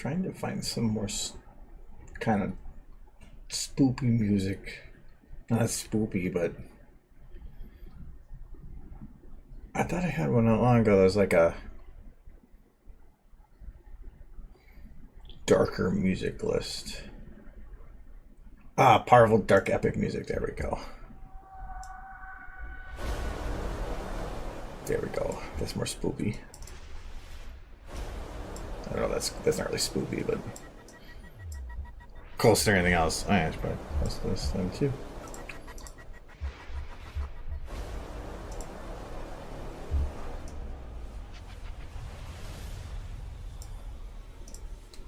trying to find some more kind of spoopy music. Not spoopy, but I thought I had one not long ago that was like a darker music list. Powerful dark epic music. There we go. There we go. That's more spoopy. I don't know. That's not really spoopy, but close to anything else. Oh, yeah, it's probably close to this then too.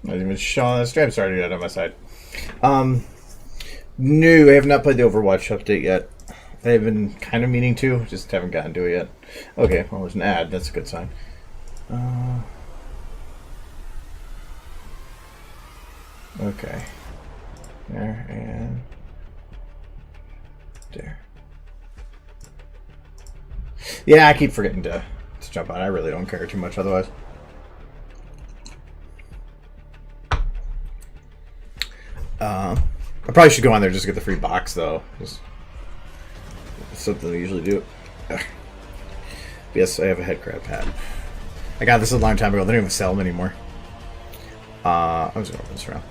Not even showing the stream started yet on my side. No, I have not played the Overwatch update yet. I've been kind of meaning to, just haven't gotten to it yet. Okay, well, there's an ad. That's a good sign. Okay. There and there. Yeah, I keep forgetting to jump on. I really don't care too much otherwise. I probably should go on there just to get the free box, though. Just something I usually do. Yes, I have a head crab hat. I got this a long time ago. They don't even sell them anymore. I'm just gonna open this around.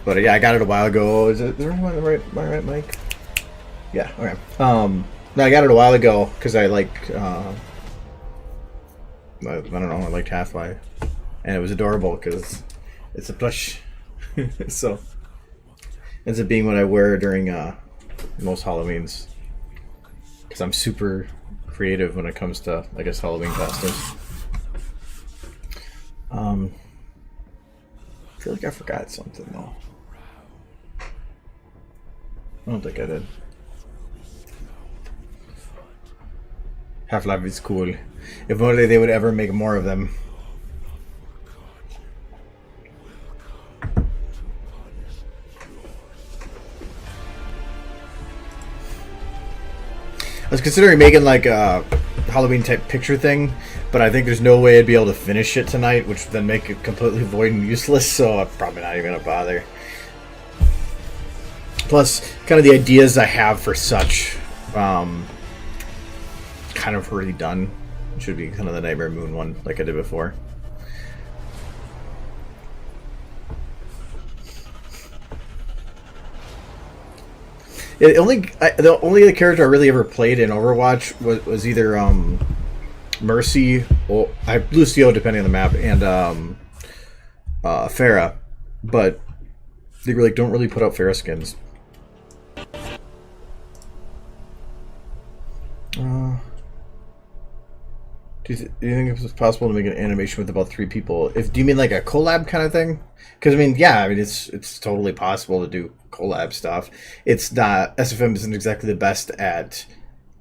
But yeah, I got it a while ago. Is there one on the my right mic? Yeah. Okay. No, I got it a while ago because I like. I don't know. I liked Half-Life, and it was adorable because it's a plush. So ends up being what I wear during most Halloweens because I'm super creative when it comes to, I guess, Halloween costumes. I feel like I forgot something though. I don't think I did. Half-Life is cool. If only they would ever make more of them. I was considering making like a Halloween type picture thing, but I think there's no way I'd be able to finish it tonight, which would then make it completely void and useless, so I'm probably not even going to bother. Plus, kind of the ideas I have for such, kind of already done. It should be kind of the Nightmare Moon one, like I did before. Yeah, the only character I really ever played in Overwatch was either Mercy or Lucio, depending on the map, and Pharah, but they really don't really put out Pharah skins. Do you think it's possible to make an animation with about 3 people? Do you mean like a collab kind of thing? Because I mean, yeah, I mean it's totally possible to do collab stuff. It's not, SFM isn't exactly the best at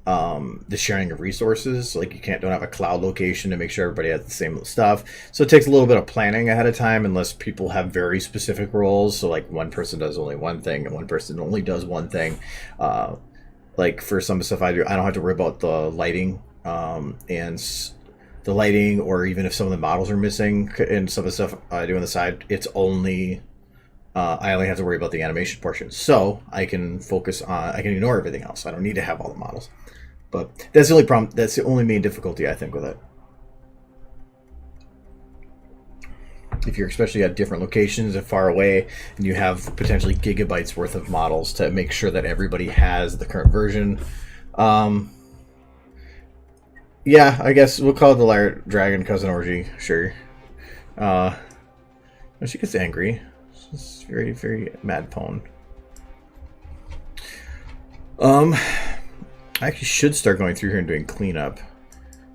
the sharing of resources. Like you don't have a cloud location to make sure everybody has the same stuff. So it takes a little bit of planning ahead of time, unless people have very specific roles. So like one person does only one thing and one person only does one thing. Like for some stuff I do, I don't have to worry about the lighting and the lighting, or even if some of the models are missing and some of the stuff I do on the side, it's only I only have to worry about the animation portion, so I can focus on, I can ignore everything else. I don't need to have all the models. But that's the only problem. That's the only main difficulty I think with it. If you're especially at different locations and far away, and you have potentially gigabytes worth of models to make sure that everybody has the current version. Yeah, I guess we'll call it the Liar Dragon Cousin Orgy. Sure. She gets angry. She's very, very mad pwn. I actually should start going through here and doing cleanup,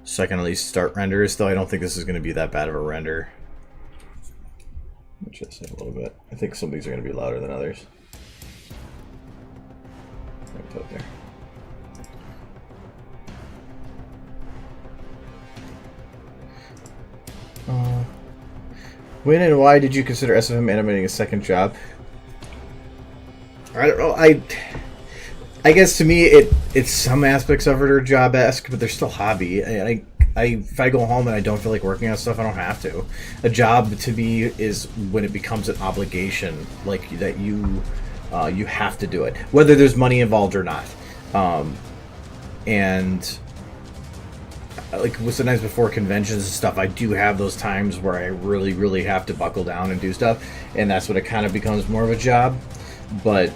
so I can at least start renders. Though I don't think this is going to be that bad of a render. Let me just a little bit. I think some of these are going to be louder than others. Put it there. When and why did you consider SFM animating a second job? I don't know. I guess to me it's some aspects of it are job-esque, but they're still hobby. I if I go home and I don't feel like working on stuff, I don't have to. A job to me is when it becomes an obligation, like that you have to do it, whether there's money involved or not. And like with the nights before conventions and stuff, I do have those times where I really, really have to buckle down and do stuff, and that's when it kind of becomes more of a job. But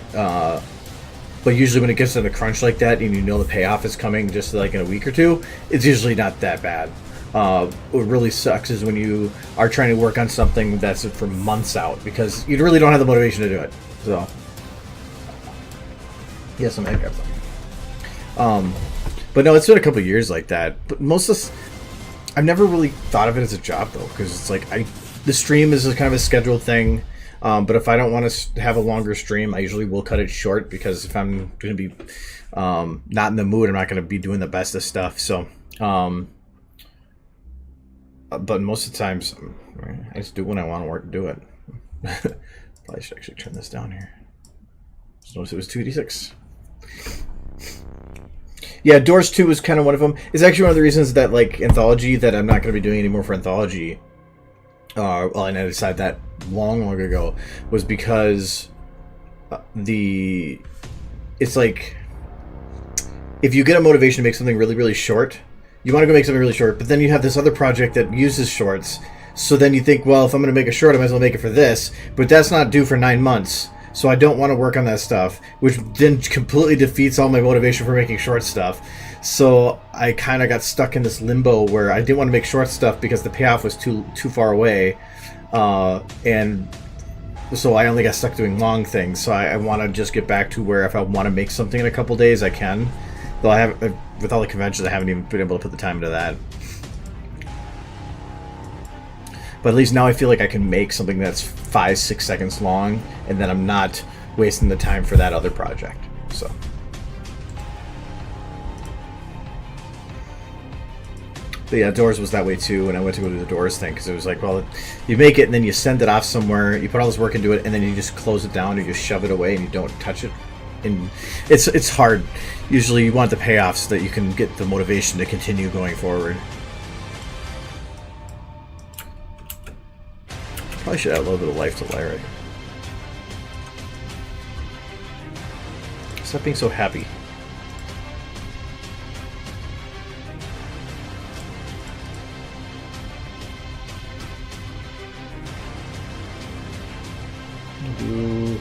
usually when it gets to the crunch like that, and you know the payoff is coming just like in a week or two, it's usually not that bad. What really sucks is when you are trying to work on something that's for months out, because you really don't have the motivation to do it. So, yes, I'm grab something. But no, it's been a couple of years like that. But most of this, I've never really thought of it as a job though, because it's like the stream is a kind of a scheduled thing. But if I don't want to have a longer stream, I usually will cut it short, because if I'm going to be not in the mood, I'm not going to be doing the best of stuff. So, but most of the times, I just do it when I want to work. Do it. Probably should actually turn this down here. Just notice it was 2d6. Yeah, Doors 2 was kind of one of them. It's actually one of the reasons that, like, Anthology, that I'm not going to be doing anymore for Anthology. Well, and I decided that long ago, was because it's like, if you get a motivation to make something really, really short, you want to go make something really short, but then you have this other project that uses shorts, so then you think, well, if I'm going to make a short, I might as well make it for this, but that's not due for 9 months. So I don't want to work on that stuff, which then completely defeats all my motivation for making short stuff. So I kind of got stuck in this limbo where I didn't want to make short stuff because the payoff was too far away, and so I only got stuck doing long things. So I want to just get back to where if I want to make something in a couple days, I can. Though I have, with all the conventions, I haven't even been able to put the time into that. But at least now I feel like I can make something that's 5-6 seconds long, and then I'm not wasting the time for that other project. So, but yeah, Doors was that way too. When I went to go do the Doors thing, because it was like, well, you make it and then you send it off somewhere, you put all this work into it, and then you just close it down, or you just shove it away and you don't touch it. And it's hard. Usually, you want the payoff so that you can get the motivation to continue going forward. Probably should add a little bit of life to Lyric. Stop being so happy. Ooh.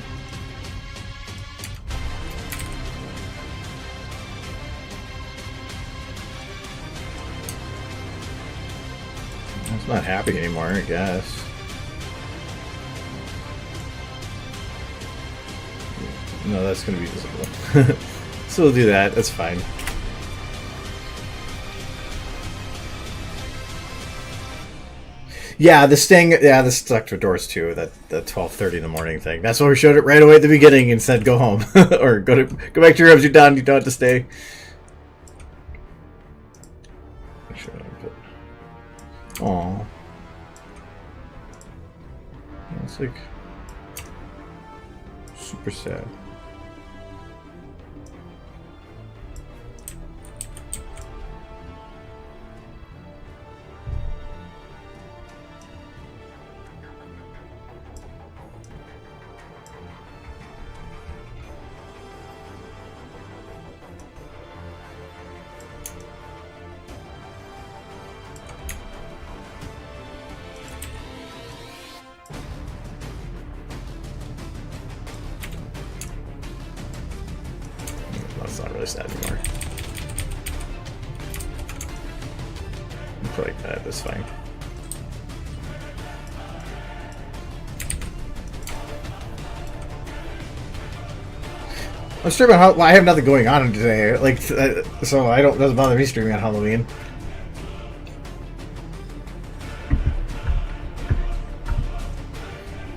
It's not happy anymore, I guess. No, that's going to be visible. So we'll do that. That's fine. Yeah, this thing. Yeah, this stuck to Doors too. That 12:30 in the morning thing. That's why we showed it right away at the beginning and said go home or go back to your rooms. You're done. You don't have to stay. Aww. It's like super sad. It's not really sad anymore. Like that, that's fine. I'm streaming. Well, I have nothing going on today, like, so I don't. Doesn't bother me streaming on Halloween.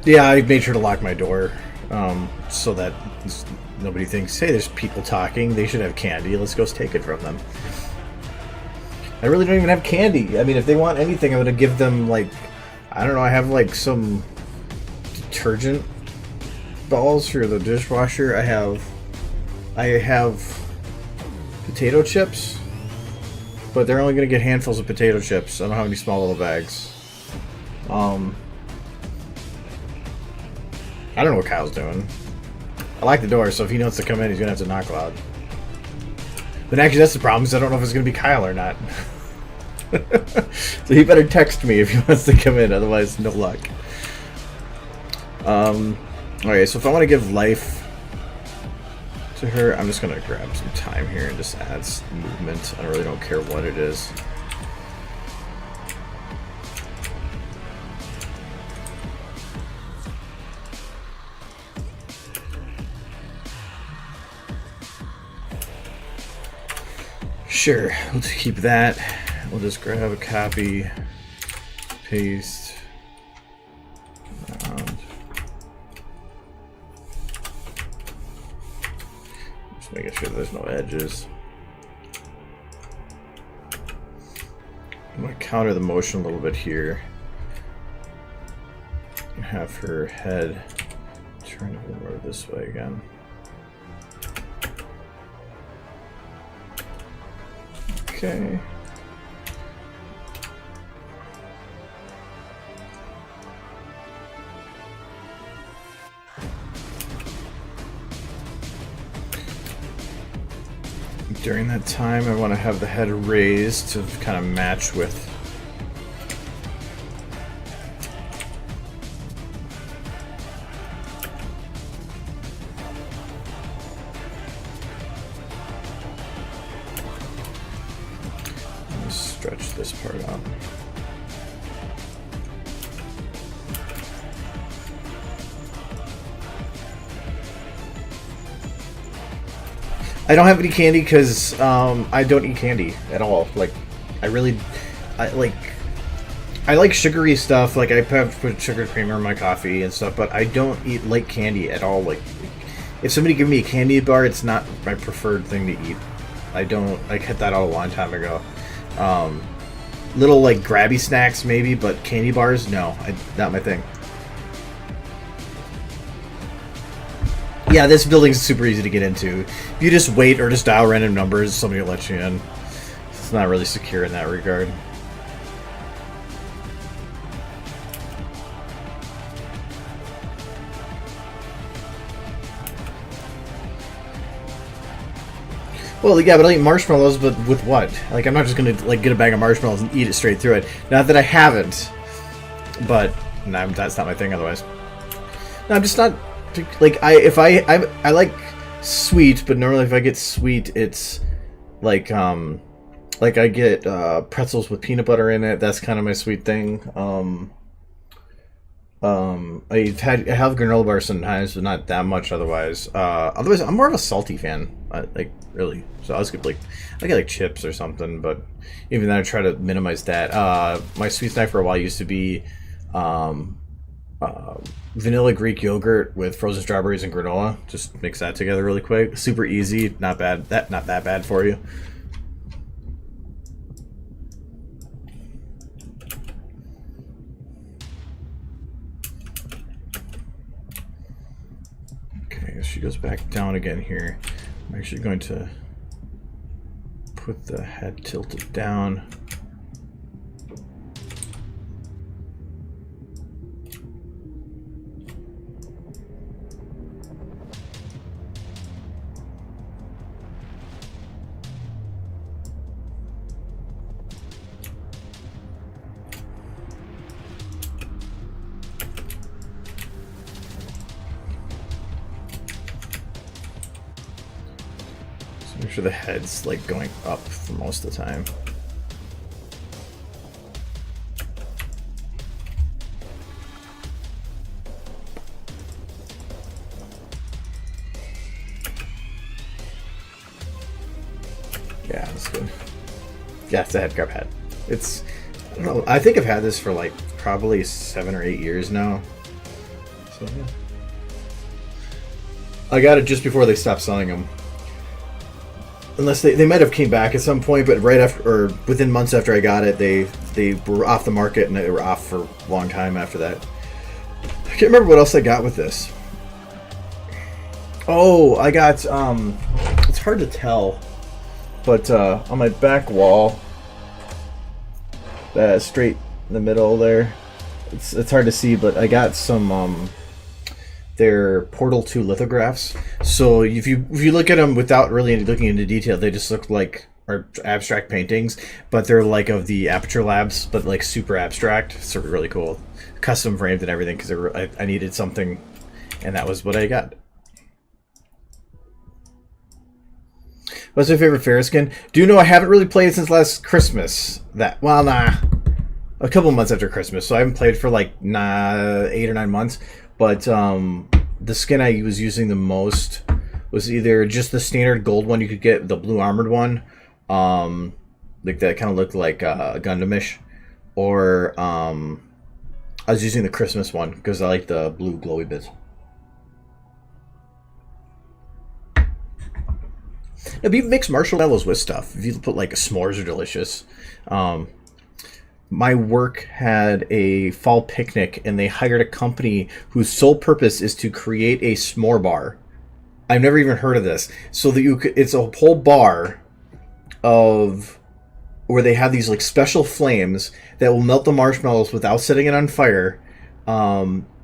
Yeah, I made sure to lock my door, so that nobody thinks, hey, there's people talking. They should have candy. Let's go take it from them. I really don't even have candy. I mean, if they want anything, I'm gonna give them, like, I don't know. I have like some detergent balls for the dishwasher. I have potato chips, but they're only going to get handfuls of potato chips. I don't have any small little bags. I don't know what Kyle's doing. I like the door, so if he wants to come in, he's going to have to knock loud. But actually, that's the problem, is I don't know if it's going to be Kyle or not. So he better text me if he wants to come in, otherwise no luck. Okay, so if I want to give life to her, I'm just gonna grab some time here and just add some movement. I really don't care what it is. Sure, let's keep that. We'll just grab a copy, paste, around. Just making sure there's no edges. I'm going to counter the motion a little bit here. And have her head turn over this way again. Okay. During that time, I want to have the head raised to kind of match with stretch this part out. I don't have any candy because I don't eat candy at all. Like, I like sugary stuff. Like, I put sugar creamer in my coffee and stuff, but I don't eat light candy at all. Like, if somebody give me a candy bar, it's not my preferred thing to eat. I cut that out a long time ago. Little like grabby snacks maybe, but candy bars, no, not my thing. Yeah, this building's super easy to get into. If you just wait or just dial random numbers, somebody will let you in. It's not really secure in that regard. Well, yeah, but I'll eat marshmallows, but with what? Like, I'm not just gonna like get a bag of marshmallows and eat it straight through it. Not that I haven't, but no, that's not my thing. Otherwise, no, I'm just not like I like sweet, but normally if I get sweet, it's like I get pretzels with peanut butter in it. That's kind of my sweet thing. I have granola bars sometimes, but not that much otherwise. Otherwise, I'm more of a salty fan. Like, really. So I get like chips or something, but even then I try to minimize that. My sweet snack for a while used to be vanilla Greek yogurt with frozen strawberries and granola. Just mix that together really quick. Super easy, not bad. Not that bad for you. She goes back down again here. I'm actually going to put the head tilted down. Make sure the head's like going up for most of the time. Yeah, that's good. Yeah, it's a head grab head. It's, I don't know, I think I've had this for like probably 7 or 8 years now. So yeah. I got it just before they stopped selling them. Unless they might have came back at some point, but right after or within months after I got it, they were off the market and they were off for a long time after that. I can't remember what else I got with this. Oh, I got it's hard to tell, but on my back wall straight in the middle there. It's hard to see, but I got some they're Portal 2 lithographs. So if you look at them without really looking into detail, they just look like abstract paintings, but they're like of the Aperture Labs, but like super abstract. It's sort of really cool, custom framed and everything because I needed something, and that was what I got. What's my favorite Ferris skin? Do you know I haven't really played since last Christmas? A couple months after Christmas, so I haven't played for like 8 or 9 months. But the skin I was using the most was either just the standard gold one you could get, the blue armored one, like that kind of looked like Gundamish, or I was using the Christmas one because I like the blue glowy bits. If you mix marshmallows with stuff, if you put like s'mores are delicious. My work had a fall picnic, and they hired a company whose sole purpose is to create a s'more bar. I've never even heard of this. So that it's a whole bar of where they have these like special flames that will melt the marshmallows without setting it on fire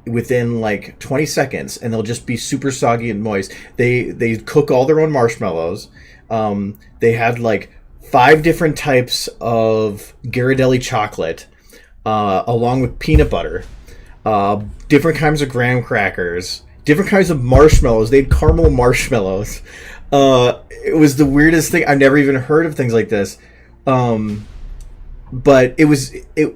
within like 20 seconds, and they'll just be super soggy and moist. They cook all their own marshmallows. They had like 5 different types of Ghirardelli chocolate, along with peanut butter, different kinds of graham crackers, different kinds of marshmallows. They had caramel marshmallows. It was the weirdest thing. I've never even heard of things like this. But the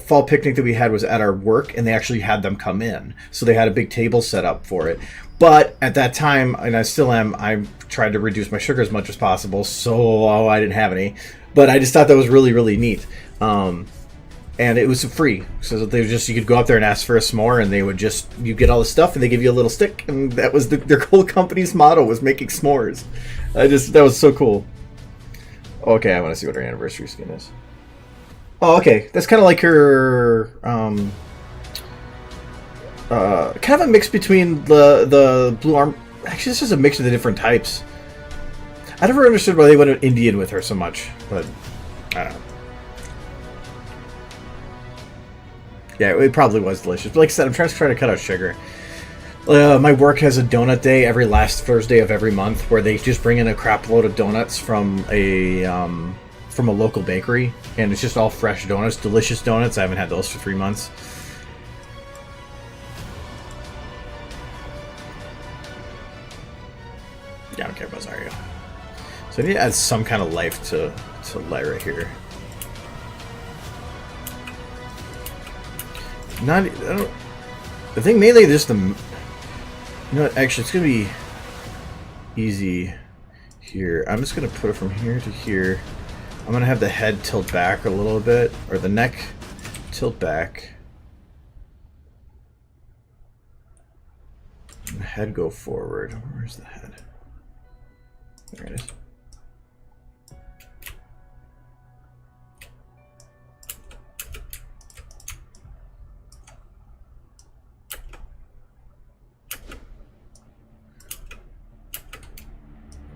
fall picnic that we had was at our work, and they actually had them come in. So they had a big table set up for it. But at that time, and I still am, I tried to reduce my sugar as much as possible, so I didn't have any. But I just thought that was really, really neat. And it was free. So they you could go up there and ask for a s'more, and they would you get all the stuff, and they give you a little stick. And that was their whole company's motto, was making s'mores. That was so cool. Okay, I want to see what her anniversary skin is. Oh, okay. That's kind of like her... kind of a mix between the blue arm. Actually, this is a mix of the different types. I never understood why they went Indian with her so much, but I don't know. Yeah, it probably was delicious. But like I said, I'm trying to cut out sugar. My work has a donut day every last Thursday of every month, where they just bring in a crap load of donuts from a local bakery, and it's just all fresh donuts, delicious donuts. I haven't had those for 3 months. Yeah, I don't care about Zarya. So I need to add some kind of life to Lyra here. I think mainly just the... You know what, actually, it's going to be easy here. I'm just going to put it from here to here. I'm going to have the head tilt back a little bit, or the neck tilt back. And the head go forward. Where's the head? There it is.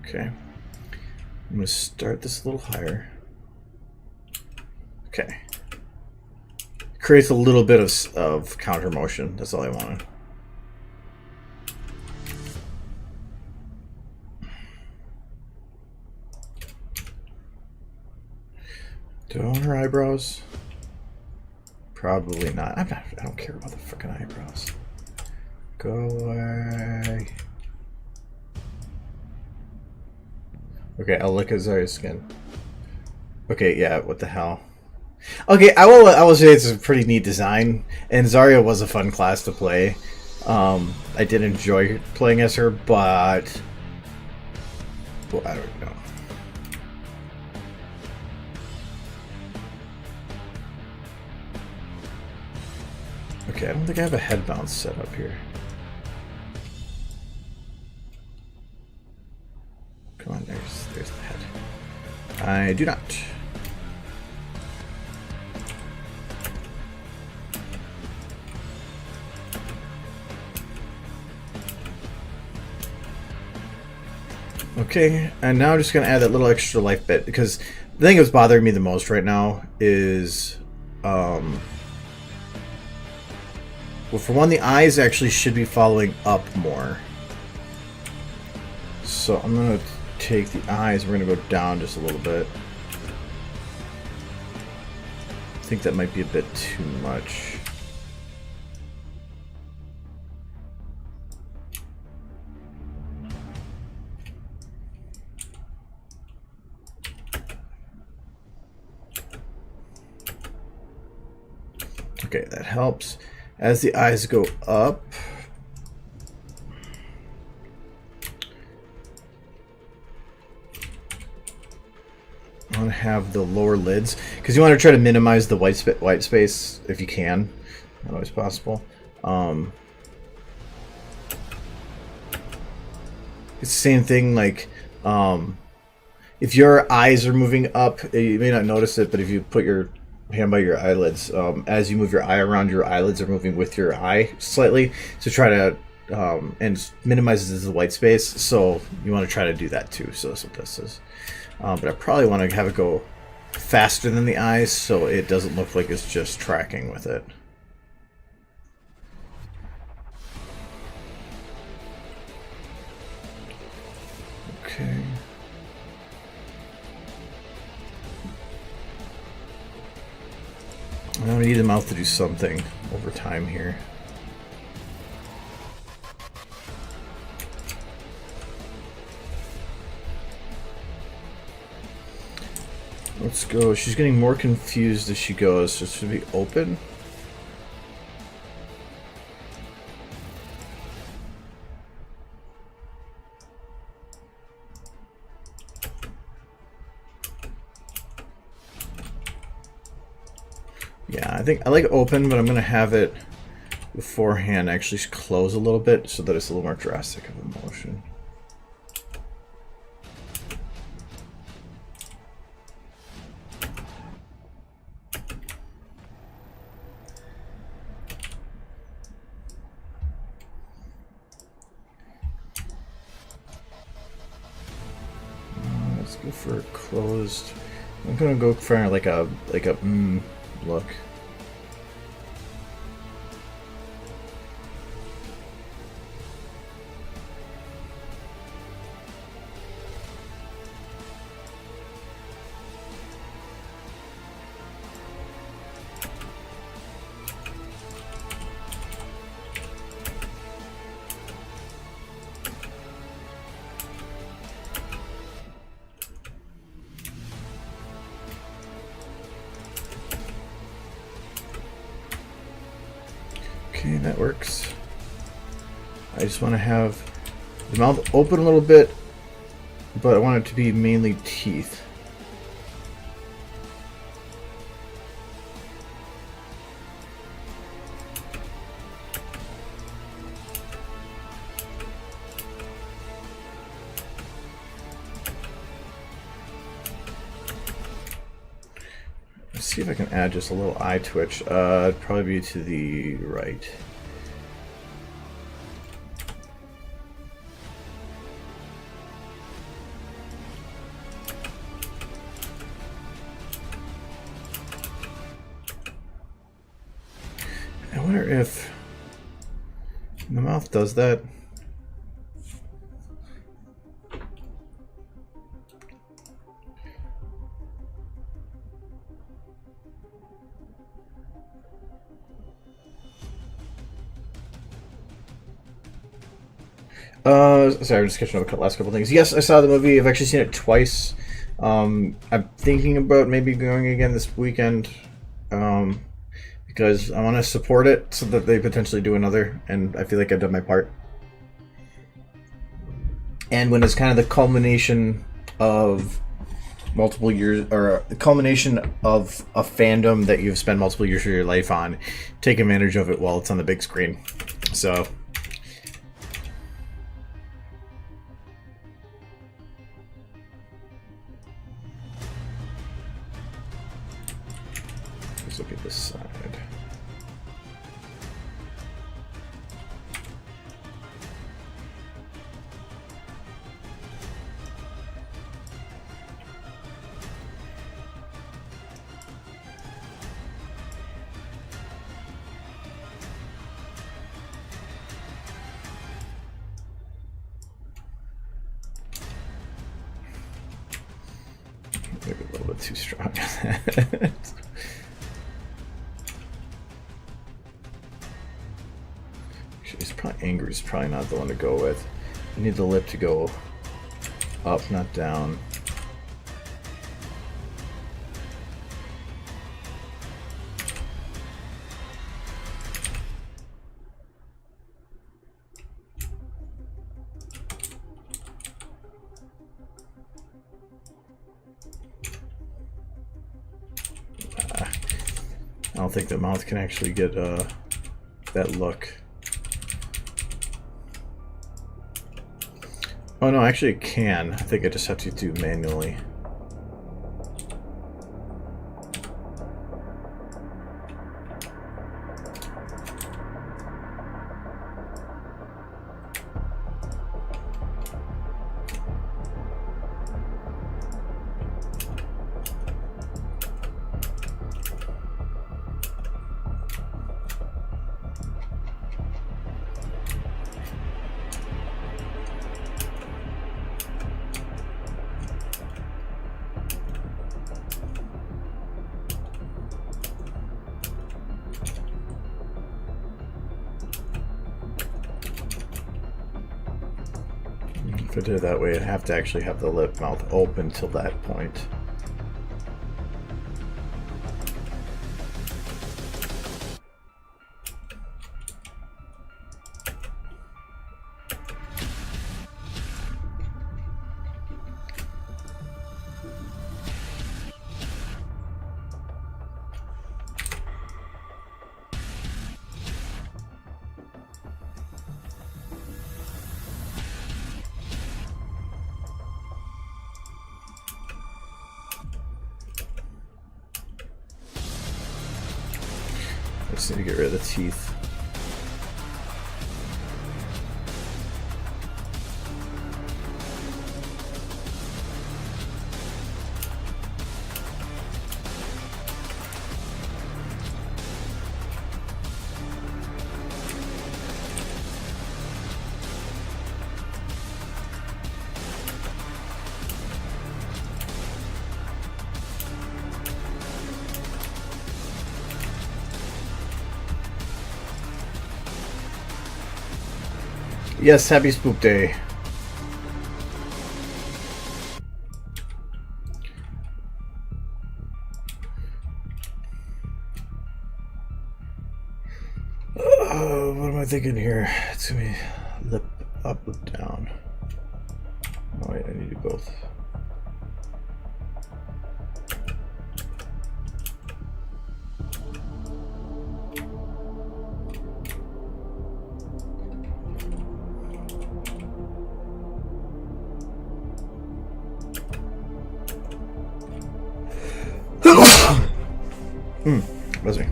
Okay, I'm going to start this a little higher. Okay. Creates a little bit of counter motion. That's all I wanted. Do I want her eyebrows? Probably not. I don't care about the frickin' eyebrows. Go away. Okay, I'll look at Zarya's skin. Okay, yeah, what the hell? Okay, I will say it's a pretty neat design, and Zarya was a fun class to play. I did enjoy playing as her, but... well, I don't know. Okay, I don't think I have a head bounce set up here. Come on, there's the head. I do not. Okay, and now I'm just gonna add that little extra life bit, because the thing that's bothering me the most right now is, well, for one, the eyes actually should be following up more. So I'm gonna take the eyes, we're gonna go down just a little bit. I think that might be a bit too much. Okay, that helps. As the eyes go up, I want to have the lower lids, because you want to try to minimize the white space if you can. Not always possible. It's the same thing, like, if your eyes are moving up, you may not notice it, but if you put your hand by your eyelids, as you move your eye around, your eyelids are moving with your eye slightly to try to, and minimizes the white space, so you want to try to do that too. So that's what this is. But I probably want to have it go faster than the eyes so it doesn't look like it's just tracking with it. Okay. I'm going to need the mouth to do something over time here. Let's go. She's getting more confused as she goes, so it should be open. Yeah, I think I like open, but I'm going to have it beforehand actually close a little bit so that it's a little more drastic of a motion. Let's go for a closed. I'm going to go for like a look. Okay, that works. I just want to have the mouth open a little bit, but I want it to be mainly teeth. Let's see if I can add just a little eye twitch. It'd probably be to the right. I wonder if the mouth does that. Sorry, I'm just catching up on the last couple things. Yes, I saw the movie. I've actually seen it twice. I'm thinking about maybe going again this weekend, because I want to support it so that they potentially do another, and I feel like I've done my part. And when it's kind of the culmination of multiple years, or the culmination of a fandom that you've spent multiple years of your life on, take advantage of it while it's on the big screen. So. Let's look at this side. little bit too strong. He's probably angry. He's probably not the one to go with. You need the lip to go up, not down. I don't think the mouth can actually get that look. Oh no, actually it can. I think I just have to do it manually. If I did it that way, I'd have to actually have the lip mouth open till that point. I just need to get rid of the teeth. Yes, happy Spook Day. What am I thinking here? It's gonna be lip up, lip down. Oh wait, I need to do both. That's me.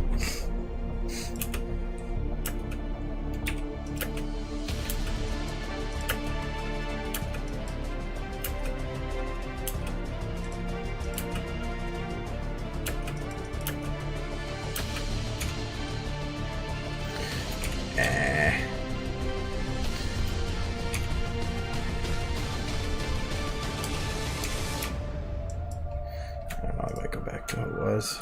I don't know if I go back to what it was.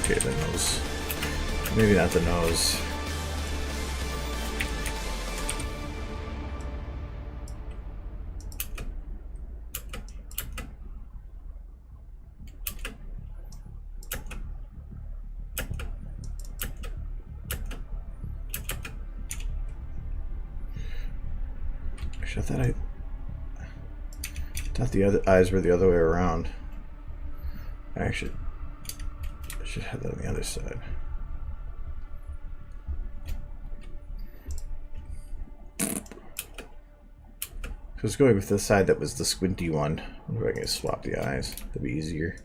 Okay, the nose. Maybe not the nose. Actually, I thought the other eyes were the other way around. Actually, I should have that on the other side. So let's go with the side that was the squinty one. I wonder if I can swap the eyes. That'd be easier.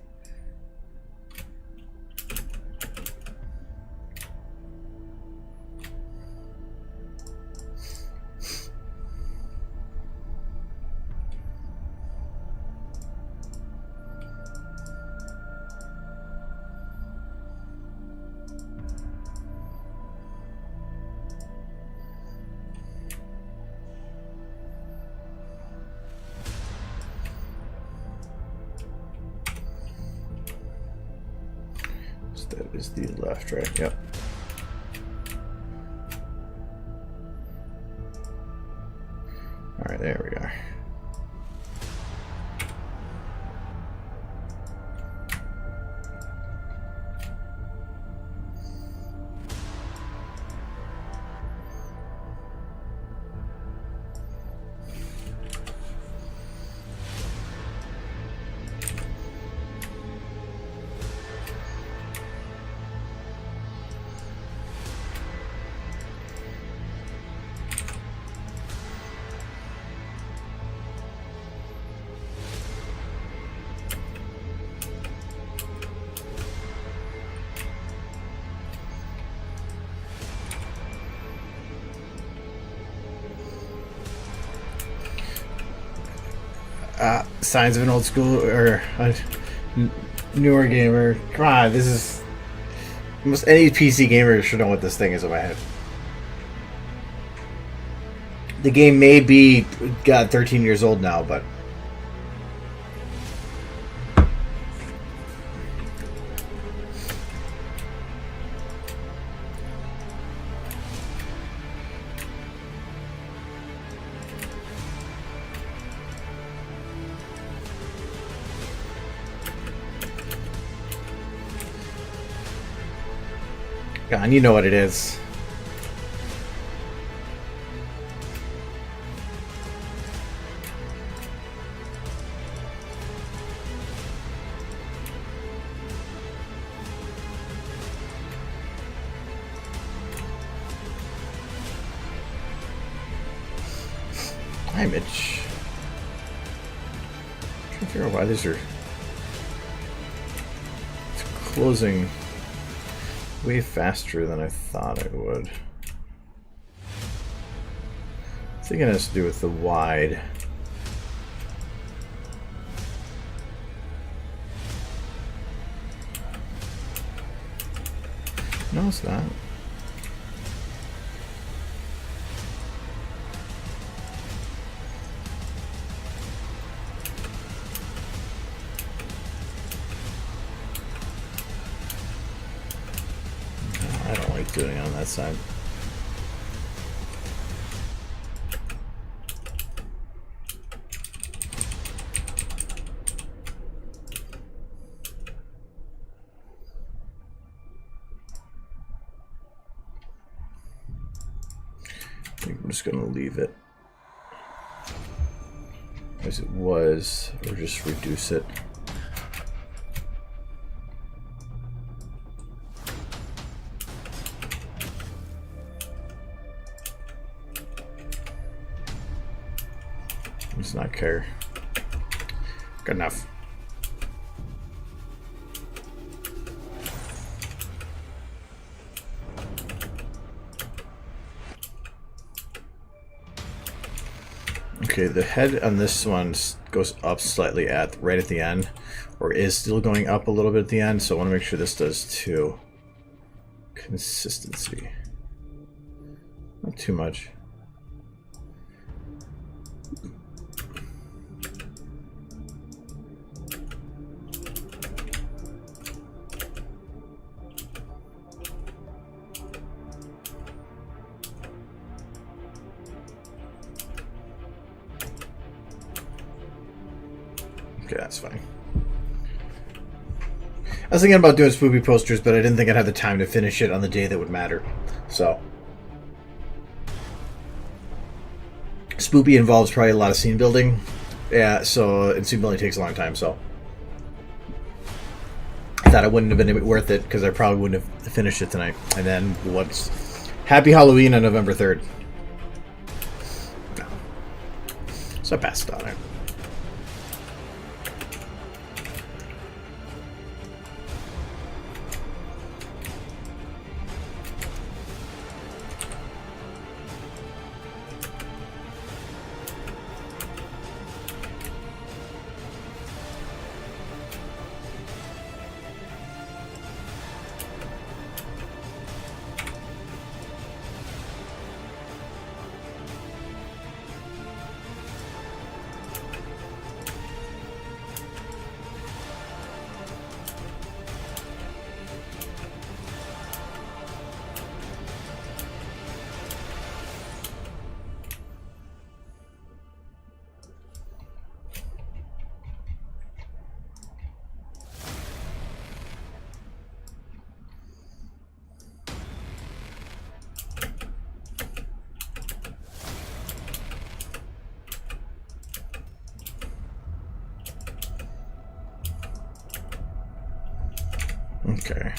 That is the left, right? Yep. All right, there we are. Signs of an old school or a newer gamer. Come on, this is almost any PC gamer should know what this thing is in my head. The game may be 13 years old now, but God, you know what it is. Hi, Mitch. I'm trying to figure out why these are closing way faster than I thought it would. I think it has to do with the wide. No, it's not. Doing it on that side. I think I'm just going to leave it as it was, or just reduce it. Does not care. Good enough. Okay, the head on this one goes up slightly right at the end, or is still going up a little bit at the end, so I want to make sure this does too. Consistency. Not too much. Okay, that's fine. I was thinking about doing spoopy posters, but I didn't think I'd have the time to finish it on the day that would matter. So, Spoopy involves probably a lot of scene building. Yeah, so and scene building takes a long time, so I thought it wouldn't have been worth it because I probably wouldn't have finished it tonight. And then what's Happy Halloween on November 3rd. No. So I passed on it. Okay.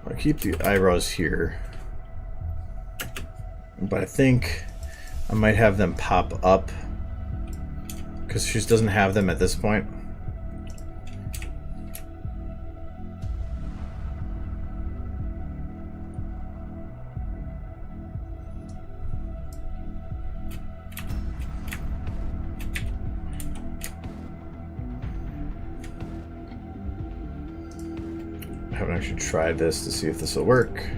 I'll keep the eyebrows here. But I think I might have them pop up because she doesn't have them at this point. I haven't actually tried this to see if this will work.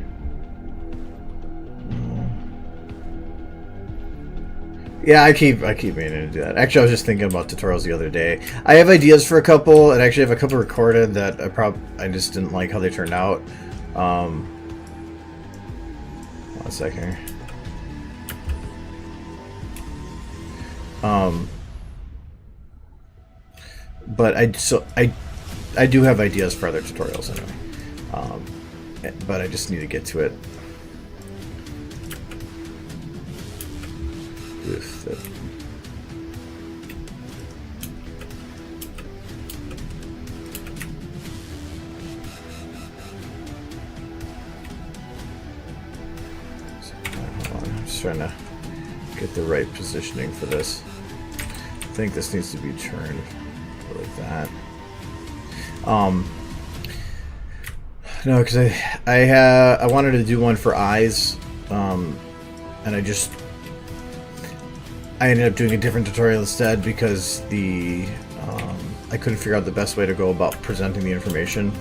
Yeah, I keep meaning to do that. Actually, I was just thinking about tutorials the other day. I have ideas for a couple, and actually have a couple recorded that I just didn't like how they turned out. 1 second. But I do have ideas for other tutorials anyway. But I just need to get to it. Hold on, I'm just trying to get the right positioning for this. I think this needs to be turned like that. No, because I wanted to do one for eyes, and I ended up doing a different tutorial instead because I couldn't figure out the best way to go about presenting the information.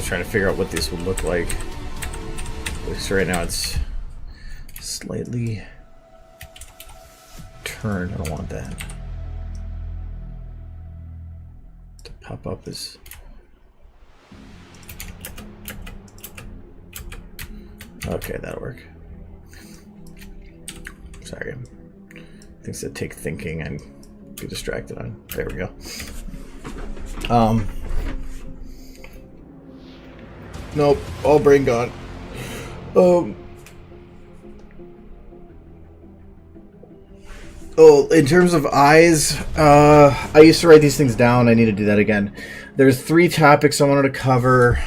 Trying to figure out what this would look like. So right now it's slightly turned. I don't want that to pop up as okay. That'll work. Sorry, things that take thinking and get distracted on. There we go. Nope, all brain gone. Oh, in terms of eyes, I used to write these things down. I need to do that again. There's 3 topics I wanted to cover.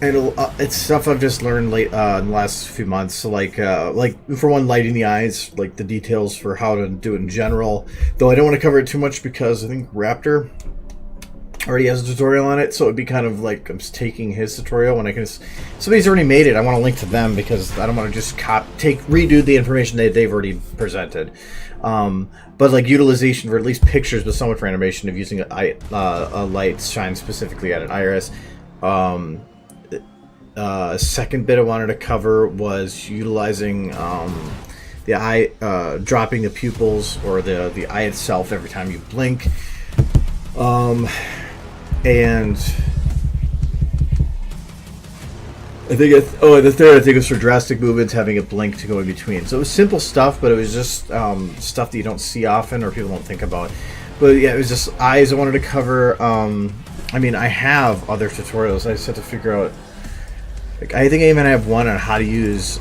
It's stuff I've just learned late in the last few months. So like for one, lighting the eyes, like the details for how to do it in general. Though I don't want to cover it too much because I think Raptor already has a tutorial on it, so it'd be kind of like I'm just taking his tutorial when I can. Somebody's already made it. I want to link to them because I don't want to just redo the information they've already presented. But like utilization for at least pictures, but someone for animation of using a light shine specifically at an iris. second bit I wanted to cover was utilizing the eye, dropping the pupils or the eye itself every time you blink, and I think the third I think was for drastic movements, having a blink to go in between. So it was simple stuff, but it was just stuff that you don't see often or people don't think about. But yeah, it was just eyes I wanted to cover. I mean, I have other tutorials. I just have to figure out. Like, I think I even have one on how to use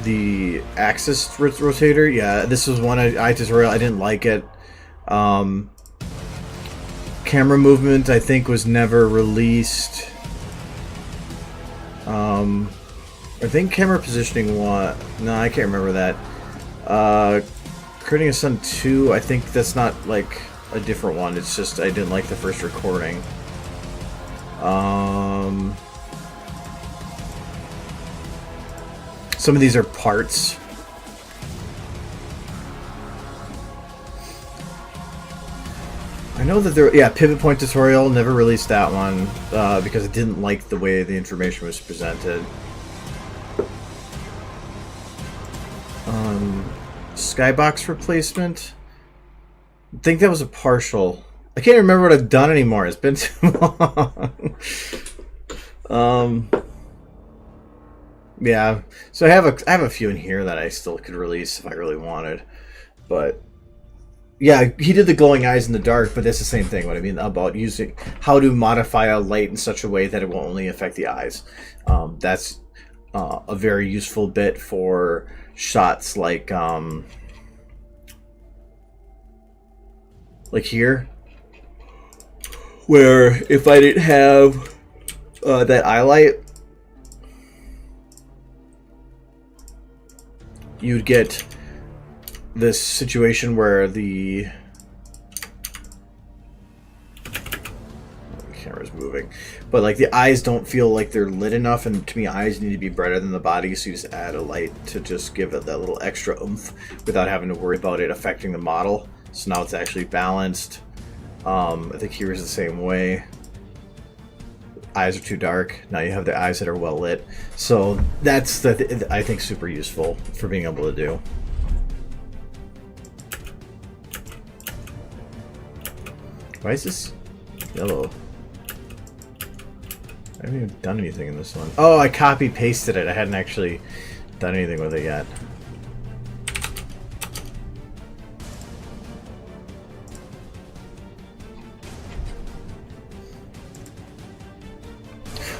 the axis rotator. Yeah, this was one eye tutorial. I didn't like it. Camera movement, I think, was never released. I think camera positioning one. No, I can't remember that. Creating a Sun 2, I think that's not like a different one. It's just I didn't like the first recording. Some of these are parts. I know that there, yeah, pivot point tutorial, never released that one because I didn't like the way the information was presented. Skybox replacement. I think that was a partial. I can't remember what I've done anymore. It's been too long. Yeah, so I have a few in here that I still could release if I really wanted, but yeah, he did the glowing eyes in the dark, but that's the same thing. What I mean about using how to modify a light in such a way that it will only affect the eyes. That's a very useful bit for shots like here, where if I didn't have that eye light, you'd get this situation where the camera's moving, but like the eyes don't feel like they're lit enough, and to me eyes need to be brighter than the body, so you just add a light to just give it that little extra oomph without having to worry about it affecting the model. So now it's actually balanced. I think here is the same way. Eyes are too dark. Now you have the eyes that are well lit. So that's I think super useful for being able to do. Why is this yellow? I haven't even done anything in this one. Oh, I copy pasted it. I hadn't actually done anything with it yet.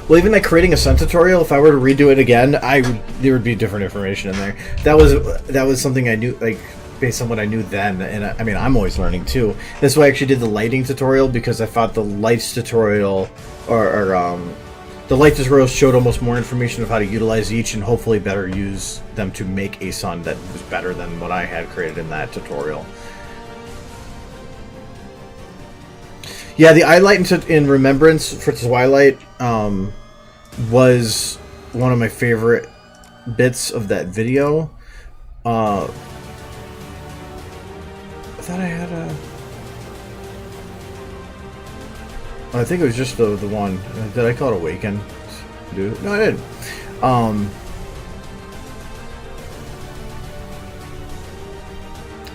Well, even like creating a sun tutorial, if I were to redo it again, there would be different information in there. That was something I knew, like based on what I knew then, and I mean I'm always learning too. That's why I actually did the lighting tutorial, because I thought the lights tutorial the light tutorial showed almost more information of how to utilize each and hopefully better use them to make a sun that was better than what I had created in that tutorial. Yeah, the eye light in Remembrance for Twilight was one of my favorite bits of that video. I thought I had a... I think it was just the one. Did I call it Awaken? Dude, no, I didn't. I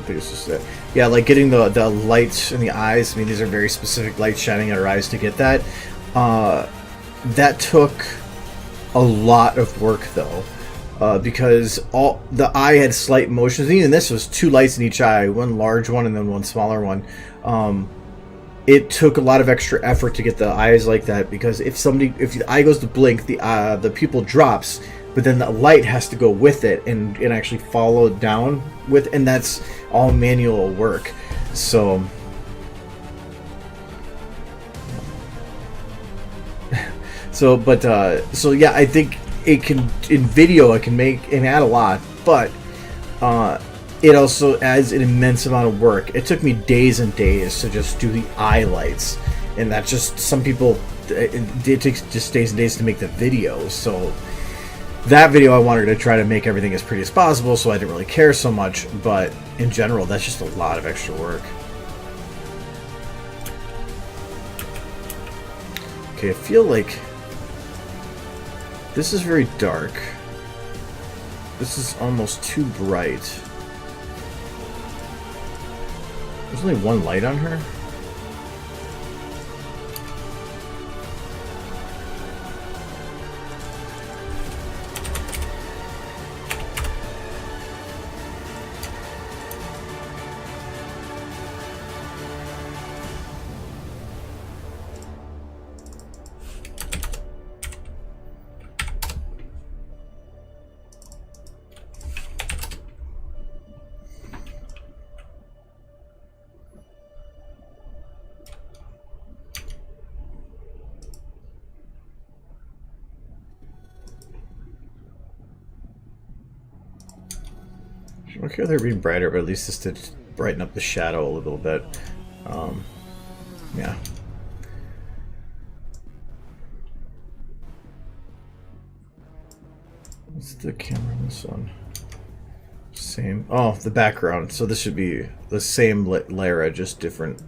think it's just that. Yeah, like getting the lights in the eyes. I mean, these are very specific lights shining at our eyes to get that. That took a lot of work, though, because all the eye had slight motions. Even this was two lights in each eye, one large one and then one smaller one. It took a lot of extra effort to get the eyes like that, because if the eye goes to blink, the pupil drops, but then the light has to go with it and actually follow down with, and that's all manual work. So so yeah, I think it can, in video it can make and add a lot, but it also adds an immense amount of work. It took me days and days to just do the eye lights, and that's just, some people, it takes just days and days to make the video. So that video I wanted to try to make everything as pretty as possible, so I didn't really care so much, but in general that's just a lot of extra work. Okay, I feel like this is very dark. This is almost too bright. There's only one light on her. Okay, they're being brighter, but at least this did brighten up the shadow a little bit. Yeah. What's the camera on this one? Same. Oh, the background. So this should be the same Lara, just different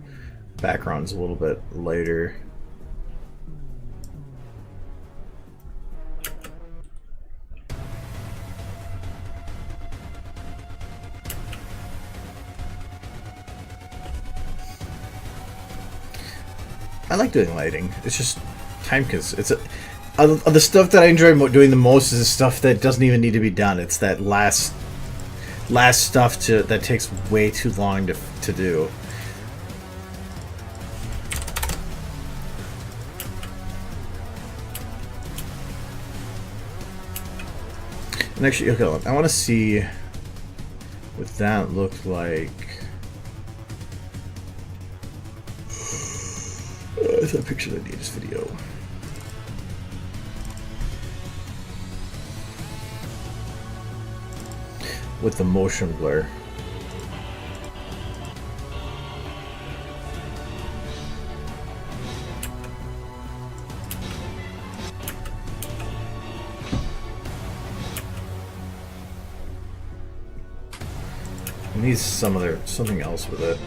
backgrounds, a little bit lighter. I like doing lighting. It's just time consuming. It's the stuff that I enjoy doing the most is the stuff that doesn't even need to be done. It's that last stuff that takes way too long to do. And actually, okay, I want to see what that looked like. That's a picture that needs video. With the motion blur. It needs something else with it.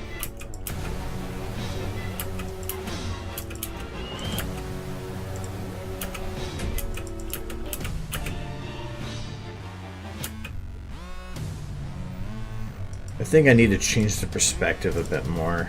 I think I need to change the perspective a bit more.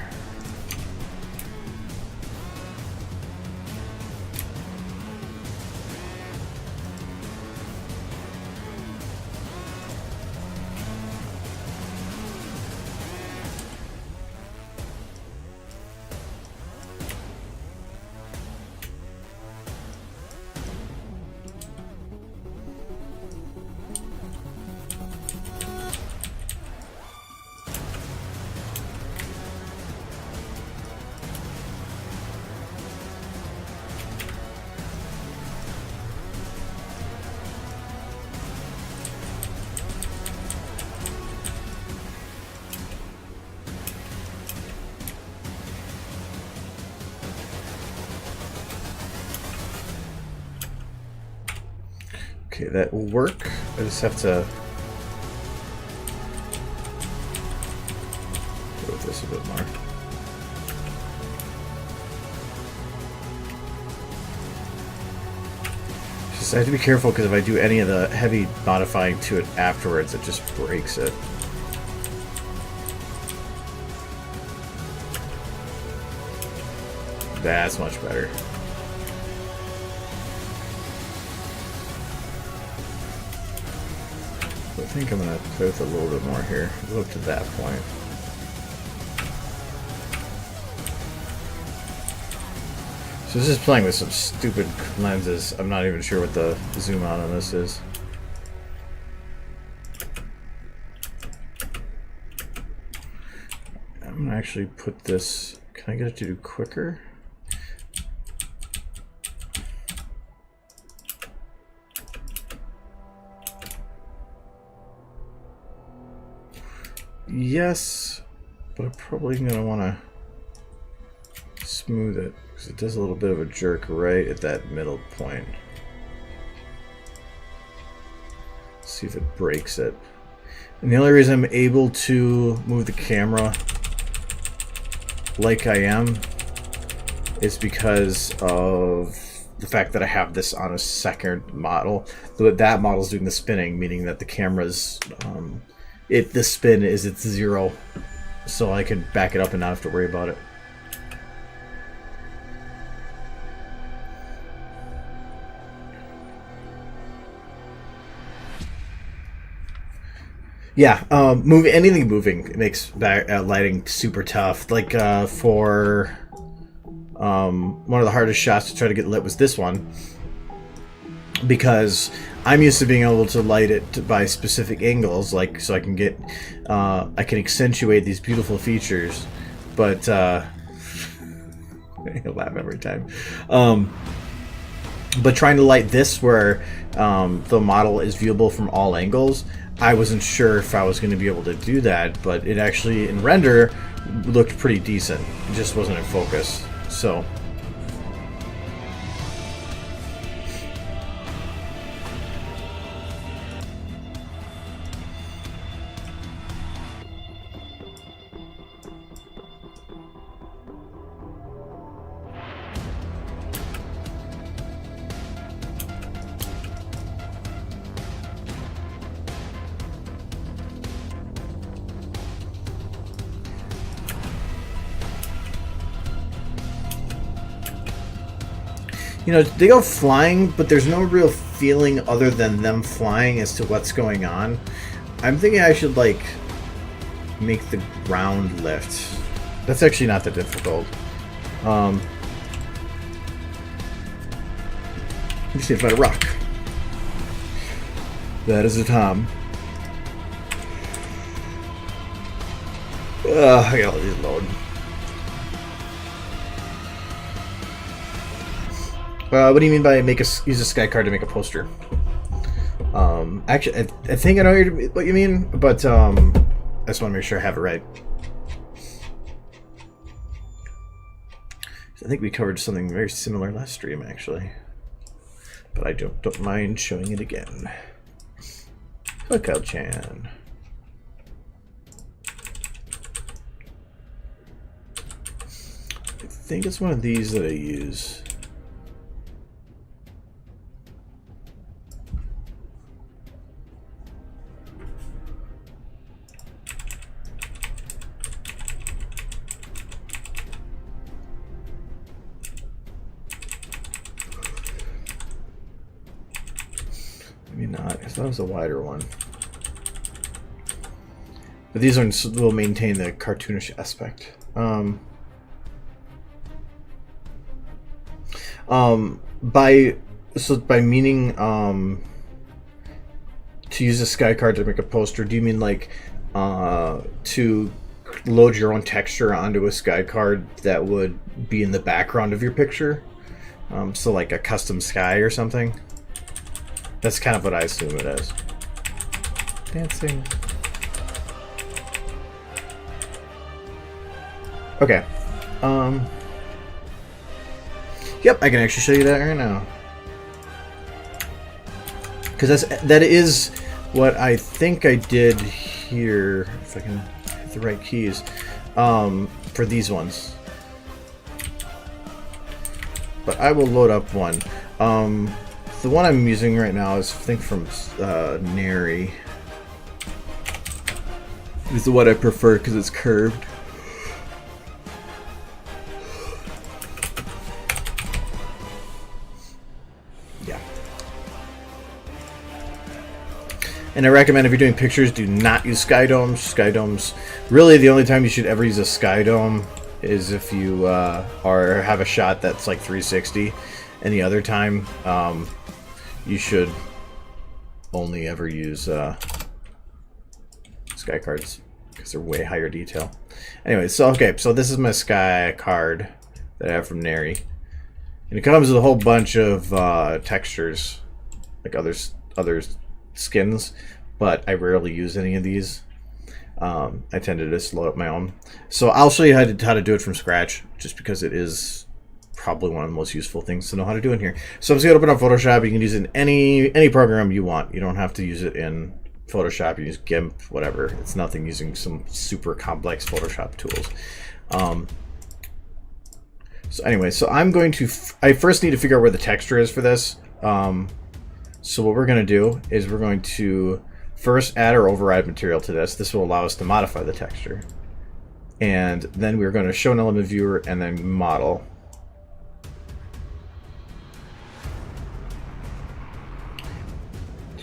Okay, that will work. I just have to go with this a bit more. Just I have to be careful because if I do any of the heavy modifying to it afterwards, it just breaks it. That's much better. I think I'm going to play with it a little bit more here. Go up to that point. So this is playing with some stupid lenses. I'm not even sure what the zoom out on this is. I'm going to actually put this... Can I get it to do quicker? Yes, but I'm probably going to want to smooth it because it does a little bit of a jerk right at that middle point. See if it breaks it. And the only reason I'm able to move the camera like I am is because of the fact that I have this on a second model. That model's doing the spinning, meaning that the camera's the spin is at 0, so I can back it up and not have to worry about it. Yeah, anything moving makes lighting super tough. Like for one of the hardest shots to try to get lit was this one, because I'm used to being able to light it by specific angles, like so I can get I can accentuate these beautiful features, but I laugh every time. But trying to light this where the model is viewable from all angles, I wasn't sure if I was going to be able to do that, but it actually, in render, looked pretty decent. It just wasn't in focus. So, you know, they go flying, but there's no real feeling other than them flying as to what's going on. I'm thinking I should, like, make the ground lift. That's actually not that difficult. Let me see if I find a rock. That is a Tom. I gotta let these load. What do you mean by use a sky card to make a poster? Actually, I think I know what you mean, but I just want to make sure I have it right. I think we covered something very similar last stream, actually, but I don't mind showing it again. Hookao-chan. I think it's one of these that I use. Maybe not. I thought it was a wider one. But these ones will maintain the cartoonish aspect. By meaning to use a sky card to make a poster, do you mean like to load your own texture onto a sky card that would be in the background of your picture? So like a custom sky or something? That's kind of what I assume it is. Dancing. Okay. Yep, I can actually show you that right now. Because that is what I think I did here. If I can hit the right keys. For these ones. But I will load up one. The one I'm using right now is, I think, from Neri. This is the one I prefer because it's curved. Yeah. And I recommend if you're doing pictures, do not use sky domes. Sky domes, really the only time you should ever use a sky dome is if you have a shot that's like 360. Any other time, you should only ever use sky cards because they're way higher detail. Anyway, so okay, so this is my sky card that I have from Neri, and it comes with a whole bunch of textures, like other skins, but I rarely use any of these. I tend to just load up my own. So I'll show you how to do it from scratch, just because it is probably one of the most useful things to know how to do in here. So I'm just gonna open up Photoshop. You can use it in any program you want. You don't have to use it in Photoshop. You use GIMP, whatever. It's nothing using some super complex Photoshop tools. So anyway, so I'm going to... I first need to figure out where the texture is for this. So what we're going to do is we're going to first add or override material to this. This will allow us to modify the texture. And then we're going to show an element viewer and then model.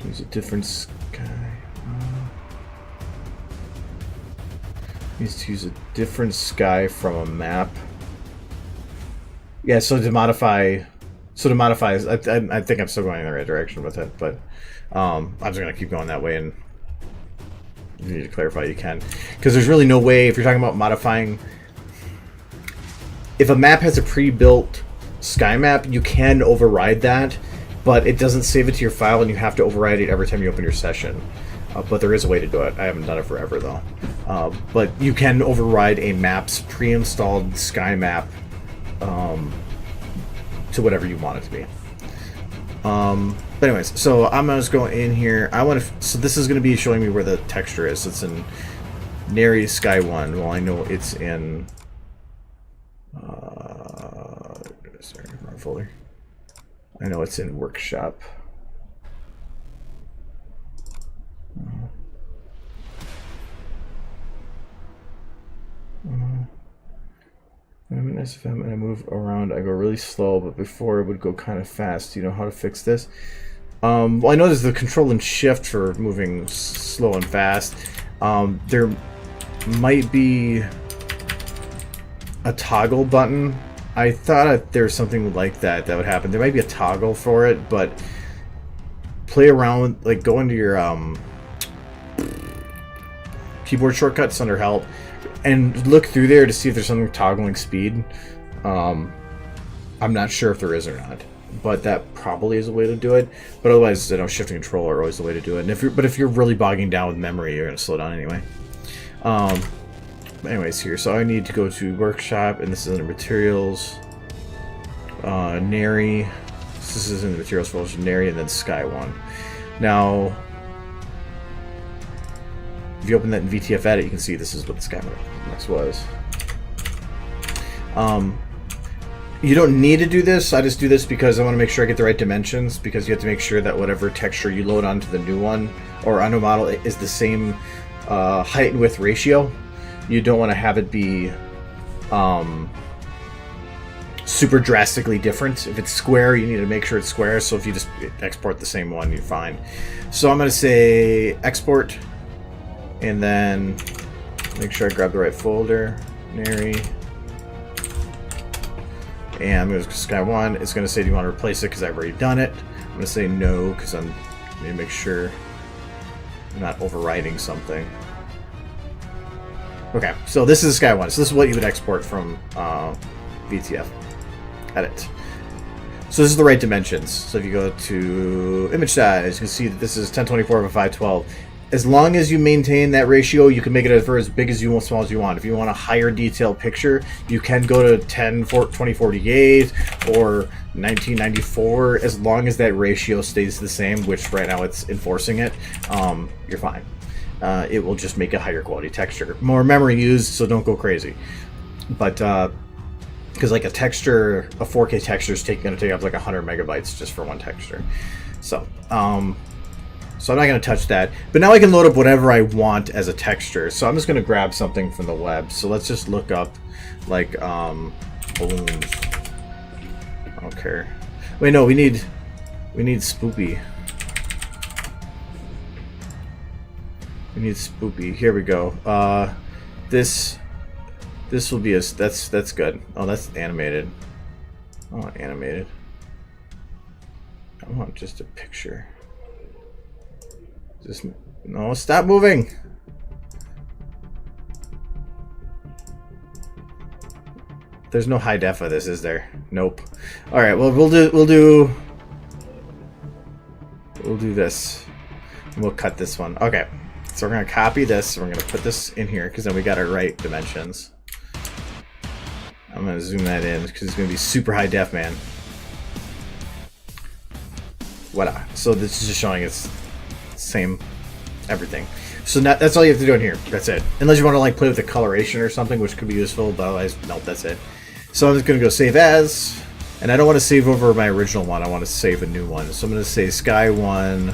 Use a different sky. Needs to use a different sky from a map. Yeah, so to modify, I think I'm still going in the right direction with it, but I'm just gonna keep going that way. And if you need to clarify, you can, because there's really no way, if you're talking about modifying, if a map has a pre-built sky map, you can override that, but it doesn't save it to your file, and you have to override it every time you open your session. But there is a way to do it. I haven't done it forever though. But you can override a map's pre-installed sky map to whatever you want it to be. But anyways, so I'm gonna just go in here. I want to. So this is going to be showing me where the texture is. It's in Nary Sky 1. Well, I know it's in. Sorry, wrong folder. I know it's in Workshop. I'm in SFM and I move around. I go really slow, but before it would go kind of fast. Do you know how to fix this? Well, I know there's the control and shift for moving slow and fast. There might be a toggle button. I thought there was something like that would happen. There might be a toggle for it, but play around, like go into your keyboard shortcuts under help and look through there to see if there's something toggling speed. I'm not sure if there is or not, but that probably is a way to do it. But otherwise, you know, shift and control are always the way to do it. And if you're really bogging down with memory, you're gonna slow down anyway. Anyways, here, so I need to go to Workshop, and this is under Materials, Nary. This is in the Materials folder, Nary, and then Sky 1. Now, if you open that in VTF Edit, you can see this is what the Sky Max was. You don't need to do this. I just do this because I want to make sure I get the right dimensions, because you have to make sure that whatever texture you load onto the new one or onto a model is the same height and width ratio. You don't want to have it be super drastically different. If it's square, you need to make sure it's square. So if you just export the same one, you're fine. So I'm going to say export, and then make sure I grab the right folder, Nary. And I'm going to Sky 1. It's going to say, do you want to replace it? Because I've already done it. I'm going to say no, because I'm going to make sure I'm not overriding something. Okay, so this is Sky 1. So this is what you would export from VTF Edit. So this is the right dimensions. So if you go to image size, you can see that this is 1024 over 512. As long as you maintain that ratio, you can make it as big as you want, small as you want. If you want a higher detailed picture, you can go to 2048 or 1994. As long as that ratio stays the same, which right now it's enforcing it, you're fine. It will just make a higher quality texture. More memory used, so don't go crazy. But because like a 4K texture is going to take up like 100 megabytes just for one texture. So so I'm not going to touch that. But now I can load up whatever I want as a texture. So I'm just going to grab something from the web. So let's just look up like balloons. I don't care. Wait, no, we need spoopy. We need spoopy. Here we go. This will be a that's good. Oh, that's animated. I want animated. I want just a picture. Just no, stop moving. There's no high def of this, is there? Nope. All right. Well, we'll do this. We'll cut this one. Okay. So we're gonna copy this. We're gonna put this in here because then we got our right dimensions. I'm gonna zoom that in because it's gonna be super high def, man. Voila. So this is just showing it's same everything. So that's all you have to do in here. That's it. Unless you want to like play with the coloration or something, which could be useful, but otherwise, nope, that's it. So I'm just going to go save as, and I don't want to save over my original one. I want to save a new one. So I'm going to say sky1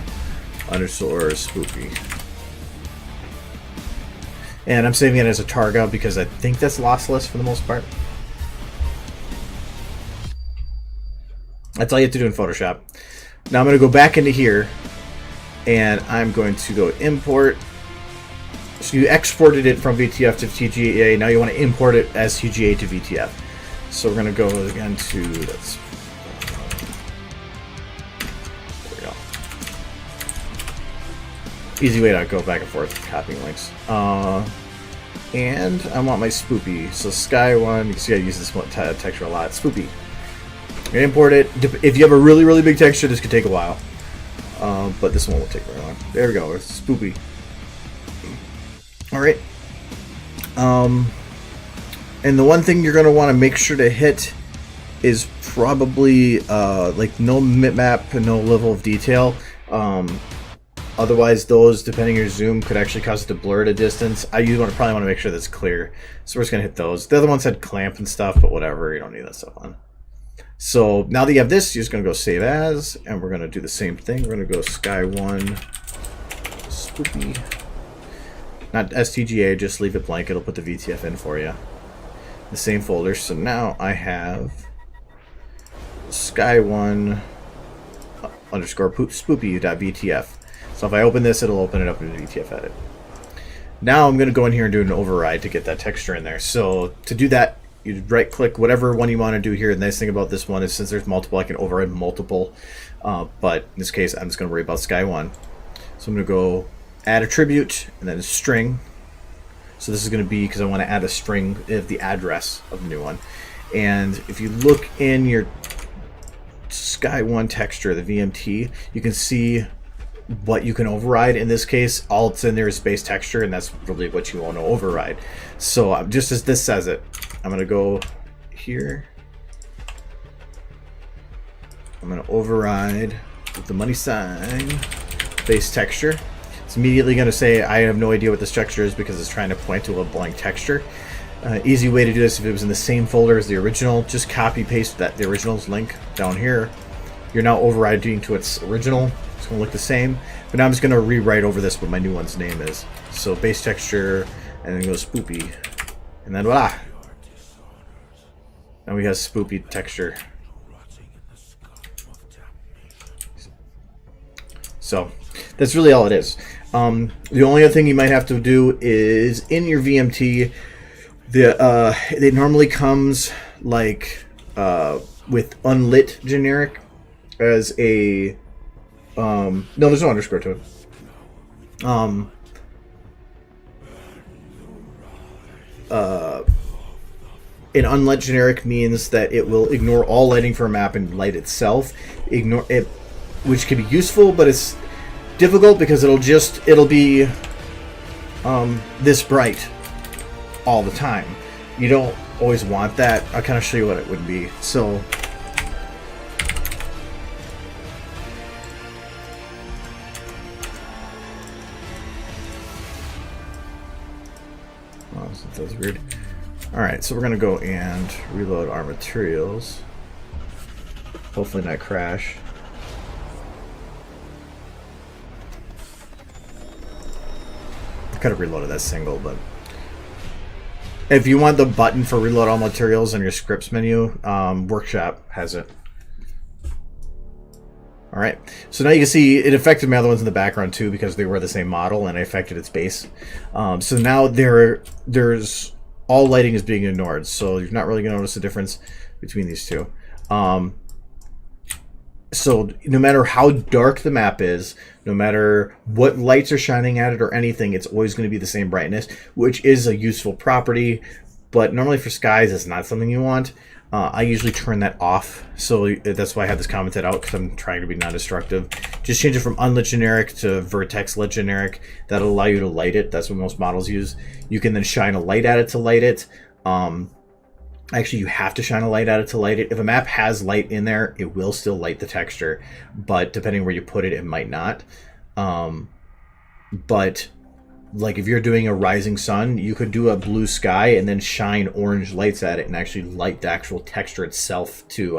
underscore spoopy. And I'm saving it as a Targa because I think that's lossless for the most part. That's all you have to do in Photoshop. Now I'm going to go back into here, and I'm going to go import. So you exported it from VTF to TGA. Now you want to import it as TGA to VTF. So we're going to go again to, let's, there we go. Easy way to go back and forth, copying links. And I want my spoopy. So sky1, you can see I use this texture a lot. Spoopy. I'm going to import it. If you have a really, really big texture, this could take a while. But this one won't take very long. There we go. It's spoopy. Alright. And the one thing you're going to want to make sure to hit is probably like no map and no level of detail. Otherwise, those, depending on your zoom, could actually cause it to blur at a distance. You probably want to make sure that's clear. So we're just going to hit those. The other ones had clamp and stuff, but whatever. You don't need that stuff on. So now that you have this, you're just going to go save as, and we're going to do the same thing. We're going to go sky1 spoopy. Not STGA, just leave it blank. It'll put the VTF in for you. The same folder. So now I have sky1 underscore spoopy.vtf. So if I open this, it'll open it up in the VTF edit. Now I'm going to go in here and do an override to get that texture in there. So to do that, you right click whatever one you want to do here. The nice thing about this one is since there's multiple, I can override multiple. But in this case, I'm just going to worry about sky1. So I'm going to go add attribute and then a string. So this is going to be because I want to add a string of the address of the new one. And if you look in your sky1 texture, the VMT, you can see what you can override. In this case, all it's in there is base texture, and that's really what you want to override. So just as this says it, I'm going to go here. I'm going to override with the money sign base texture. It's immediately going to say I have no idea what this texture is because it's trying to point to a blank texture. Easy way to do this, if it was in the same folder as the original, just copy paste the original's link down here. You're now overriding to its original. It's going to look the same, but now I'm just going to rewrite over this what my new one's name is. So base texture, and then go spoopy, and then voila. Now we got spoopy texture. So that's really all it is. The only other thing you might have to do is in your VMT, it normally comes like with unlit generic as a no, there's no underscore to it. An unlit generic means that it will ignore all lighting for a map and light itself. Ignore it, which can be useful, but it's difficult because it'll be this bright all the time. You don't always want that. I'll kind of show you what it would be. So that was weird. Alright, so we're going to go and reload our materials. Hopefully not crash. I could have reloaded that single, but if you want the button for reload all materials in your scripts menu, Workshop has it. Alright, so now you can see it affected my other ones in the background too because they were the same model and I affected its base. So now there's all lighting is being ignored, so you're not really going to notice the difference between these two. So no matter how dark the map is, no matter what lights are shining at it or anything, it's always going to be the same brightness, which is a useful property, but normally for skies it's not something you want. I usually turn that off, so that's why I have this commented out, because I'm trying to be non-destructive. Just change it from unlit generic to vertex lit generic. That'll allow you to light it. That's what most models use. You can then shine a light at it to light it. Actually, you have to shine a light at it to light it. If a map has light in there, it will still light the texture, but depending where you put it, it might not. But like if you're doing a rising sun, you could do a blue sky and then shine orange lights at it and actually light the actual texture itself to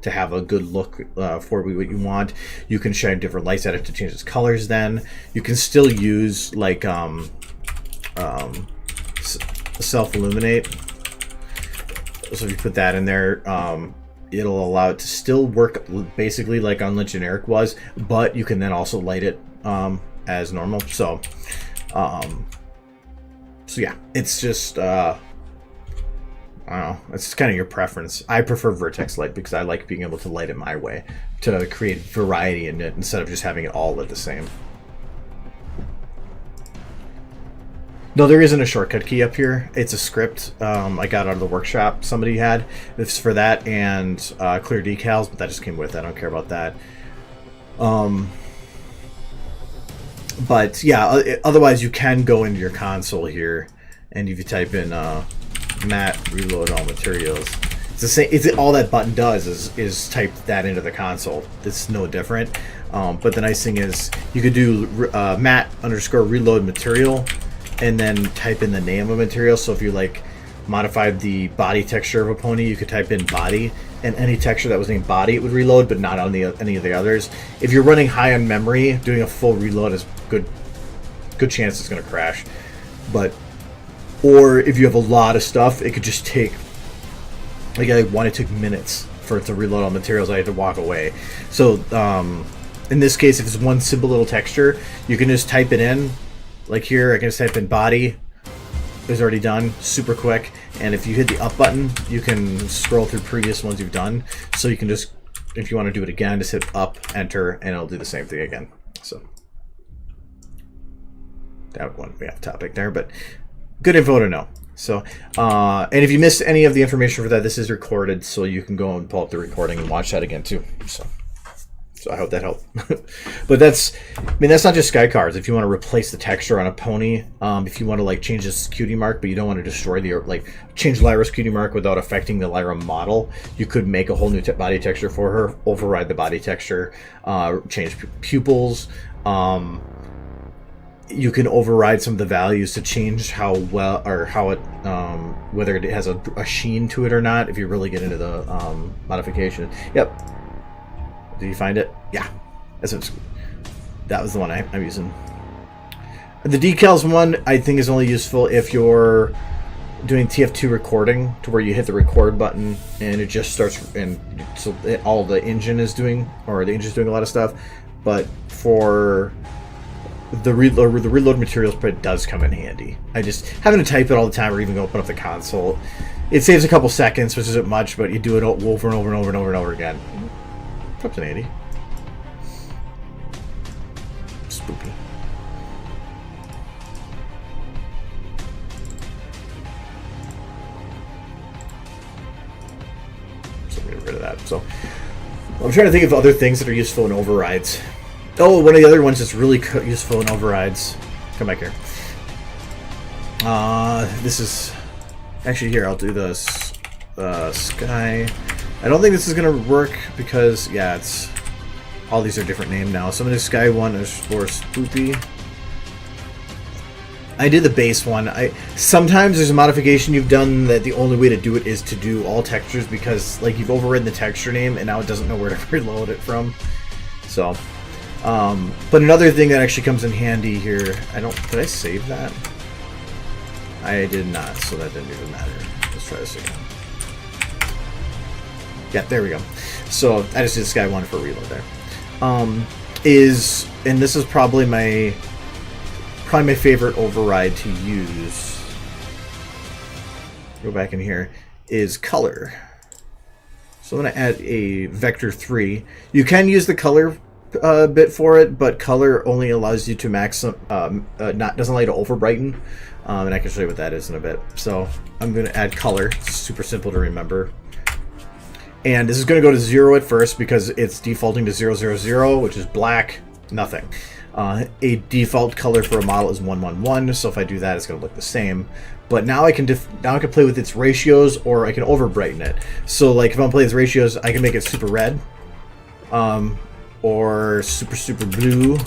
have a good look for what you want. You can shine different lights at it to change its colors. Then you can still use like self illuminate. So if you put that in there, it'll allow it to still work basically like Unlit Generic was, but you can then also light it as normal. So yeah, it's just I don't know, it's kind of your preference. I prefer vertex light because I like being able to light it my way to create variety in it instead of just having it all lit the same. No, there isn't a shortcut key up here. It's a script I got out of the workshop somebody had. It's for that and clear decals, but that just came with it. I don't care about that. But yeah, otherwise you can go into your console here, and if you type in matte reload all materials, it's the same. It's all that button does is type that into the console. It's no different. But the nice thing is you could do matte underscore reload material, and then type in the name of material. So if you like modified the body texture of a pony, you could type in body, and any texture that was named body it would reload, but not on any of the others. If you're running high on memory, doing a full reload is good chance it's going to crash. Or if you have a lot of stuff, it could just take, like I want it took minutes for it to reload all materials. I had to walk away. So in this case, if it's one simple little texture, you can just type it in. Like here, I can just type in body. It's already done, super quick. And if you hit the up button, you can scroll through previous ones you've done. So you can just, if you want to do it again, just hit up, enter, and it'll do the same thing again. So that one we have topic there, but good info to know. So, and if you missed any of the information for that, this is recorded, so you can go and pull up the recording and watch that again too. So I hope that helped. But that's not just sky cards. If you want to replace the texture on a pony, if you want to like change this cutie mark, but you don't want to destroy change Lyra's cutie mark without affecting the Lyra model, you could make a whole new body texture for her, override the body texture, change pupils. You can override some of the values to change how well or how it whether it has a sheen to it or not. If you really get into the modification. Yep. Did you find it? Yeah. That was the one I'm using. The decals one I think is only useful if you're doing TF2 recording, to where you hit the record button and it just starts, and so all the engine is doing, or the engine's doing a lot of stuff. But for the reload materials spread does come in handy. I just having to type it all the time or even open up the console. It saves a couple seconds, which isn't much, but you do it over and over and over and over and over again. Comes in handy. Spooky. So I'm getting rid of that. So I'm trying to think of other things that are useful in overrides. Oh, one of the other ones that's really useful in overrides. Come back here. This is actually here. I'll do the sky. I don't think this is gonna work because yeah, it's all these are different named now. So I'm gonna sky one is for spoopy. I did the base one. Sometimes there's a modification you've done that the only way to do it is to do all textures, because like you've overridden the texture name and now it doesn't know where to reload it from. So, but another thing that actually comes in handy here. Did I save that? I did not, so that didn't even matter. Let's try this again. Yeah, there we go. So I just did Sky 1 for reload there. And this is probably my favorite override to use. Go back in here, is color. So I'm going to add a vector 3. You can use the color bit for it, but color only allows you to doesn't allow you to over brighten. And I can show you what that is in a bit. So I'm going to add color. It's super simple to remember. And this is going to go to 0 at first because it's defaulting to 000, which is black, nothing. A default color for a model is 111, so if I do that, it's going to look the same. But now I can play with its ratios, or I can over brighten it. So like if I'm playing with ratios, I can make it super red, or super blue.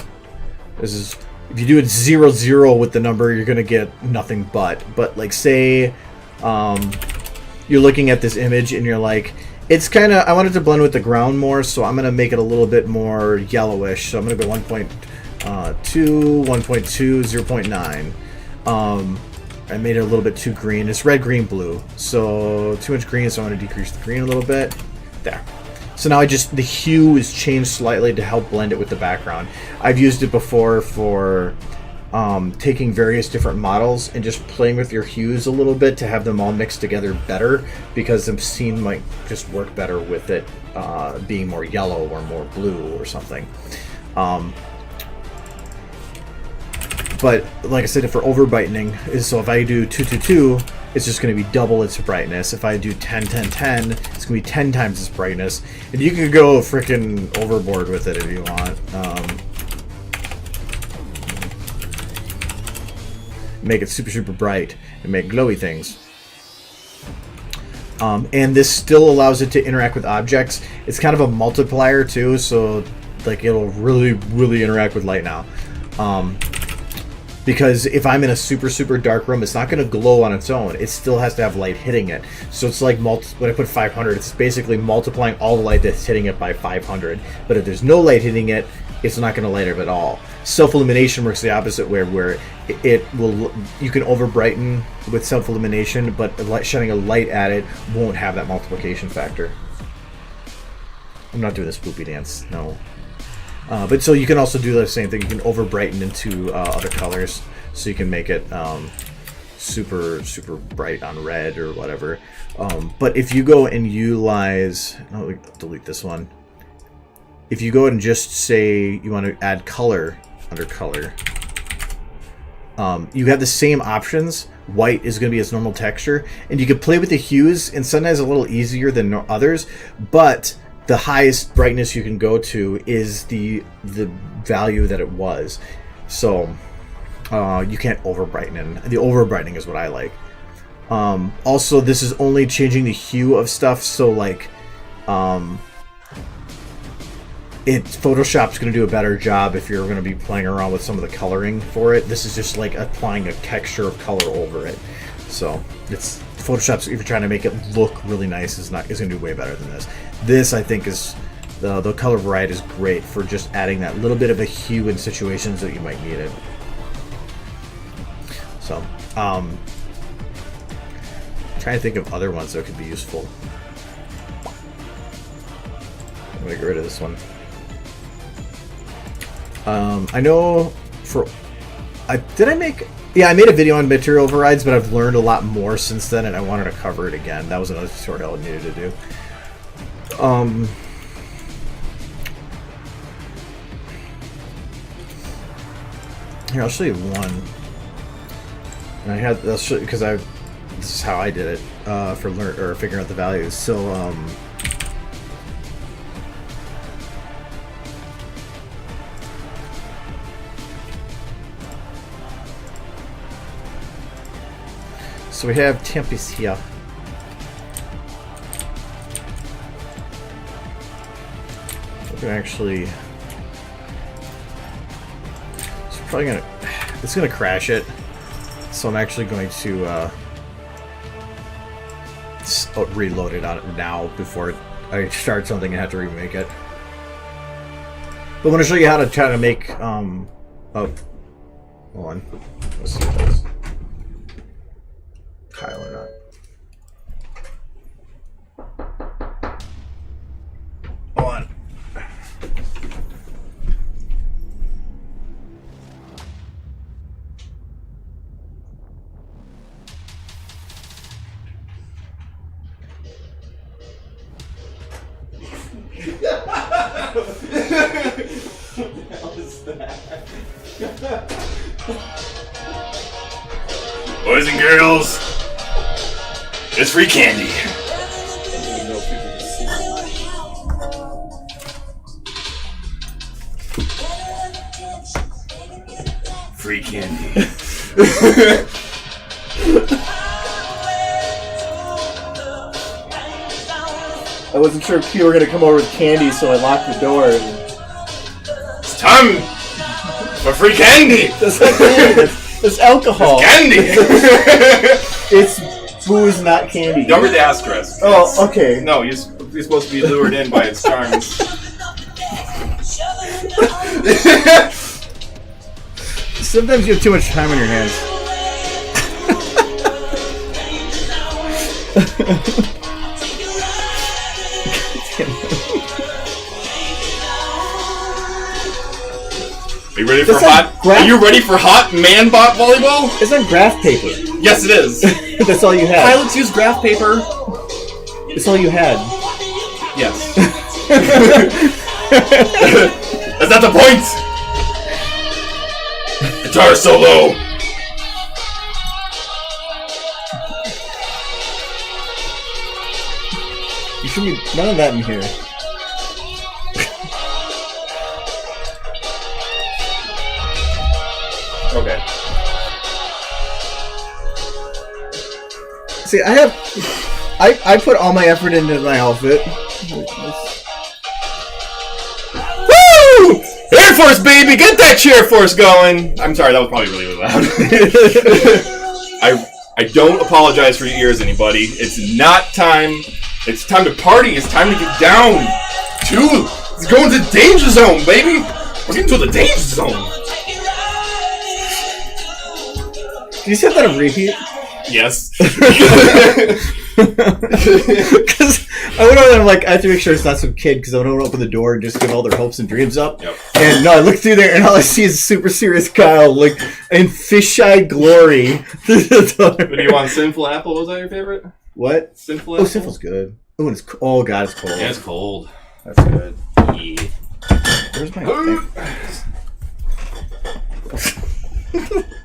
This is If you do it 0, 0 with the number, you're gonna get nothing but. But like, say, you're looking at this image and you're like, it's kind of, I want it to blend with the ground more, so I'm gonna make it a little bit more yellowish. So I'm gonna go 1.2, 1.2, 0.9. I made it a little bit too green. It's red, green, blue. So too much green, so I'm gonna decrease the green a little bit. There. So now the hue is changed slightly to help blend it with the background. I've used it before for taking various different models and just playing with your hues a little bit to have them all mixed together better, because the scene might just work better with it being more yellow or more blue or something. But like I said, for over brightening, so if I do 2, 2, 2, it's just going to be double its brightness. If I do 10, 10, 10, it's going to be 10 times its brightness. And you can go freaking overboard with it if you want. Make it super, super bright and make glowy things. And this still allows it to interact with objects. It's kind of a multiplier too, so like it'll really, really interact with light now. Because if I'm in a super, super dark room, it's not going to glow on its own. It still has to have light hitting it. So it's like, when I put 500, it's basically multiplying all the light that's hitting it by 500. But if there's no light hitting it, it's not going to light up at all. Self-illumination works the opposite way, where it will, you can over-brighten with self-illumination, but shining a light at it won't have that multiplication factor. I'm not doing the spoopy dance, no. But so you can also do the same thing. You can over brighten into other colors, so you can make it super, super bright on red or whatever. But if you go and utilize, oh, delete this one. If you go and just say you want to add color under color, you have the same options. White is going to be its normal texture, and you can play with the hues, and sometimes a little easier than others, but the highest brightness you can go to is the value that it was. So you can't over brighten. The over brightening is what I like. Also, this is only changing the hue of stuff, so like Photoshop's going to do a better job if you're going to be playing around with some of the coloring for it. This is just like applying a texture of color over it. So it's Photoshop's, if you're trying to make it look really nice, is going to do way better than this. This, I think, is the color variety is great for just adding that little bit of a hue in situations that you might need it. So, trying to think of other ones that could be useful. I'm gonna get rid of this one. I know I made a video on material overrides, but I've learned a lot more since then, and I wanted to cover it again. That was another tutorial I needed to do. Here, I'll show you one. And I'll show you, because this is how I did it for figuring out the values. So so we have Tempest here. We can actually. It's gonna crash it, so I'm actually going to reload it on it now before I start something and have to remake it. But I want to show you how to try to make hold on, let's see what that is. Kyle or not. Hold on. Boys and girls, it's free candy. Free candy. I wasn't sure if you were going to come over with candy, so I locked the door. It's time For free candy! That's not candy. That's alcohol. Candy! It's booze, not candy. Don't read the asterisk. Oh, okay. No, you're supposed to be lured in by its charms. Sometimes you have too much time on your hands. Are you ready for That's like hot? Are you ready for hot man-bot volleyball? It's on graph paper. Yes, it is. That's all you had. Pilots use graph paper. That's all you had. Yes. That's not the point. Guitar solo. You should be none of that in here. Okay. See, I put all my effort into my outfit. Woo! Air Force, baby! Get that cheer force going! I'm sorry, that was probably really, really loud. I don't apologize for your ears, anybody. It's not time. It's time to party. It's time to get down. It's going to the danger zone, baby! We're getting to the danger zone. Can you set that on repeat? Yes. Because I went over there, I'm like, I have to make sure it's not some kid because I don't want to open the door and just give all their hopes and dreams up. Yep. And no, I look through there and all I see is super serious Kyle, like, in fish-eyed glory. What do you want? Sinful Apple? Was that your favorite? What? Sinful Apple? Oh, Sinful's good. Oh, and oh god, it's cold. Yeah, it's cold. That's good. Yeah. Where's my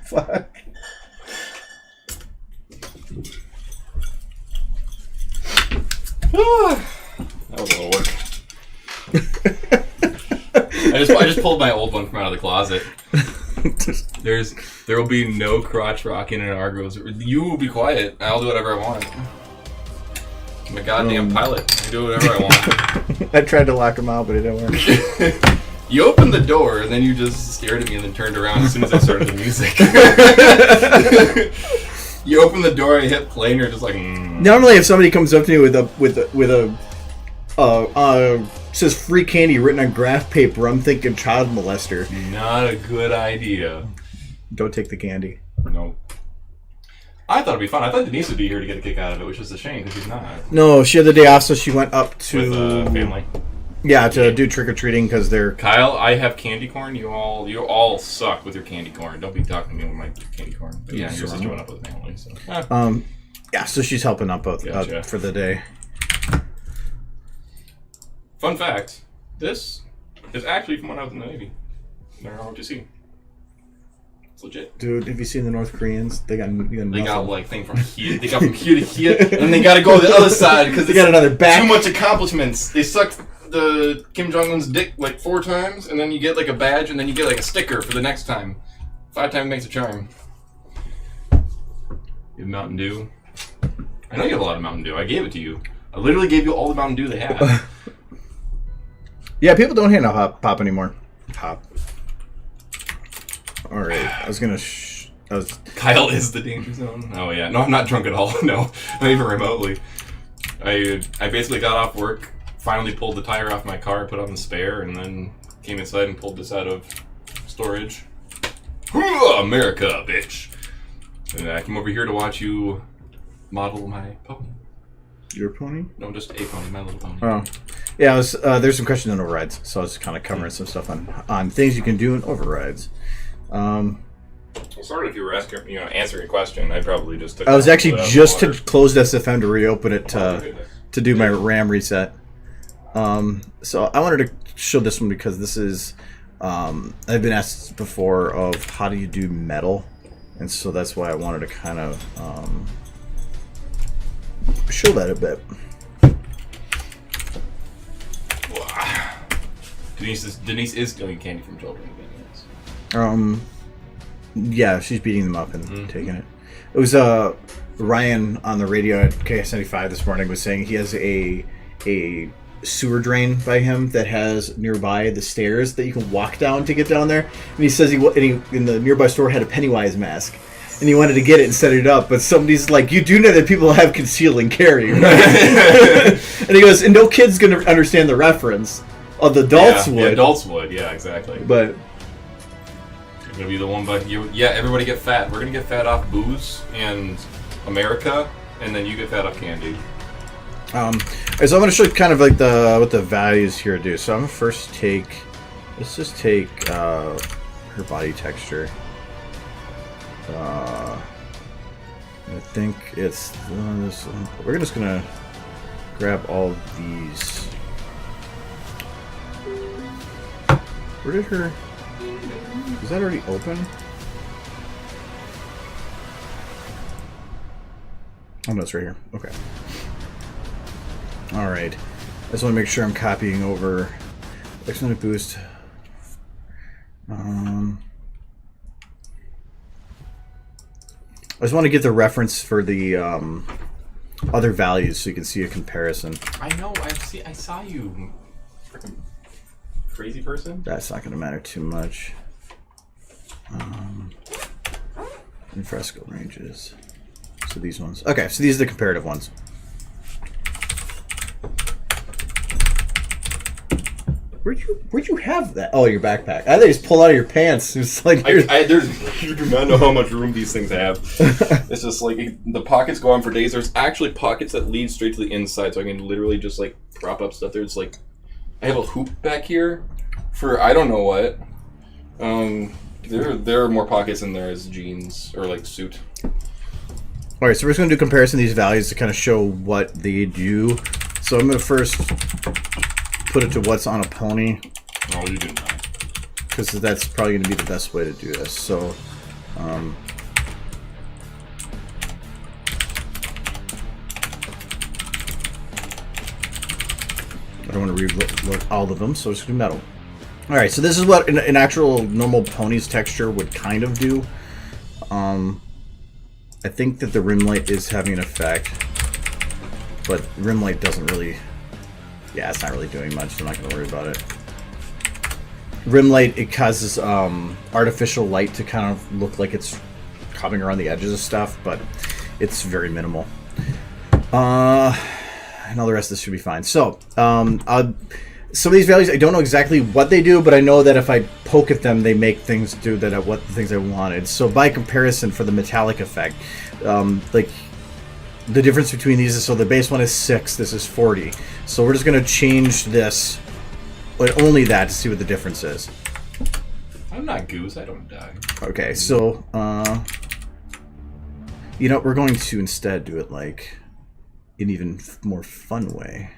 fuck? That was a little work. I just pulled my old one from out of the closet. There will be no crotch rocking in Argos. You will be quiet. I'll do whatever I want. I'm a goddamn pilot. I do whatever I want. I tried to lock him out, but it didn't work. You opened the door, and then you just stared at me and then turned around as soon as I started the music. You open the door, I hit play, and you're just like. Normally, if somebody comes up to me with a says free candy written on graph paper, I'm thinking child molester. Not a good idea. Don't take the candy. No. I thought it'd be fun. I thought Denise would be here to get a kick out of it, which is a shame because she's not. No, she had the day off, so she went up to With family. Yeah, to do trick or treating because they're. Kyle, I have candy corn. You all suck with your candy corn. Don't be talking to me with my candy corn. But yeah, your sister went up with family. So. Yeah, so she's helping up Gotcha. for the day. Fun fact: this is actually from when I was in the Navy. Never know what you see. It's legit. Dude, have you seen the North Koreans? They got like thing from here. They got from here to here, and then they got to go to the other side because they got another back. Too much accomplishments. They sucked the Kim Jong Un's dick like 4 times, and then you get like a badge, and then you get like a sticker for the next time. 5 times makes a charm. You have Mountain Dew. I know you have a lot of Mountain Dew. I gave it to you. I literally gave you all the Mountain Dew they had. Yeah, people don't hand out pop anymore. Pop. All right, I was gonna. Kyle is the danger zone. Oh yeah, no, I'm not drunk at all. No, not even remotely. I basically got off work, finally pulled the tire off my car, put on the spare, and then came inside and pulled this out of storage. America, bitch! And I came over here to watch you model my pony. Your pony? No, just a pony, my little pony. Oh. Yeah, I was, there's some questions on overrides, so I was kind of covering some stuff on things you can do in overrides. Well, sorry if you were answering a question. I probably just took. I was actually just to close SFM to reopen it to do my RAM reset. So I wanted to show this one because this is I've been asked before of how do you do metal, and so that's why I wanted to kind of show that a bit. Denise is stealing candy from children. Yeah, she's beating them up and taking it. It was Ryan on the radio at KS95 this morning was saying he has a sewer drain by him that has nearby the stairs that you can walk down to get down there. And he says he in the nearby store had a Pennywise mask. And he wanted to get it and set it up, but somebody's like, you do know that people have conceal and carry, right? And he goes, and no kid's going to understand the reference. Of the adults would. Yeah, adults would, yeah, exactly. But you're going to be the one, but yeah, everybody get fat. We're going to get fat off booze and America, and then you get fat off candy. So I'm going to show you kind of like what the values here do. So I'm going to first let's just take her body texture. I think it's this. We're just gonna grab all of these. Where did her? Is that already open? Oh no, it's right here. Okay. All right. I just want to make sure I'm copying over. Excellent boost. I just want to get the reference for the other values so you can see a comparison. I know. I saw you. Freaking crazy person. That's not going to matter too much. In fresco ranges. So these ones. Okay, so these are the comparative ones. Where'd you have that? Oh, your backpack. I thought you just pull out of your pants. It's like you do not know how much room these things have. It's just like the pockets go on for days. There's actually pockets that lead straight to the inside, so I can literally just like prop up stuff. There's like I have a hoop back here for I don't know what. There are more pockets in there as jeans or like suit. All right, so we're just going to do comparison of these values to kind of show what they do. So I'm going to first put it to what's on a pony. Oh, you did not. Because that's probably going to be the best way to do this. So, I don't want to reload all of them, so it's going to do metal. All right, so this is what an actual normal pony's texture would kind of do. I think that the rim light is having an effect, but rim light doesn't really. Yeah, it's not really doing much, so I'm not going to worry about it. Rim light, it causes artificial light to kind of look like it's coming around the edges of stuff, but it's very minimal. And all the rest of this should be fine. So, some of these values, I don't know exactly what they do, but I know that if I poke at them, they make things do that what the things I wanted. So by comparison, for the metallic effect, like the difference between these is, so the base one is 6, this is 40. So we're just going to change this, but only that, to see what the difference is. I'm not Goose, I don't die. Okay, so, you know, we're going to instead do it like an even more fun way.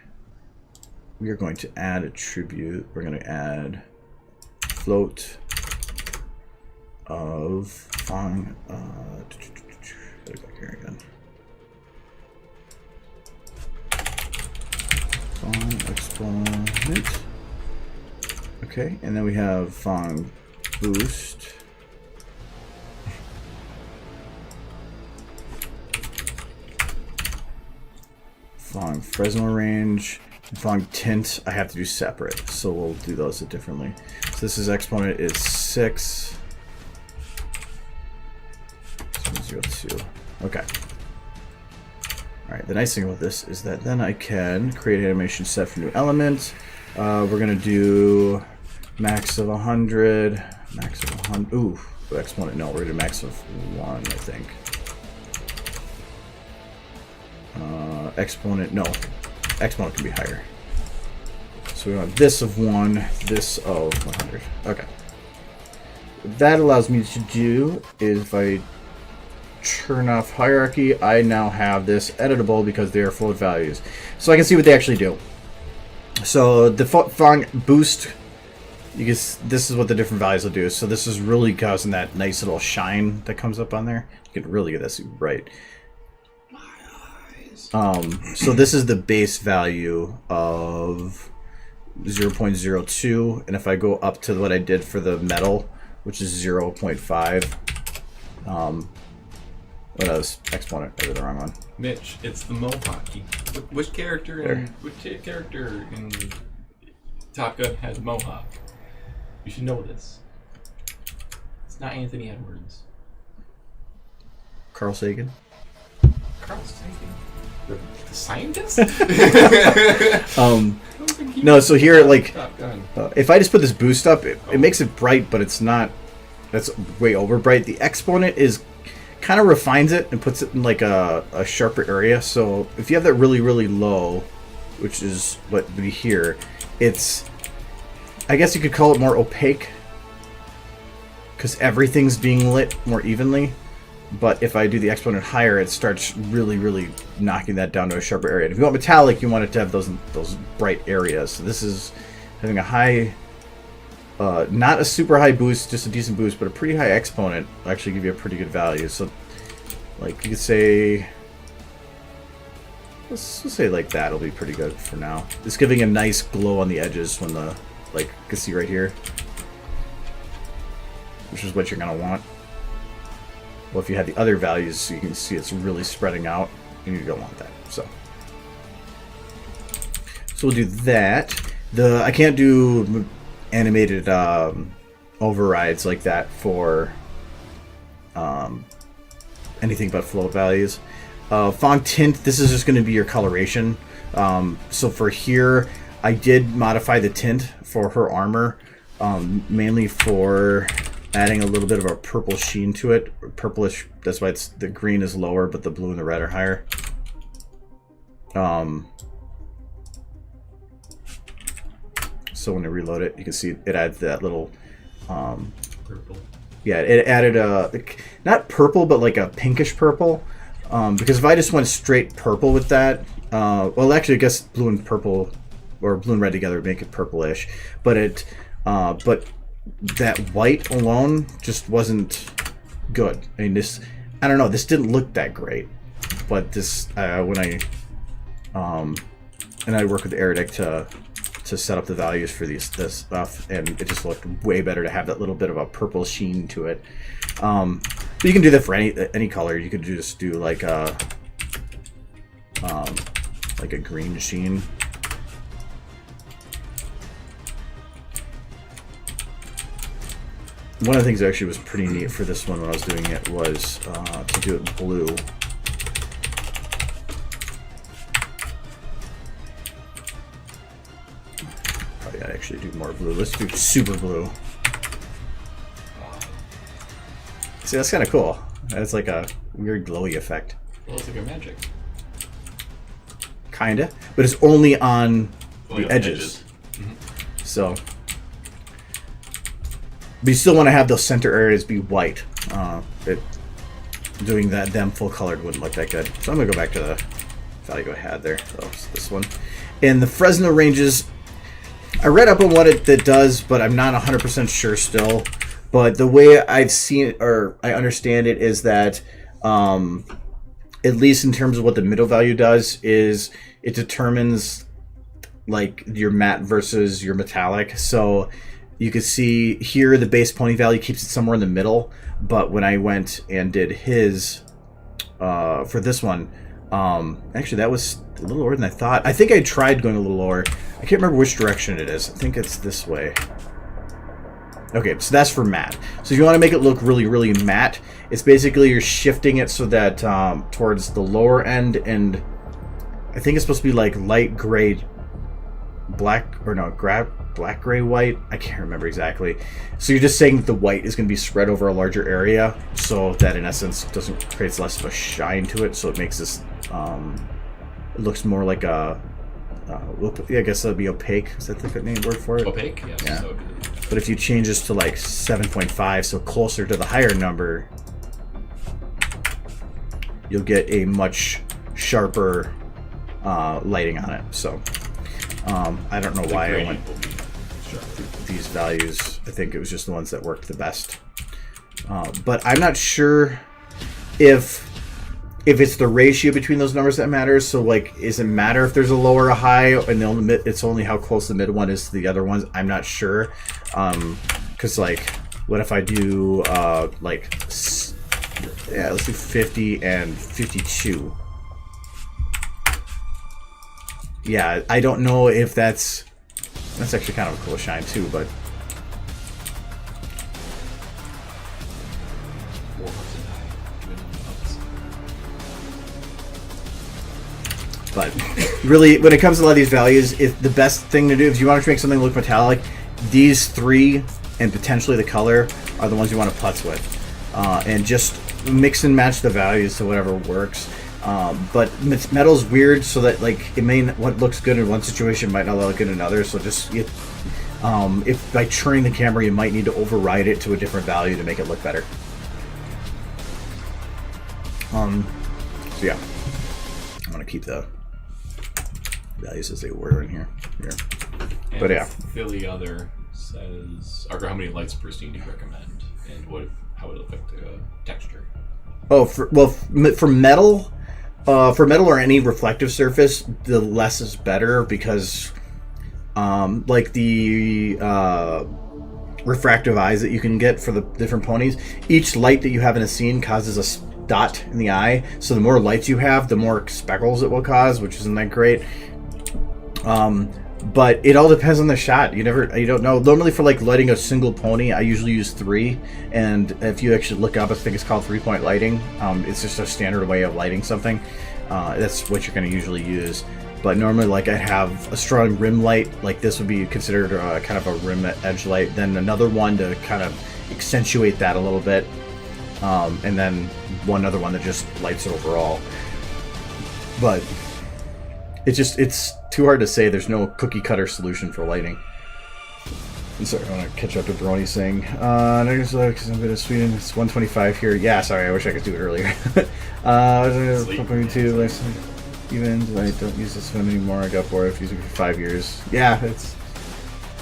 We are going to add attribute. We're going to add float of font. Go back here again. Font exponent. Okay, and then we have font boost. Font Fresnel range. Font tint, I have to do separate, so we'll do those differently. So this is exponent is 6. 0.02. Okay. Alright, the nice thing about this is that then I can create animation set for new element. We're gonna do max of 100. Max of 100. Ooh, exponent, no, we're gonna do max of 1, I think. Exponent, no. Exponent can be higher. So we want this of 1, this of 100. Okay. What that allows me to do is if I turn off hierarchy, I now have this editable because they are float values. So I can see what they actually do. So the font boost, you can, this is what the different values will do. So this is really causing that nice little shine that comes up on there. You can really get this right. So this is the base value of 0.02, and if I go up to what I did for the metal, which is 0.5, Oh, that was exponent. I did the wrong one. Mitch, it's the Mohawk. Which character in Top Gun has Mohawk? You should know this. It's not Anthony Edwards. Carl Sagan. Carl Sagan? The scientist? No, so here, like, Top Gun. if I just put this boost up, it makes it bright, but it's not. That's way over bright. The exponent is kind of refines it and puts it in like a sharper area. So if you have that really, really low, which is what would be here, it's, I guess you could call it more opaque because everything's being lit more evenly. But if I do the exponent higher, it starts really, really knocking that down to a sharper area. And if you want metallic, you want it to have those bright areas. So this is having a high, not a super high boost, just a decent boost, but a pretty high exponent will actually give you a pretty good value. So, like, you could say, let's say like that will be pretty good for now. It's giving a nice glow on the edges when the, like, you can see right here, which is what you're going to want. Well, if you had the other values, you can see it's really spreading out, and you don't want that. So we'll do that. I can't do animated overrides like that for anything but float values. Font tint. This is just going to be your coloration. So for here, I did modify the tint for her armor, mainly for adding a little bit of a purple sheen to it, purplish. That's why the green is lower, but the blue and the red are higher. So when I reload it, you can see it adds that little Purple. Yeah, it added a not purple, but like a pinkish purple. Because if I just went straight purple with that, well, actually, I guess blue and purple or blue and red together would make it purplish. But that white alone just wasn't good. I mean, I don't know, this didn't look that great. But this, when I work with Eridic to set up the values for this stuff, and it just looked way better to have that little bit of a purple sheen to it. But you can do that for any color. You could just do like a green sheen. One of the things that actually was pretty neat for this one when I was doing it was to do it blue. Probably gotta actually do more blue. Let's do super blue. See, that's kind of cool. That's like a weird glowy effect. Well, it's like a magic. Kinda, but it's only on the edges. Mm-hmm. So, but you still want to have those center areas be white. Doing them full colored wouldn't look that good. So I'm gonna go back to the value I had there. So it's this one. And the Fresnel ranges, I read up on what it does, but I'm not 100% sure still. But the way I've seen it, or I understand it, is that at least in terms of what the middle value does, is it determines like your matte versus your metallic. So you can see here the base pony value keeps it somewhere in the middle, but when I went and did his for this one, actually that was a little lower than I thought. I think I tried going a little lower. I can't remember which direction it is. I think it's this way. Okay, so that's for matte. So if you want to make it look really, really matte, it's basically you're shifting it so that towards the lower end, and I think it's supposed to be like light gray, black, or no, black, gray, white. I can't remember exactly. So you're just saying that the white is going to be spread over a larger area, so that in essence creates less of a shine to it. So it makes this, it looks more like a, I guess that'd be opaque. Is that the name word for it? Opaque, yes. Yeah. So but if you change this to like 7.5, so closer to the higher number, you'll get a much sharper lighting on it. So I don't know why I went these values. I think it was just the ones that worked the best. But I'm not sure if it's the ratio between those numbers that matters. So like, does it matter if there's a low or a high, and it's only how close the mid one is to the other ones? I'm not sure. Because like, what if I do like Yeah, let's do 50 and 52. Yeah, I don't know if that's actually kind of a cool shine too, but 4 bucks a die. But really, when it comes to a lot of these values, the best thing to do if you want to make something look metallic, these 3 and potentially the color are the ones you want to putz with, and just mix and match the values to whatever works. But metal's weird, so that like what looks good in one situation might not look good in another. So just if by turning the camera, you might need to override it to a different value to make it look better. So yeah, I'm gonna keep the values as they were in here. And But yeah, Philly Other says, Argo, how many lights per scene do you recommend, and how would it affect the texture? oh, for metal. For metal or any reflective surface, the less is better because, like the refractive eyes that you can get for the different ponies, each light that you have in a scene causes a dot in the eye. So the more lights you have, the more speckles it will cause, which isn't that great. But it all depends on the shot. You don't know. Normally for like lighting a single pony, I usually use 3. And if you actually look up, I think it's called 3-point lighting. It's just a standard way of lighting something. That's what you're going to usually use. But normally, like I have a strong rim light, like this would be considered kind of a rim edge light. Then another one to kind of accentuate that a little bit. And then one other one that just lights it overall. But it's too hard to say. There's no cookie cutter solution for lighting. I'm sorry, I want to catch up to Brony's saying. Because I'm a bit of Sweden. It's 125 here. Yeah, sorry, I wish I could do it earlier. Even I don't use this one anymore. I got bored of using it for 5 years. Yeah, it's.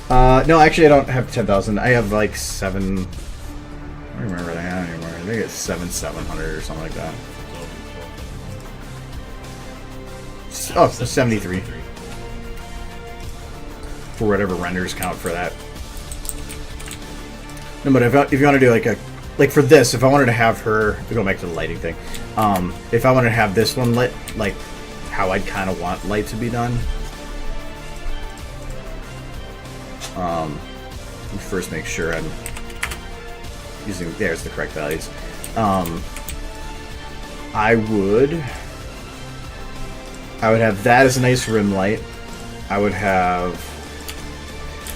No, actually, I don't have 10,000. I have like 7. I don't remember what I have anymore. I think it's 700 or something like that. Oh, 73. For whatever renders count for that. No, but if you want to do like for this, if I wanted to have her, to go back to the lighting thing, if I wanted to have this one lit, like how I'd kind of want light to be done, let me first make sure I'm using, there's the correct values. I would have that as a nice rim light. I would have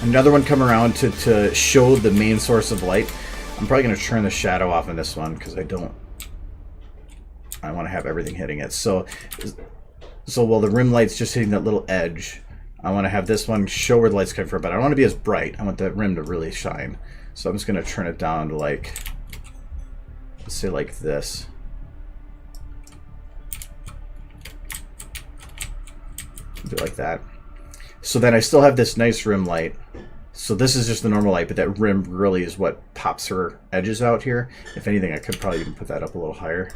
another one come around to show the main source of light. I'm probably going to turn the shadow off on this one because I want to have everything hitting it. So while the rim light's just hitting that little edge, I want to have this one show where the light's coming from, but I don't want to be as bright. I want the rim to really shine. So I'm just going to turn it down to like, let's say like this. Do it like that. So then I still have this nice rim light. So this is just the normal light, but that rim really is what pops her edges out here. If anything, I could probably even put that up a little higher.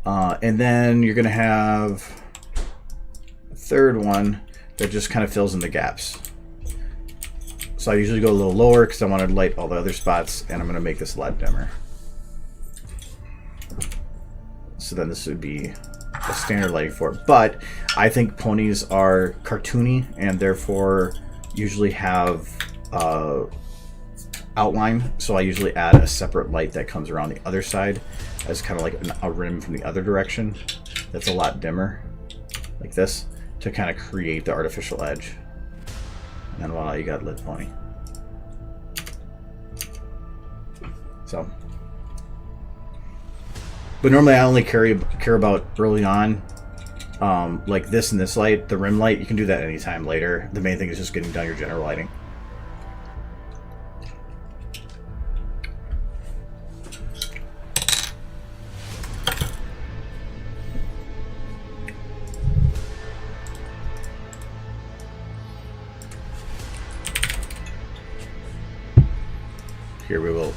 And then you're going to have a third one that just kind of fills in the gaps. So I usually go a little lower because I want to light all the other spots, and I'm going to make this a lot dimmer. So then this would be a standard lighting for it. But I think ponies are cartoony and therefore usually have outline. So I usually add a separate light that comes around the other side as kind of like a rim from the other direction. That's a lot dimmer, like this, to kind of create the artificial edge. And then voila, you got lit pony. So. But normally I only care about early on, like this and this light, the rim light. You can do that anytime later. The main thing is just getting down your general lighting. Here we will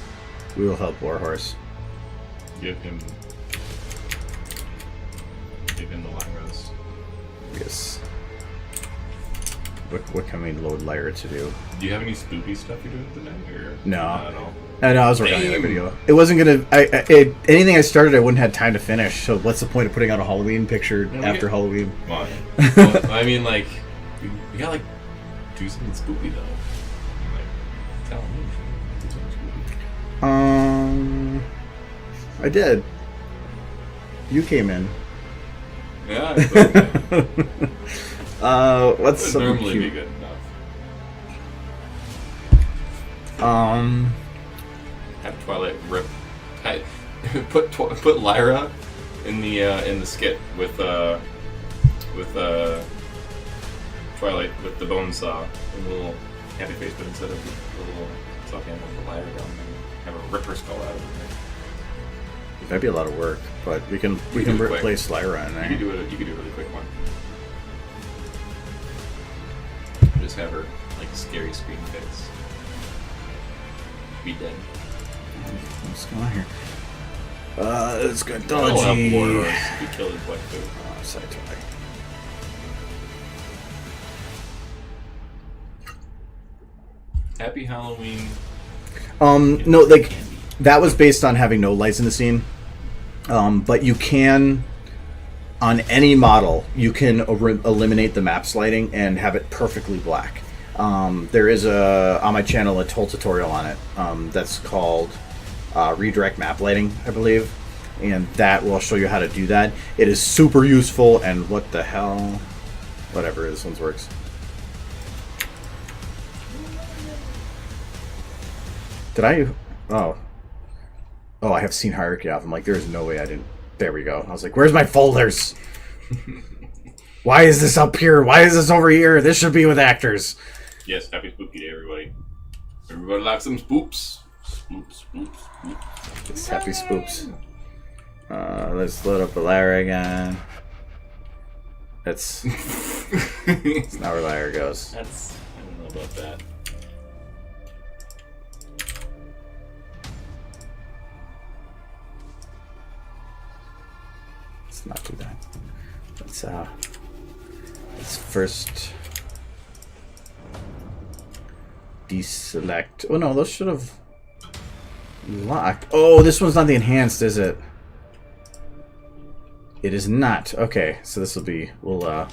help Warhorse. Give him the line rose. Yes. What can we load Lyra to do? Do you have any spoopy stuff you're doing today? Or No. not at all? I know I was working on the other Damn. video. It wasn't gonna. Anything I started, I wouldn't have time to finish. So what's the point of putting out a Halloween picture we after get- Halloween? Well, well, I mean, like, we gotta like do something spooky though. Like, it's Halloween. Do something spooky. I did. You came in. Yeah. I suppose, yeah. What's Would something normally be cute? good enough. Have Twilight rip. Put Lyra in the skit with Twilight with the bone saw and the little happy face, but instead of the little saw hand with the Lyra down there, have a rip her skull out of it. That'd be a lot of work, but we can do it quick. replace Lyra in You there. could do it. You could do a really quick one. Just have her like scary scream face. Be dead. What's going on here? It's got Oh, dodgy. he killed his wife too. Side Twilight. Happy Halloween. No, like that was based on having no lights in the scene. But you can, on any model, you can eliminate the map lighting and have it perfectly black. There is on my channel a whole tutorial on it that's called redirect map lighting, I believe, and that will show you how to do that. It is super useful, and what the hell, whatever, this one works. Did I? Oh, I have seen hierarchy off. I'm like, there's no way I didn't. There we go. I was like, where's my folders? Why is this up here? Why is this over here? This should be with actors. Yes, happy spooky day, everybody. Everybody like some spoops. Spoops, spoops, spoops. It's happy spoops. Let's load up the Lyra again. That's not where Lyra goes. That's, I don't know about that. Let's not do that. Let's first deselect. Oh no, those should have locked. Oh, this one's not the enhanced, is it? It is not. Okay, so this will be. We'll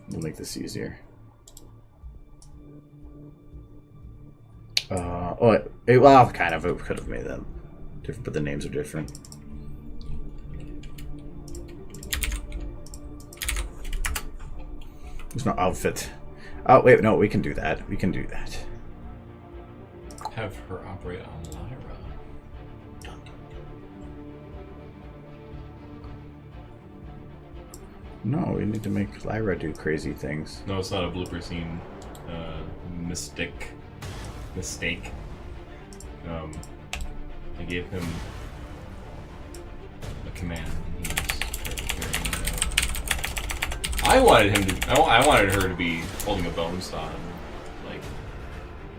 make this easier. Well, kind of. It could have made them different, but the names are different. There's no outfit. Oh, wait, no, we can do that. We can do that. Have her operate on Lyra. No, we need to make Lyra do crazy things. No, it's not a blooper scene. Mistake. I gave him a command. And he was trying to carry it out. I wanted her to be holding a bone saw, and, like,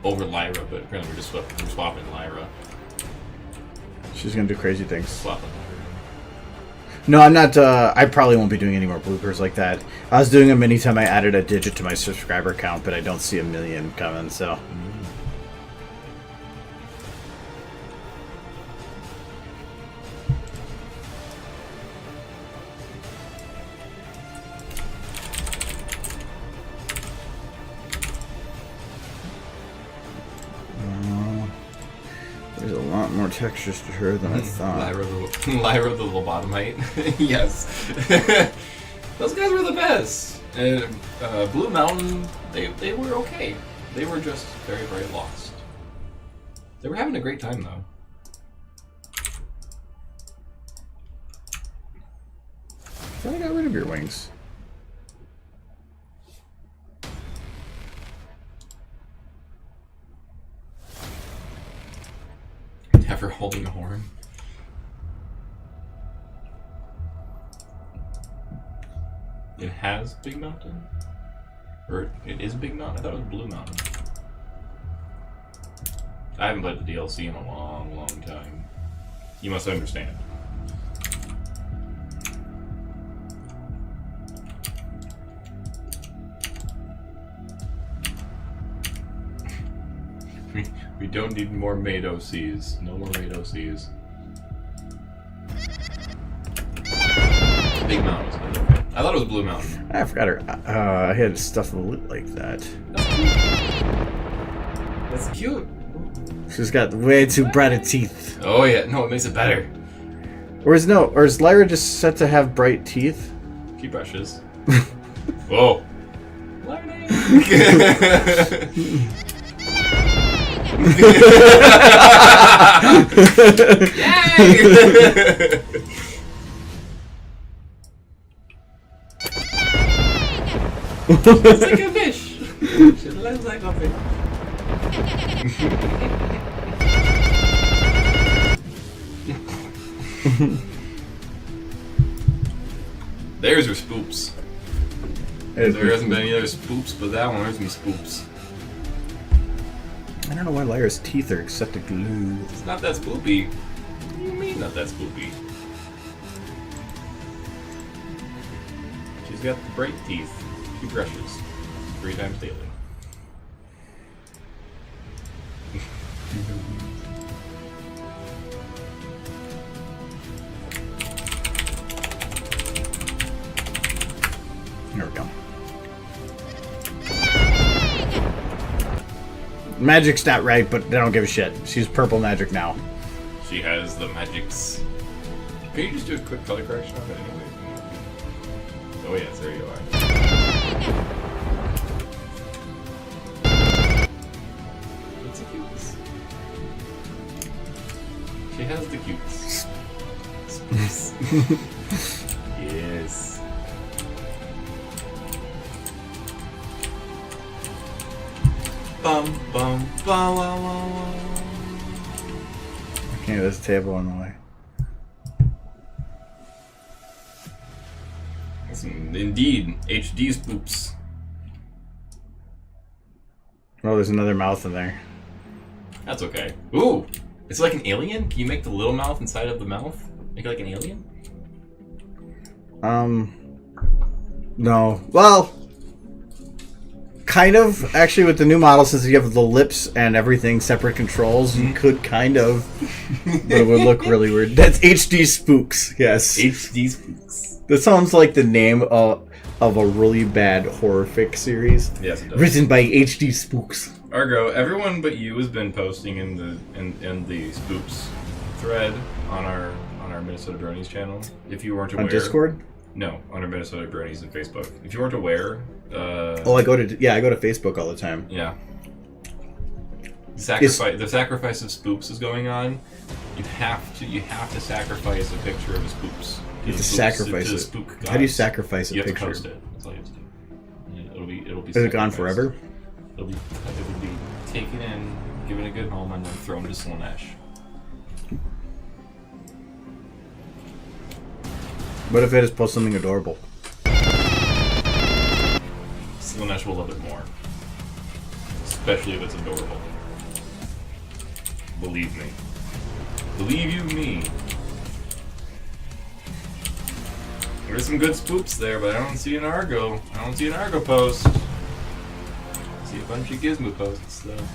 over Lyra, but apparently we're just swapping Lyra. She's gonna do crazy things. Swapping Lyra. No, I'm not. I probably won't be doing any more bloopers like that. I was doing them anytime I added a digit to my subscriber count, but I don't see a million coming, so. There's a lot more textures to her than I thought. Lyra the lobotomite. Yes. Those guys were the best. And Blue Mountain, they were okay. They were just very, very lost. They were having a great time, though. I thought I got rid of your wings. Have her holding a horn. It has Big Mountain? Or it is Big Mountain? I thought it was Blue Mountain. I haven't played the DLC in a long, long time. You must understand. We don't need more made OCs. No more made OCs. Big mountain was good. Okay. I thought it was Blue Mountain. I forgot her. I had stuff of loot like that. That's cute. She's got way too bright teeth. Oh yeah, no, it makes it better. Or is Lyra just set to have bright teeth? Key brushes. Whoa. Learning. Yay! It's like a fish. She looks like a fish. There's your spoops. There hasn't been any other spoops, but that one there's some spoops. I don't know why Lyra's teeth are set to glue. It's not that spoopy. What do you mean not that spoopy? She's got the bright teeth. 2 brushes. 3 times daily. There we go. Magic's not right, but they don't give a shit. She's purple magic now. She has the magics. Can you just do a quick color correction on it anyway? Oh yes, there you are. What's the cutes? She has the cutes. Yes. Bum bum bum bum bum. Okay, this table on the way. Indeed, HD spoops. Oh, there's another mouth in there. That's okay. Ooh! It's like an alien? Can you make the little mouth inside of the mouth? Make it like an alien? No. Well, kind of. Actually, with the new model, since you have the lips and everything separate controls, you could kind of. But it would look really weird. That's HD Spooks, yes. HD spooks. That sounds like the name of a really bad horror fic series. Yes, it does. Written by HD Spooks. Argo, everyone but you has been posting in the spooks thread on our Minnesota Bronies channel. If you weren't aware, On Discord? No, on our Minnesota Bronies and Facebook. If you weren't aware, I go to Facebook all the time. Yeah. The sacrifice of spooks is going on. You have to sacrifice a picture of a spooks. You have to sacrifice it. How do you sacrifice a you picture? You have to post it. That's all you have to do. Yeah, it'll be. Is it gone forever? It will be taken in, given a good home, and then thrown to Slanesh. What if I just post something adorable? Slanesh will love it more. Especially if it's adorable. Believe me. Believe you me. There's some good spoops there, but I don't see an Argo. I don't see an Argo post. I see a bunch of Gizmo posts, though.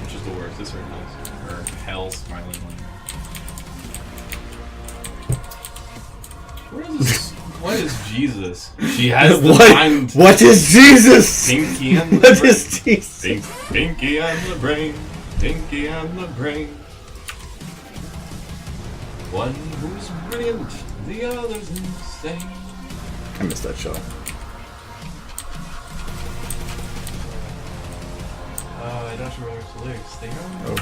Which is the worst? This or this? Or hell smiling one. Where is this? What is Jesus? She has the mind. What is Jesus? Pinky and the What brain. is Jesus? Pinky and the brain. Pinky and the brain. One who's brilliant, the other's insane. I missed that show. I don't remember the lyrics. They are. Oh.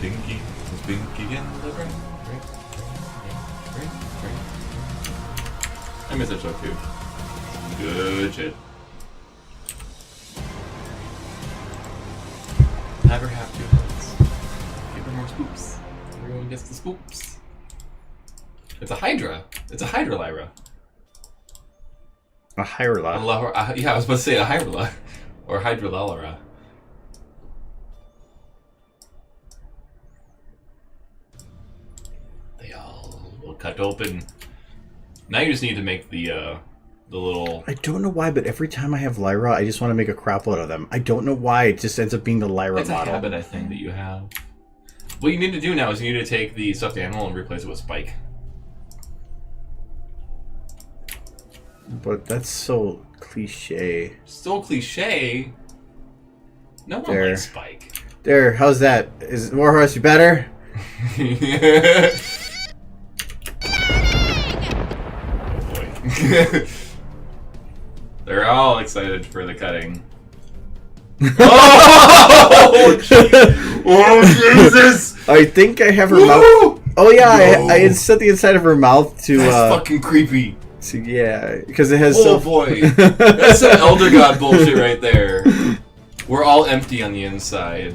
Pinky, Pinky and the brain. I miss that show too. Good shit. Have her have 2 heads. Give her more spoops. Everyone gets the spoops. It's a Hydra. It's a Hydra Lyra. A Hyrule. Yeah, I was about to say a Hydra. Or Hydra Lyra. They all will cut open. Now you just need to make the little... I don't know why, but every time I have Lyra, I just want to make a crap load of them. I don't know why. It just ends up being the Lyra It's model. a habit, I think, that you have. What you need to do now is you need to take the stuffed animal and replace it with Spike. But that's so cliche. Still cliche. No one There. likes Spike. There, how's that? Is Warhorse you better? Oh boy. They're all excited for the cutting. Oh, Jesus! I think I have her Woo! mouth. Oh yeah, No. I had set the inside of her mouth to. That's fucking creepy. Yeah, because it has. Oh boy, that's some Elder God bullshit right there. We're all empty on the inside.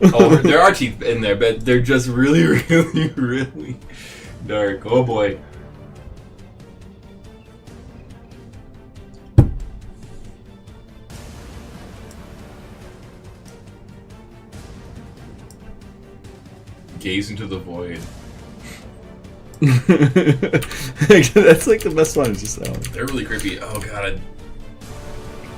Oh, there are teeth in there, but they're just really, really, really dark. Oh boy. Gaze into the void. That's like the best one. It's just that one. They're really creepy. Oh god.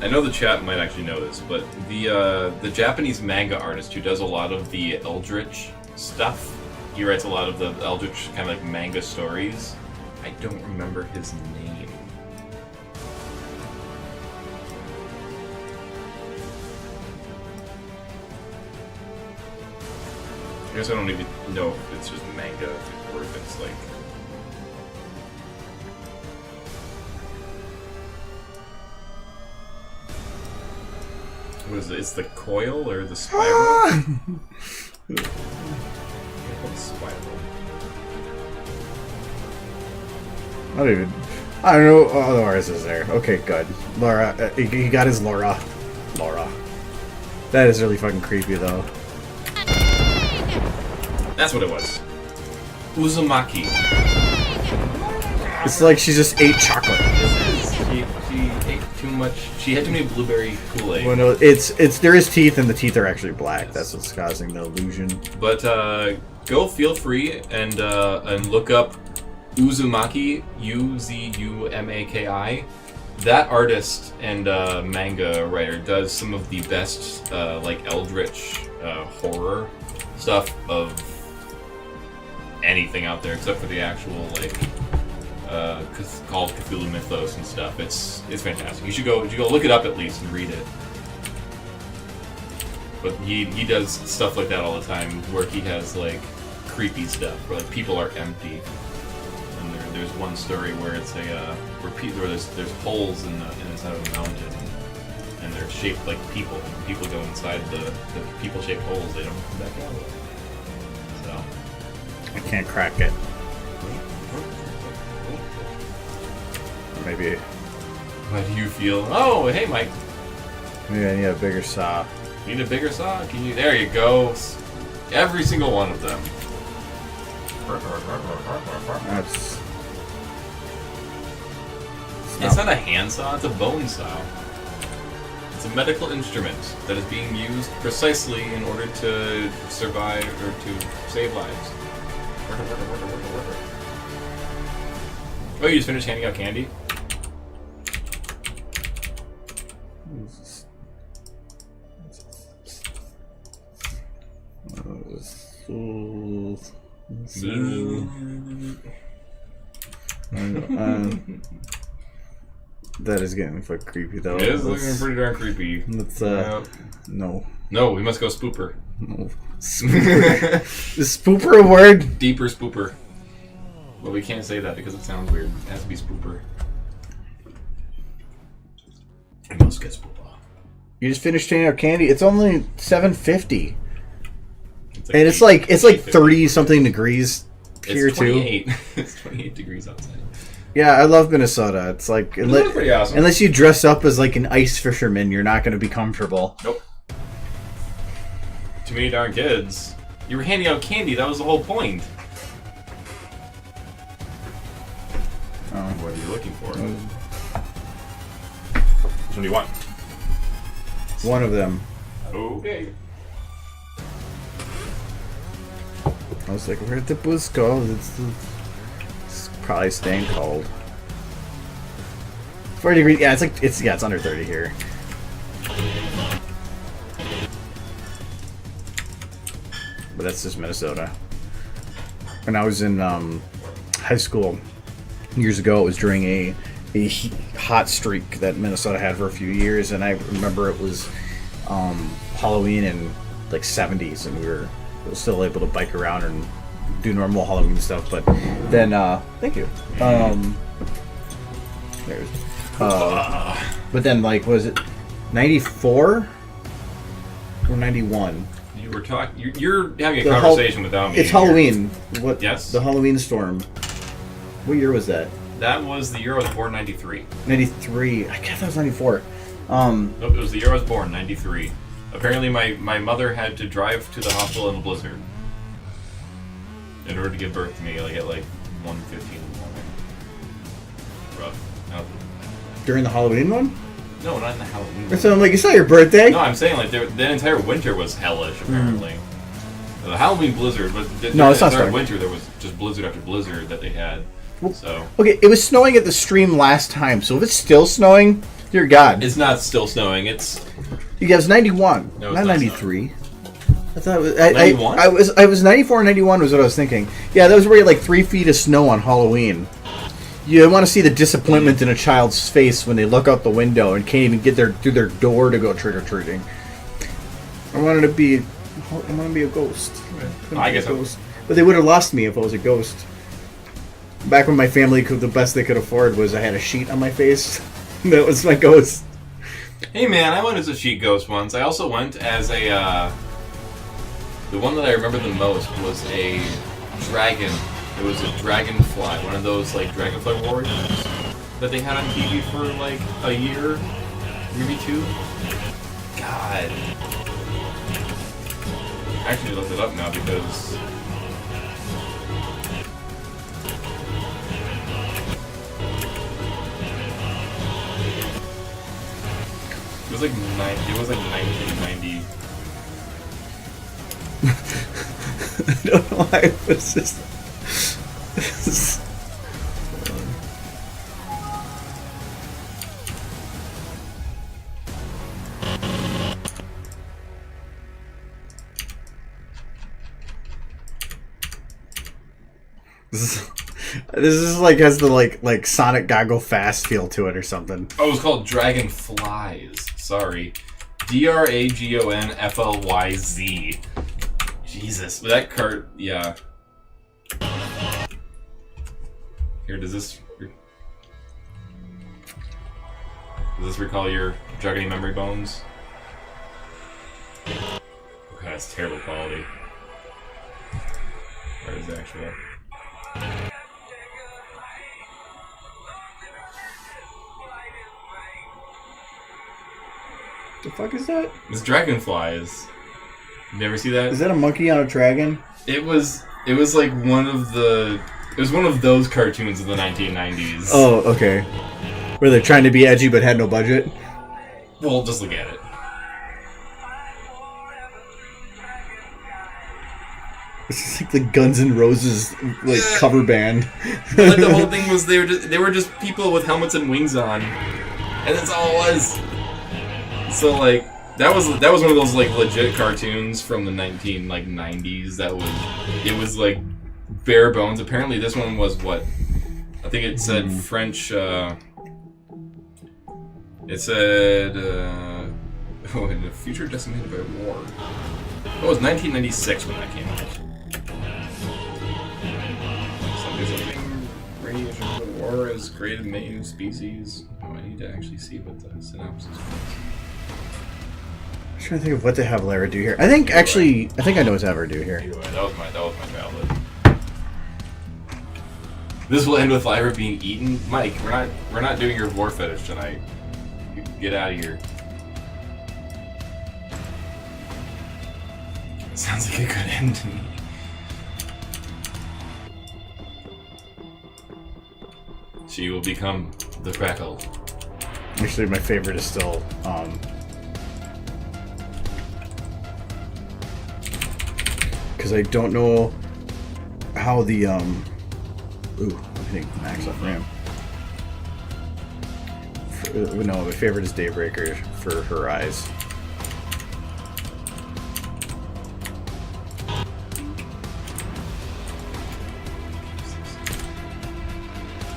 I know the chat might actually know this, but the Japanese manga artist who does a lot of the Eldritch stuff, he writes a lot of the Eldritch kind of like manga stories. I don't remember his name. I guess I don't even know if it's just manga or if it's like... What is it? It's the coil or the spiral? Spiral. I don't know. Oh, Laura's is there. Okay, good. Laura, he got his Laura. Laura. That is really fucking creepy, though. That's what it was. Uzumaki. It's like she just ate chocolate. She ate too much. She had too many blueberry Kool-Aid. Well, no, it's there is teeth, and the teeth are actually black. Yes. That's what's causing the illusion. But go feel free and look up Uzumaki, Uzumaki. That artist and manga writer does some of the best like Eldritch horror stuff of anything out there, except for the actual like called Cthulhu Mythos and stuff. It's fantastic. You should go look it up at least and read it. But he does stuff like that all the time, where he has like creepy stuff, where like people are empty. And there's one story where it's where there's holes in the inside of a mountain, and they're shaped like people. When people go inside the people-shaped holes, they don't come back out. So I can't crack it. Maybe. how do you feel? Oh, hey, Mike. Maybe I need a bigger saw. Need a bigger saw? Can you? There you go. Every single one of them. That's. It's not a hand saw, it's a bone saw. It's a medical instrument that is being used precisely in order to survive or to save lives. Oh, you just finished handing out candy? That is getting fucking creepy though. It is looking pretty darn creepy. Let's no. No, we must go spooper. No. Is spooper a word? Deeper spooper. Well, we can't say that because it sounds weird. It has to be spooper. I must get spooper. You just finished handing out candy. It's only $7.50. It's And it's like 30 something degrees here it's too. 28. It's 28 degrees outside. Yeah, I love Minnesota. It's like It's pretty awesome. unless you dress up as like an ice fisherman, you're not going to be comfortable. Nope. Too many darn kids. You were handing out candy. That was the whole point. Oh. What are you looking for? Which one do you want? One of them. Okay. I was like, where'd the booze go? It's probably staying cold. 40 degrees. Yeah, it's under 30 here. But that's just Minnesota. When I was in high school years ago, it was during a hot streak that Minnesota had for a few years, and I remember it was Halloween in like 70s, and we were still able to bike around and do normal Halloween stuff. But then, thank you. There's, but then, like, was it 94 or 91? You were talking. You're having a conversation without me. It's Halloween. What? Yes. The Halloween storm. What year was that? That was the year I was born, 93. 93. I guess that was 94. Nope, it was the year I was born, 93. Apparently, my mother had to drive to the hospital in a blizzard in order to give birth to me, like at like 1:15 in the morning. Rough. No. During the Halloween one? No, not in the Halloween. So I'm like, it's not your birthday. No, I'm saying like the entire winter was hellish. Apparently, the Halloween blizzard. But no, it's the not entire starting. winter there was just blizzard after blizzard that they had. So okay, it was snowing at the stream last time. So if it's still snowing, dear God, it's not still snowing. It's you guys 91, no, it's not not 93. I thought it was 91? I was 94 and 91 was what I was thinking. Yeah, that was where you had like 3 feet of snow on Halloween. You want to see the disappointment in a child's face when they look out the window and can't even get through their door to go trick or treating. I wanted to be a ghost. I guess a ghost. But they would have lost me if I was a ghost. Back when my family the best they could afford was I had a sheet on my face. That was my ghost. Hey man, I went as a sheet ghost once. I also went as a the one that I remember the most was a dragon. It was a dragonfly, one of those like dragonfly warriors that they had on TV for like a year, maybe 2. God. I actually looked it up now because it was like 1990. I don't know why it was just. This is like has the like Sonic Goggle Fast feel to it or something. Oh, it was called Dragonflies. Sorry. DRAGONFLYZ. Jesus. That card, yeah. Here, does this recall your juggling memory bones? Okay, that's terrible quality. Where is the actual? The fuck is that? It's Dragonflies. You never see that? Is that a monkey on a dragon? It was like one of those cartoons of the 1990s. Oh, okay. Where they're trying to be edgy but had no budget? Well, just look at it. This is like the Guns N' Roses like cover band. Like the whole thing was they were just people with helmets and wings on, and that's all it was. So like that was one of those like legit cartoons from the 90s. It was like bare bones. Apparently this one was what I think it said French. It said in the future decimated by war. It was 1996 when that came out. Something radiation of the war has created many new species. Oh, I need to actually see what the synopsis was. I'm trying to think of what they have Lara do here. I think I know what Lara do here. Anyway, that was my childhood. This will end with Lyra being eaten. Mike, we're not doing your war fetish tonight. Get out of here. Sounds like a good end to me. She will become the crackle. Actually, my favorite is still because I don't know how the ooh, I'm hitting max off RAM. No, my favorite is Daybreaker for her eyes.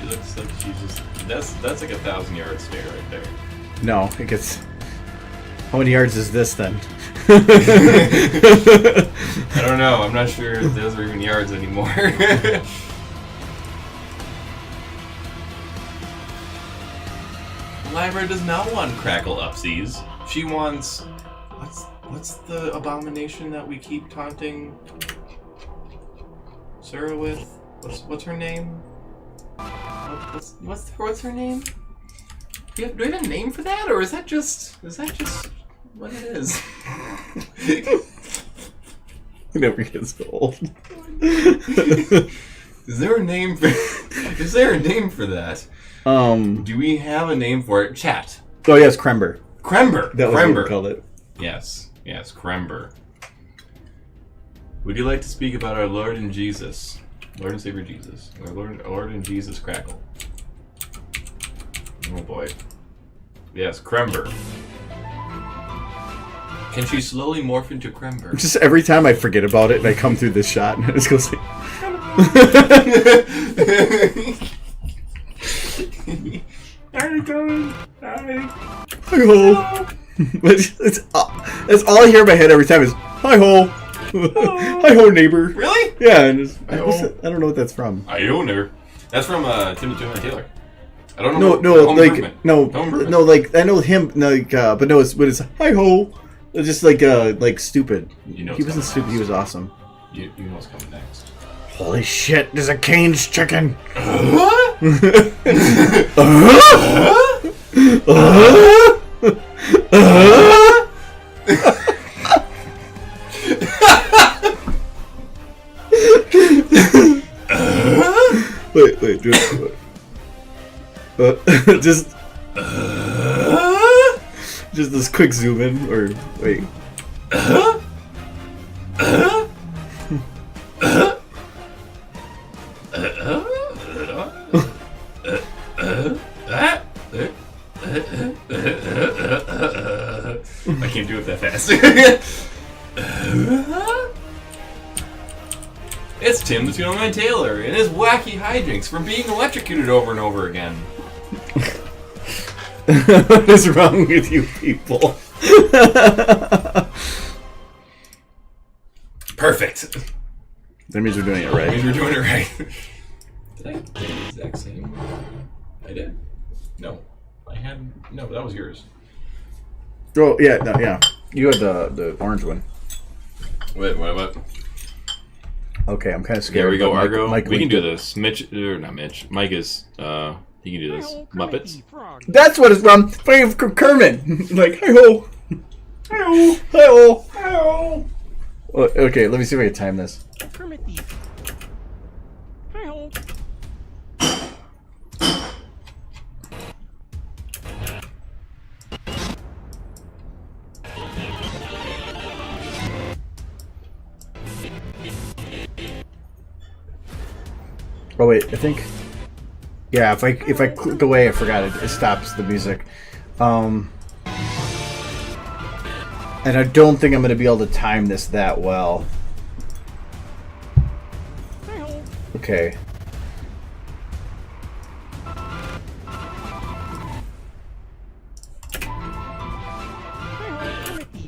She looks like she's just... That's like a 1,000-yard stare right there. No, it gets... How many yards is this then? I don't know. I'm not sure if those are even yards anymore. Lyra does not want crackle upsies. She wants... What's the abomination that we keep taunting Sarah with? What's her name? What's her name? Do we have a name for that, or is that just what it is? It never gets old. Is there a name for that? Do we have a name for it? Chat. Oh yes, Krember. Krember. That was Krember. what we called it. Yes, Krember. Would you like to speak about our Lord and Jesus? Lord and Savior Jesus. Our Lord and Jesus Crackle. Oh boy. Yes, Krember. Can she slowly morph into Krember? Just every time I forget about it and I come through this shot and it just goes like... Hi, Colin. Hi. Hi-ho. It's all I hear in my head every time is, hi-ho. Hi-ho, neighbor. Really? Yeah, and I Hi-ho. don't know what that's from. I own her. That's from Tim the Taylor. I don't No, know. Home like Improvement. no, Home Improvement. no, like I know him, like, but no, it's hi-ho. It's just like stupid. You know He what's wasn't coming stupid. He next. was awesome. You know what's coming next. Holy shit! There's a caged chicken. Wait, just this quick zoom in, or wait. I can't do it that fast. It's Tim the Toolman Taylor and his wacky hijinks from being electrocuted over and over again. What is wrong with you people? Perfect. That means we're doing it I mean, right. we're doing it right. Did I do the exact same? I did. No. No, that was yours. Oh yeah, no, yeah. You had the orange one. Wait, what? Okay, I'm kind of scared. There we go, but Argo. Mike we can linked do it. this. Not Mitch. Mike is, he can do this. Muppets. That's what it's from. Kermit. Like, hi ho. Hi ho. Hi ho. Hi ho. Okay, let me see if I can time this. Kermit the Hi-ho. Oh wait, I think. Yeah, if I click away, I forgot it. It stops the music. And I don't think I'm gonna be able to time this that well. Hi-ho. Okay.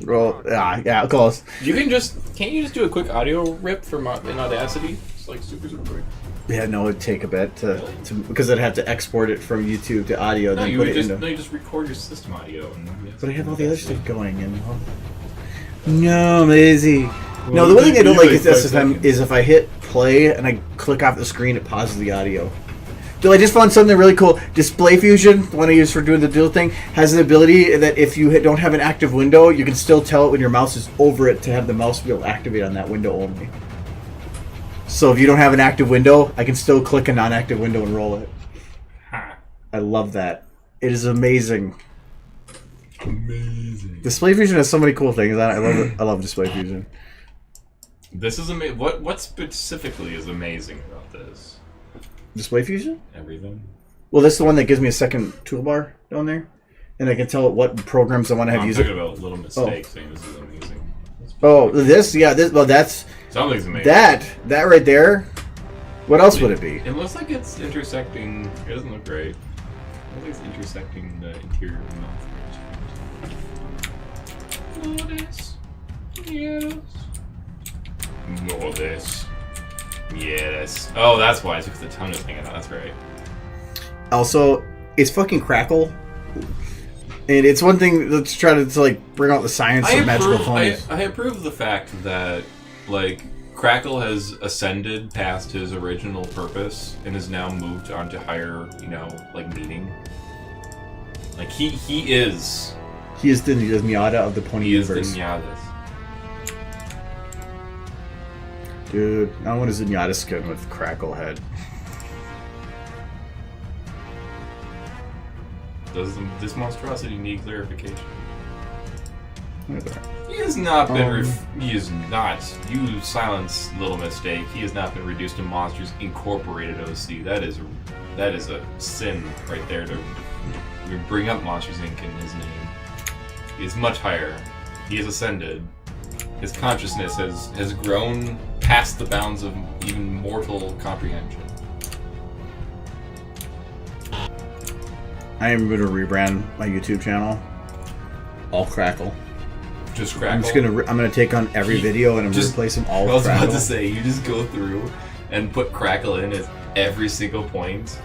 Well, yeah, close. Can't you just do a quick audio rip from in Audacity? It's like super quick. Yeah, no, it'd take a bit to because I'd have to export it from YouTube to audio, No, then you put would it just into. you just record your system audio. But I have all the other stuff going, and no, I'm lazy. No, the one thing I don't like is SFM is if I hit play and I click off the screen, it pauses the audio. Dude, I just found something really cool. Display Fusion, the one I use for doing the dual thing, has an ability that if you don't have an active window, you can still tell it when your mouse is over it to have the mouse wheel activate on that window only. So if you don't have an active window, I can still click a non-active window and roll it. I love that. It is amazing. Amazing. Display Fusion has so many cool things. I love it. I love Display Fusion. This is amazing. What specifically is amazing about this? Display Fusion? Everything. Well, that's the one that gives me a second toolbar down there. and I can tell it what programs I want to have I'm use talking it. about little mistakes saying this is amazing. Oh, this, yeah, this. Well, that's Sounds like it's amazing. that right there. What else would it be? It looks like it's intersecting. It doesn't look great. It looks like it's intersecting the interior of the mouth. More this. Yes. More this. Yes. Oh, that's why. It's because the tongue is hanging out. That's right. Also, it's fucking Crackle. And it's one thing that's trying to like bring out the science of magical ponies. I approve the fact that like Crackle has ascended past his original purpose and has now moved on to higher, like meaning. Like he is He is the Miata of the pony universe. He is the Miatas. Dude, I want a Zenyatta skin with Crackle head. Does this monstrosity need clarification? Look at that. He has not been. He is not. You silence little mistake. He has not been reduced to Monsters Incorporated OC. That is a sin right there to bring up Monsters Inc. in his name. He is much higher. He has ascended. His consciousness has grown past the bounds of even mortal comprehension. I am going to rebrand my YouTube channel. All Crackle. Just Crackle. I'm gonna take on every video and I'm gonna replace them all with Crackle. I was about to say, you just go through and put Crackle in at every single point.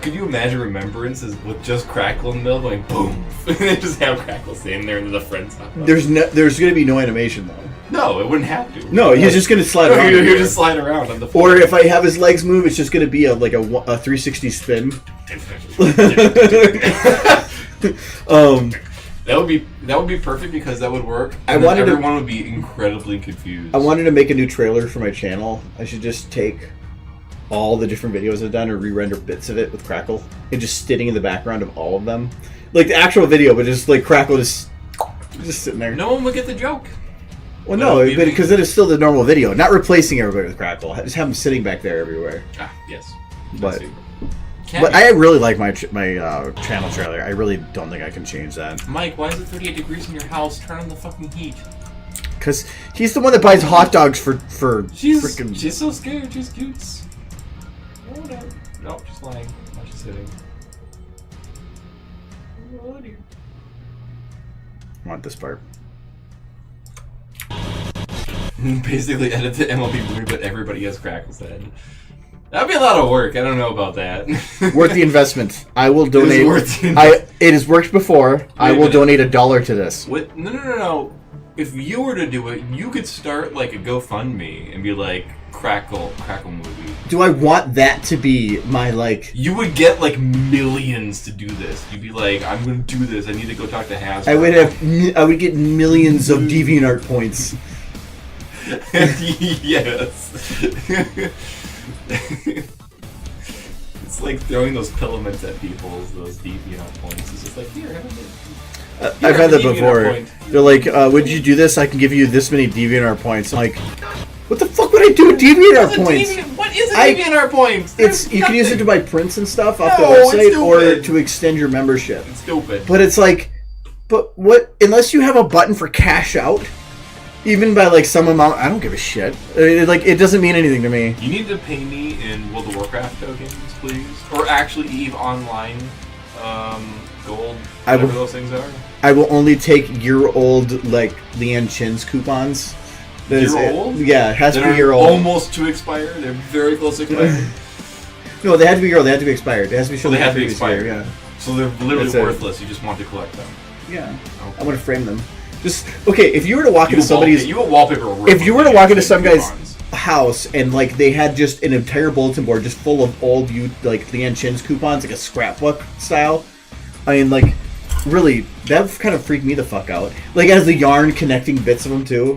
Could you imagine Remembrances with just Crackle in the middle going boom? And then just have Crackle standing there into the friends hop up. There's gonna be no animation though. No, it wouldn't have to. No, he's just gonna slide around. He'll just slide around on the floor. Or if I have his legs move, it's just gonna be a 360 spin. That would be perfect because that would work. Everyone would be incredibly confused. I wanted to make a new trailer for my channel. I should just take all the different videos I've done and re-render bits of it with Crackle and just sitting in the background of all of them, like the actual video, but just like Crackle just sitting there. No one would get the joke. Well, no, but because it is still the normal video, not replacing everybody with Crackle. Just have them sitting back there everywhere. Ah, yes. But I really like my channel trailer. I really don't think I can change that. Mike, why is it 38 degrees in your house? Turn on the fucking heat. Because he's the one that buys hot dogs for freaking... She's so scared. She's cute. Oh, no. No, she's lying. Now she's sitting. Oh, dear. I want this part. Basically edit the MLB movie, but everybody has Crackle's head. That'd be a lot of work. I don't know about that. Worth the investment. I will donate. It has worked before. I will donate $1 to this. What? No. If you were to do it, you could start like a GoFundMe and be like, Crackle movie. Do I want that to be my like? You would get like millions to do this. You'd be like, I'm gonna do this. I need to go talk to Hasbro. I would get millions of DeviantArt points. Yes. It's like throwing those pillow mints at people, those DeviantArt points. It's just like, here, have it. I've had that before. They're like, would you do this? I can give you this many DeviantArt points. I'm like, what the fuck would I do with DeviantArt points? What is a DeviantArt point? You can use it to buy prints and stuff off the website or to extend your membership. It's stupid. But it's like, but what? Unless you have a button for cash out, even by like some amount, I don't give a shit. It doesn't mean anything to me. You need to pay me in World of Warcraft tokens, please, or actually EVE Online, gold, whatever those things are. I will only take year-old like Leanne Chin's coupons. Year-old? Yeah, it has to be year-old. Almost to expire. They're very close to expiring. No, they had to be year-old. They had to be expired. It has to be sure they have to be expired. Yeah. So they're literally worthless. You just want to collect them. Yeah. Okay. I want to frame them. Just okay. If you were to walk into somebody's, you would wallpaper. If you were to walk into some guy's house and like they had just an entire bulletin board just full of old like Leanne Chin's coupons, like a scrapbook style. I mean, like, really, that kind of freaked me the fuck out. Like, as the yarn connecting bits of them too.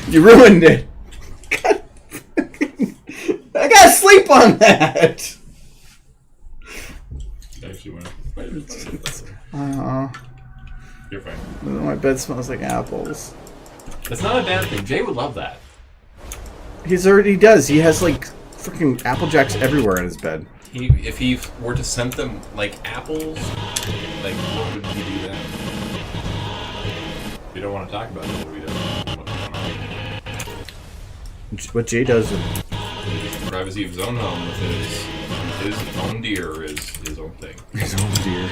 You ruined it. God. I gotta sleep on that. Actually went. You're fine. My bed smells like apples. That's not a bad thing. Jay would love that. He does. He has like freaking Apple Jacks everywhere in his bed. If he were to send them like apples, like what would he do then? We don't want to talk about it. What do we do? What Jay does. Privacy of his own home with his own deer is his own thing. His own deer.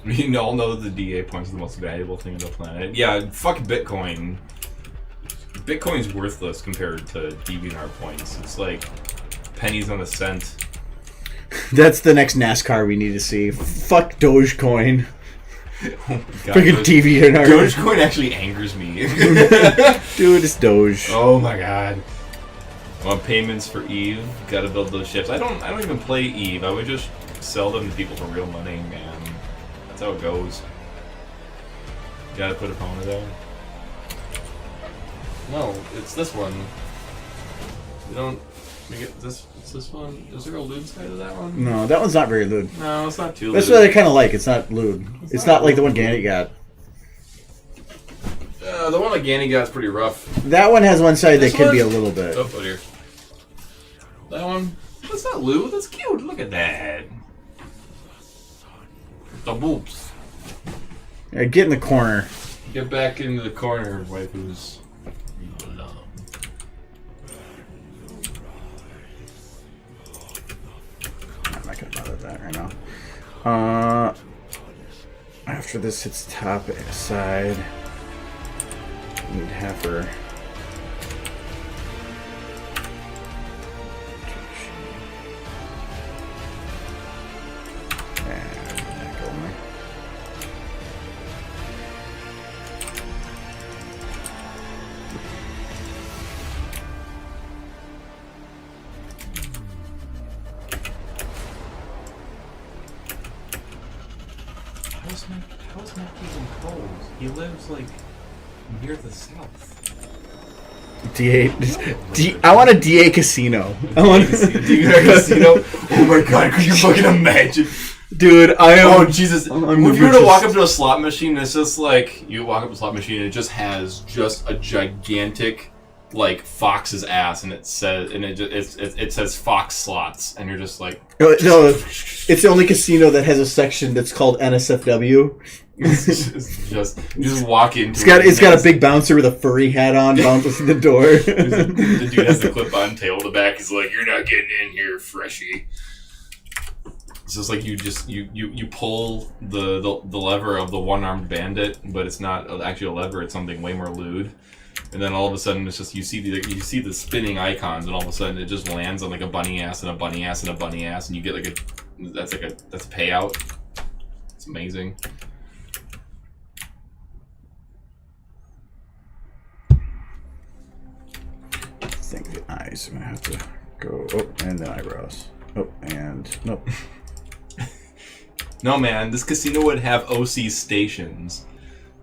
We all know that the DA points are the most valuable thing on the planet. Yeah, fuck Bitcoin. Bitcoin's worthless compared to DeviantArt points. It's like pennies on a cent. That's the next NASCAR we need to see. Fuck Dogecoin. Oh Freaking DeviantArt. Dogecoin actually angers me. Dude, it's Doge. Oh my god. On payments for Eve, gotta build those ships. I don't even play Eve. I would just sell them to people for real money, man. That's how it goes. Gotta put a opponent there. No, it's this one. We don't. We get this. It's this one. Is there a lewd side to that one? No, that one's not very lewd. No, it's not too. That's lewd. what I kind of like. It's not lewd. It's not like the one Ganny got. The one that Ganny got is pretty rough. That one has one side This that could be a one? little bit. Oh, put here. That one. That's not lewd. That's cute. Look at that. The boobs. Yeah, get in the corner. Get back into the corner, waifus. I'm not gonna bother that right now. After this hits top side, need heifer. And neck only. How's Matt even cold? He lives like near the south. I want a DA casino. I want Casino. Oh my god, could you fucking imagine? Dude, I am. Oh Jesus! I'm If the you were to walk richest. up to a slot machine, it's just like you walk up to a slot machine and it just has just a gigantic like fox's ass, and it says it says Fox slots, and you're just like No, it's the only casino that has a section that's called NSFW. you just walk into It's got a big bouncer with a furry hat on, bounces in the door. The dude has the clip-on tail to the back. He's like, "You're not getting in here, freshie." It's just like you pull the lever of the one-armed bandit, but it's not actually a lever. It's something way more lewd. And then all of a sudden, it's just you see the spinning icons, and all of a sudden it just lands on like a bunny ass and a bunny ass and a bunny ass, and you get that's a payout. It's amazing. I think the eyes. I'm gonna have to go. Oh, and the eyebrows. Oh, and nope. No, man, this casino would have OC stations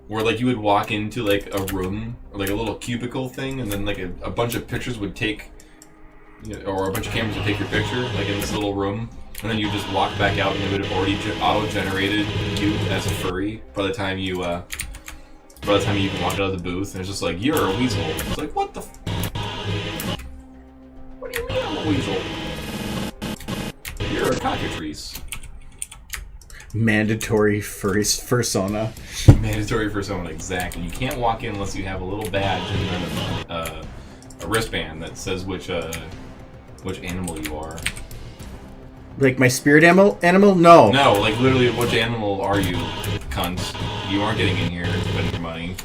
where like you would walk into like a room or like a little cubicle thing, and then like a bunch of pictures would take, or a bunch of cameras would take your picture like in this little room, and then you just walk back out, and it would have already auto-generated you as a furry by the time you can walk out of the booth, and it's just like, you're a weasel. It's like, what the what do you mean I'm a weasel? You're a cockatrice. Mandatory fursona. Mandatory persona, exactly. You can't walk in unless you have a little badge and then a wristband that says which animal you are. Like my spirit animal? No. No, like literally, which animal are you, cunt? You aren't getting in here spending your money.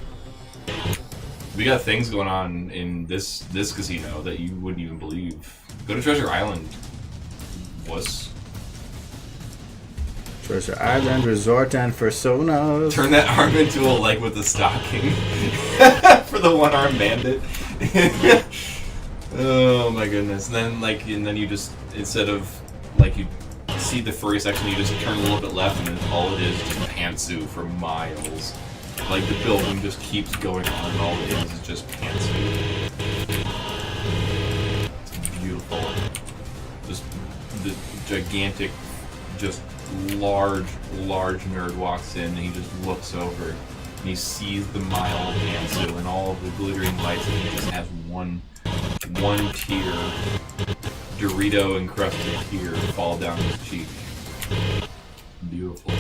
We got things going on in this casino that you wouldn't even believe. Go to Treasure Island. Wuss. Treasure Island, Resort, and Fursonas. Turn that arm into a leg with a stocking for the one-armed bandit. Oh my goodness! And then you just, instead of like you see the furry section, you just turn a little bit left, and then all it is just pantsu for miles. Like the building just keeps going on, and all it is just pantsu. It's beautiful. Just the gigantic, just large nerd walks in and he just looks over and he sees the mile of Ansu and all of the glittering lights and he just has one tear, Dorito encrusted tear, fall down his cheek. Beautiful.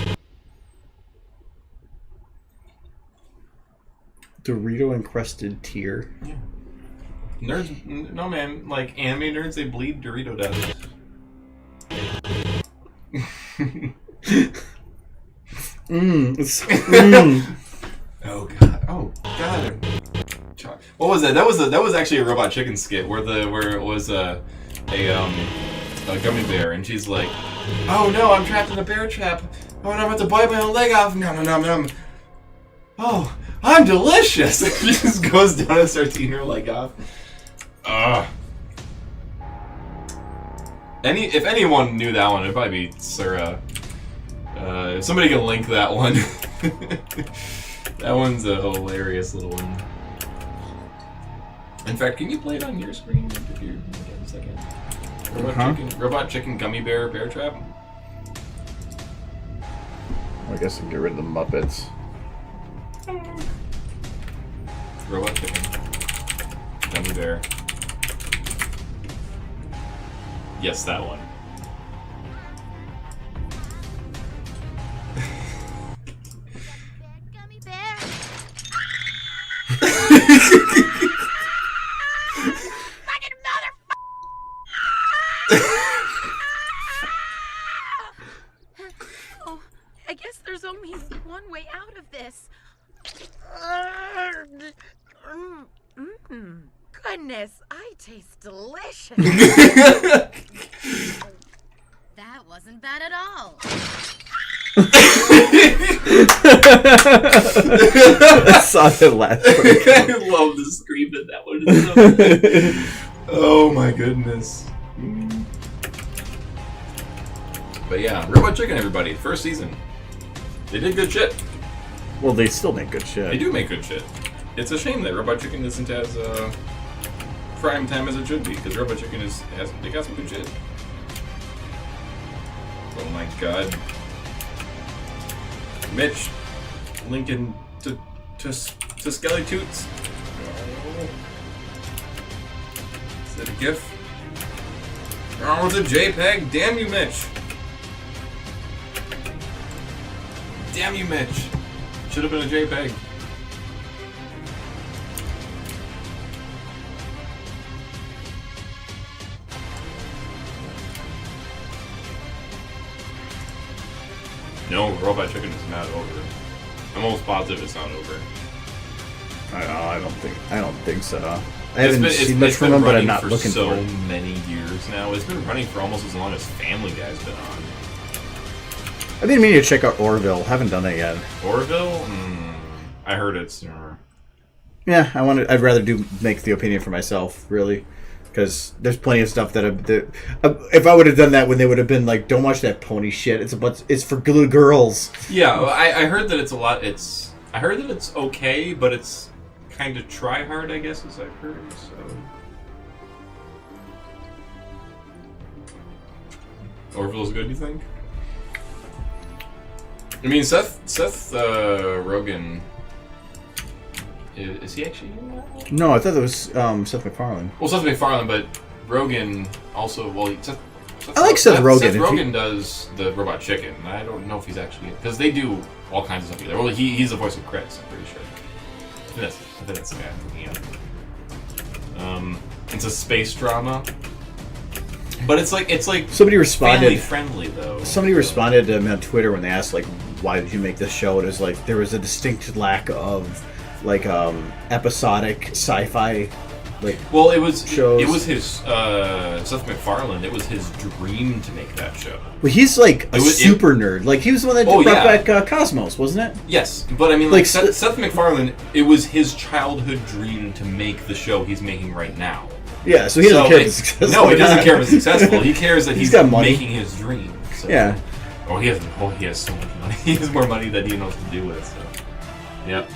Dorito encrusted tear. Yeah. Nerds, no man, like anime nerds, they bleed Dorito dust. Oh god. What was that? That was actually a Robot Chicken skit where it was a gummy bear and she's like, oh no, I'm trapped in a bear trap. Oh, and I'm about to bite my own leg off. Nom. Oh, I'm delicious. And she just goes down and starts eating her leg off. If anyone knew that one, it'd probably be Zarya. If somebody can link that one. That one's a hilarious little one. In fact, can you play it on your screen if you get a second? Robot chicken gummy bear trap. I guess I can get rid of the Muppets. Robot chicken gummy bear. Yes, that one. Gummy bear. Fucking Oh, I guess there's only one way out of this. Goodness, I taste delicious. That wasn't bad at all. I saw that last part. I love the scream that one is so good. Oh my goodness. But yeah, Robot Chicken, everybody. First season. They did good shit. Well, they still make good shit. They do make good shit. It's a shame that Robot Chicken isn't as prime time as it should be, because Robot Chicken they got some good shit. Oh my god. Mitch, Lincoln to Skelly Toots. Oh. Is that a GIF? Oh, it's a JPEG. Damn you, Mitch. Damn you, Mitch. Should have been a JPEG. No, Robot Chicken is not over. I'm almost positive it's not over. I don't think so. I haven't seen much from him, but I'm not looking for it. So many years now. It's been running for almost as long as Family Guy's been on. I've been meaning to check out Orville. Haven't done that yet. Orville? I heard it's. Yeah, I'd rather make the opinion for myself, really, because there's plenty of stuff that if I would have done that when they would have been like, don't watch that pony shit. It's for little girls. Yeah, I heard that it's a lot. I heard that it's okay, but it's kind of try hard, I guess, as I've heard. So. Orville's good, you think? I mean, Seth Rogen. Is he actually in that? No, I thought it was Seth MacFarlane. Well, Seth MacFarlane, but Rogen also. Well, I like Seth Rogen. Seth Rogen does the Robot Chicken. I don't know if he's actually because they do all kinds of stuff together. Well, he's the voice of Chris. I'm pretty sure. I think that's the guy I'm thinking of. It's a space drama, but it's like somebody responded. Family friendly though. Somebody responded to me on Twitter when they asked like, why did you make this show? It was like there was a distinct lack of like episodic sci-fi. Well, it was shows. It was his Seth MacFarlane. It was his dream to make that show. Well, he's like a super nerd. Like he was the one that brought back Cosmos, wasn't it? Yes, but I mean, like Seth MacFarlane, it was his childhood dream to make the show he's making right now. Yeah, so he doesn't care if it's successful. No, he doesn't care if it's successful. He cares that he's making his dream. So. Yeah. Oh, he has so much money. He has more money than he knows what to do with. So. Yep.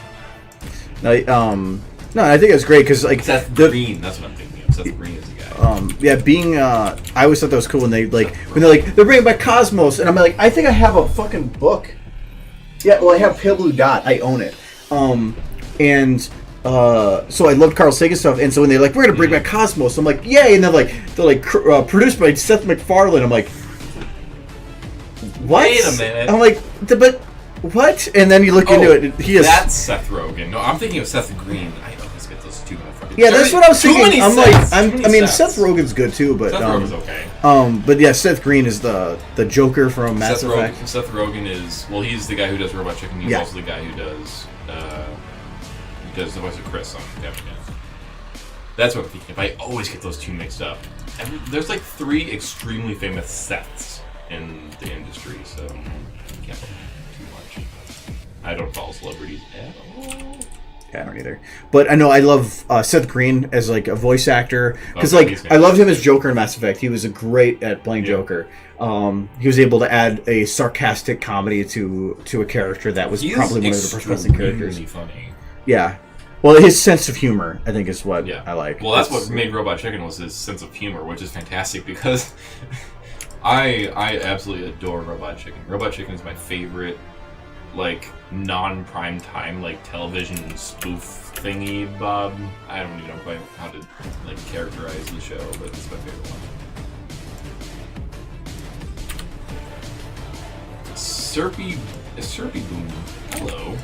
No, I think it's great because like Seth Green. That's what I'm thinking of. Seth Green is the guy. being I always thought that was cool when they're like they're bringing back Cosmos, and I'm like, I think I have a fucking book. Yeah, well, I have Pale Blue Dot. I own it. So I loved Carl Sagan stuff, and so when they're like, we're gonna bring back Cosmos, I'm like, yay! And they're produced by Seth MacFarlane. I'm like, what? Wait a minute. I'm like, but what? And then you look into it. He is. That's Seth Rogen. No, I'm thinking of Seth Green. I always get those two motherfuckers. Yeah, that's what I was thinking. I'm like, Seth Seth Rogen's good too, but Seth Rogen's okay. But yeah, Seth Green is the Joker from Mass Effect. Seth Rogen is he's the guy who does Robot Chicken. He's also the guy who does the voice of Chris on Captain. That's what I'm thinking. If I always get those two mixed up. And there's like 3 extremely famous Seths in the industry, so I can't look too much. I don't follow celebrities at all. Yeah, I don't either. But I know I love Seth Green as like a voice actor because Okay, I loved him as Joker in Mass Effect. He was great at playing Joker. He was able to add a sarcastic comedy to a character that was probably one of the pressing characters. Funny. Yeah. Well, his sense of humor, I think, is what I like. Well, that's what made Robot Chicken was his sense of humor, which is fantastic because I absolutely adore Robot Chicken. Robot Chicken is my favorite, like, non-prime time, like, television spoof thingy, Bob. I don't even know quite how to, like, characterize the show, but it's my favorite one. Serpy Boom. Hello.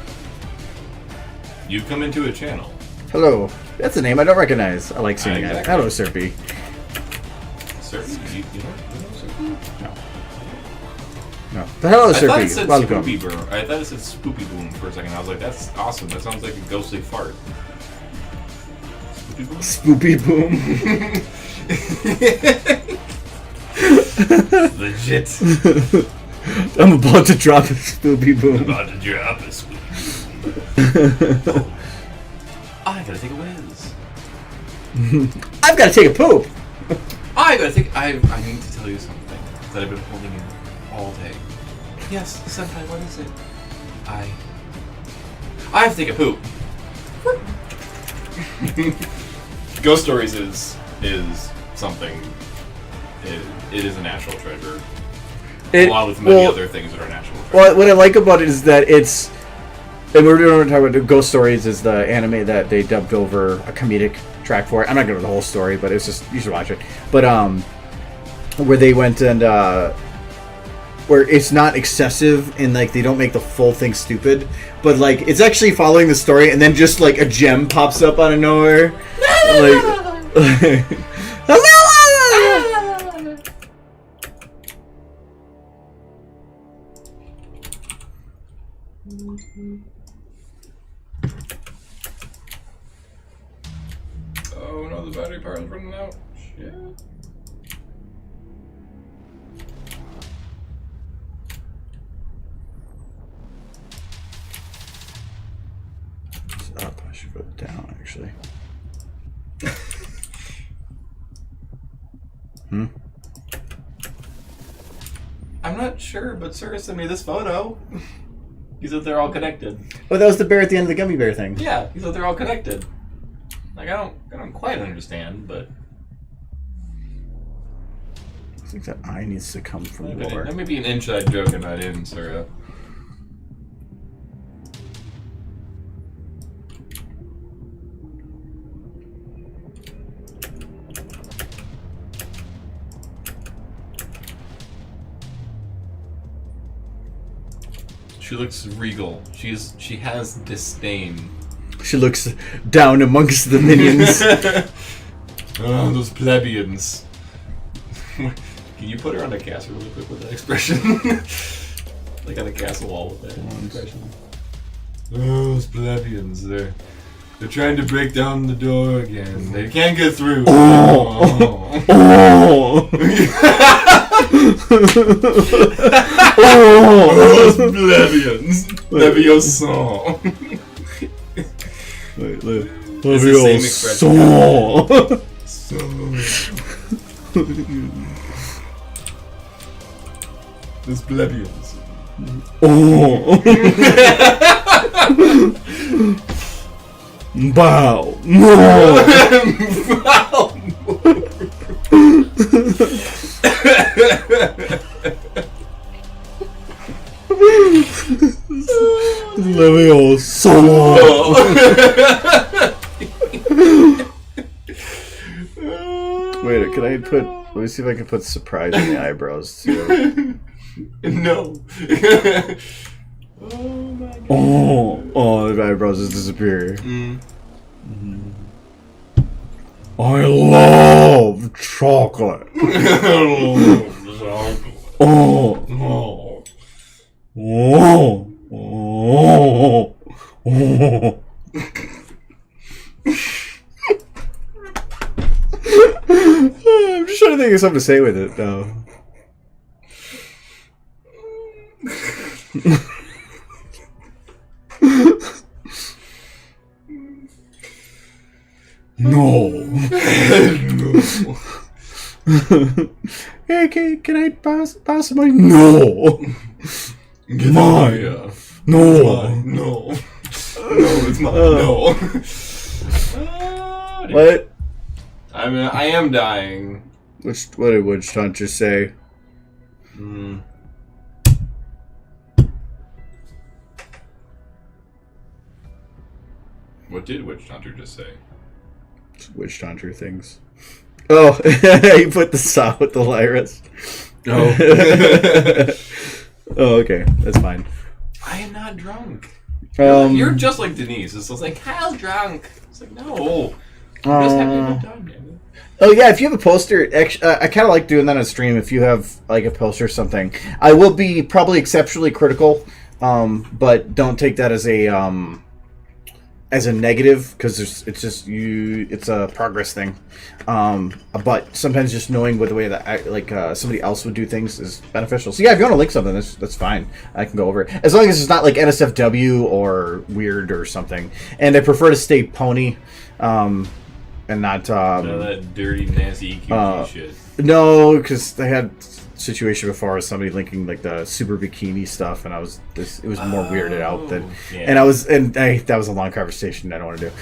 You've come into a channel. Hello. That's a name I don't recognize. I like seeing Exactly. that. Hello, Serpy. Serpy? You know Serpy? No. But hello, I thought it Serpy. said Welcome. Spoopy Boom. I thought it said Spoopy Boom for a second. I was like, that's awesome. That sounds like a ghostly fart. Spoopy Boom? Spoopy Boom. Legit. I'm about to drop a Spoopy Boom. I'm about to drop a Spoopy Boom. Oh. I gotta take a whiz. I've got to take a poop. I need to tell you something that I've been holding in all day. Yes, Senpai, what is it? I have to take a poop. Ghost Stories is something. It is a national treasure. Along with many other things that are national treasures. Well, what I like about it is that it's... And we're talking about Ghost Stories is the anime that they dubbed over a comedic track for it. I'm not going to the whole story, but it's just... You should watch it. But, where they went and, where it's not excessive and, like, they don't make the full thing stupid. But, like, it's actually following the story and then just, like, a gem pops up out of nowhere. Oh no, the battery power is running out. Shit. It's up. I should put it down, actually. I'm not sure, but Sir sent me this photo. He said they're all connected. Oh, that was the bear at the end of the gummy bear thing. Yeah, he said they're all connected. Like I don't quite understand, but I think that eye needs to come from lower. that may be an inside joke and not in, Sarah. She looks regal. She has disdain. She looks down amongst the minions. Oh, those plebeians. Can you put her on a castle really quick with that expression? Like on a castle wall with that expression. Oh, those plebeians. They're trying to break down the door again. They can't get through. Oh. Those plebeians. Leviosa. Wait, It's the same expression. Those plebeians. Bow. Wow. Levioso. Wait, can I put? Let me see if I can put surprise in the eyebrows too. No. Oh, the eyebrows just disappear. Mm. I love chocolate. Oh. I'm just trying to think of something to say with it, though. No. Hey, can I pass my? No. Get Mine. out of No. here. No. No, it's mine. No. What? I am dying. What did Witch Hunter say? Mm. What did Witch Hunter just say? Witch Hunter things. Oh, he put the saw with the Lyris. Oh. Oh, okay, that's fine. I am not drunk. Um, You're just like Denise. It's just like, Kyle's drunk. It's like, no. I'm just having a good time, man. Oh yeah, if you have a poster, I kind of like doing that on stream. If you have like a poster or something, I will be probably exceptionally critical, but don't take that as a negative, because it's a progress thing. But sometimes just knowing what the way that somebody else would do things is beneficial. So yeah, if you want to link something, that's fine. I can go over it as long as it's not like NSFW or weird or something. And I prefer to stay pony. And not None of that dirty, nasty EQG shit. No, because they had a situation before with somebody linking like the super bikini stuff, and it was more weirded out than, yeah. and that was a long conversation I don't want to do.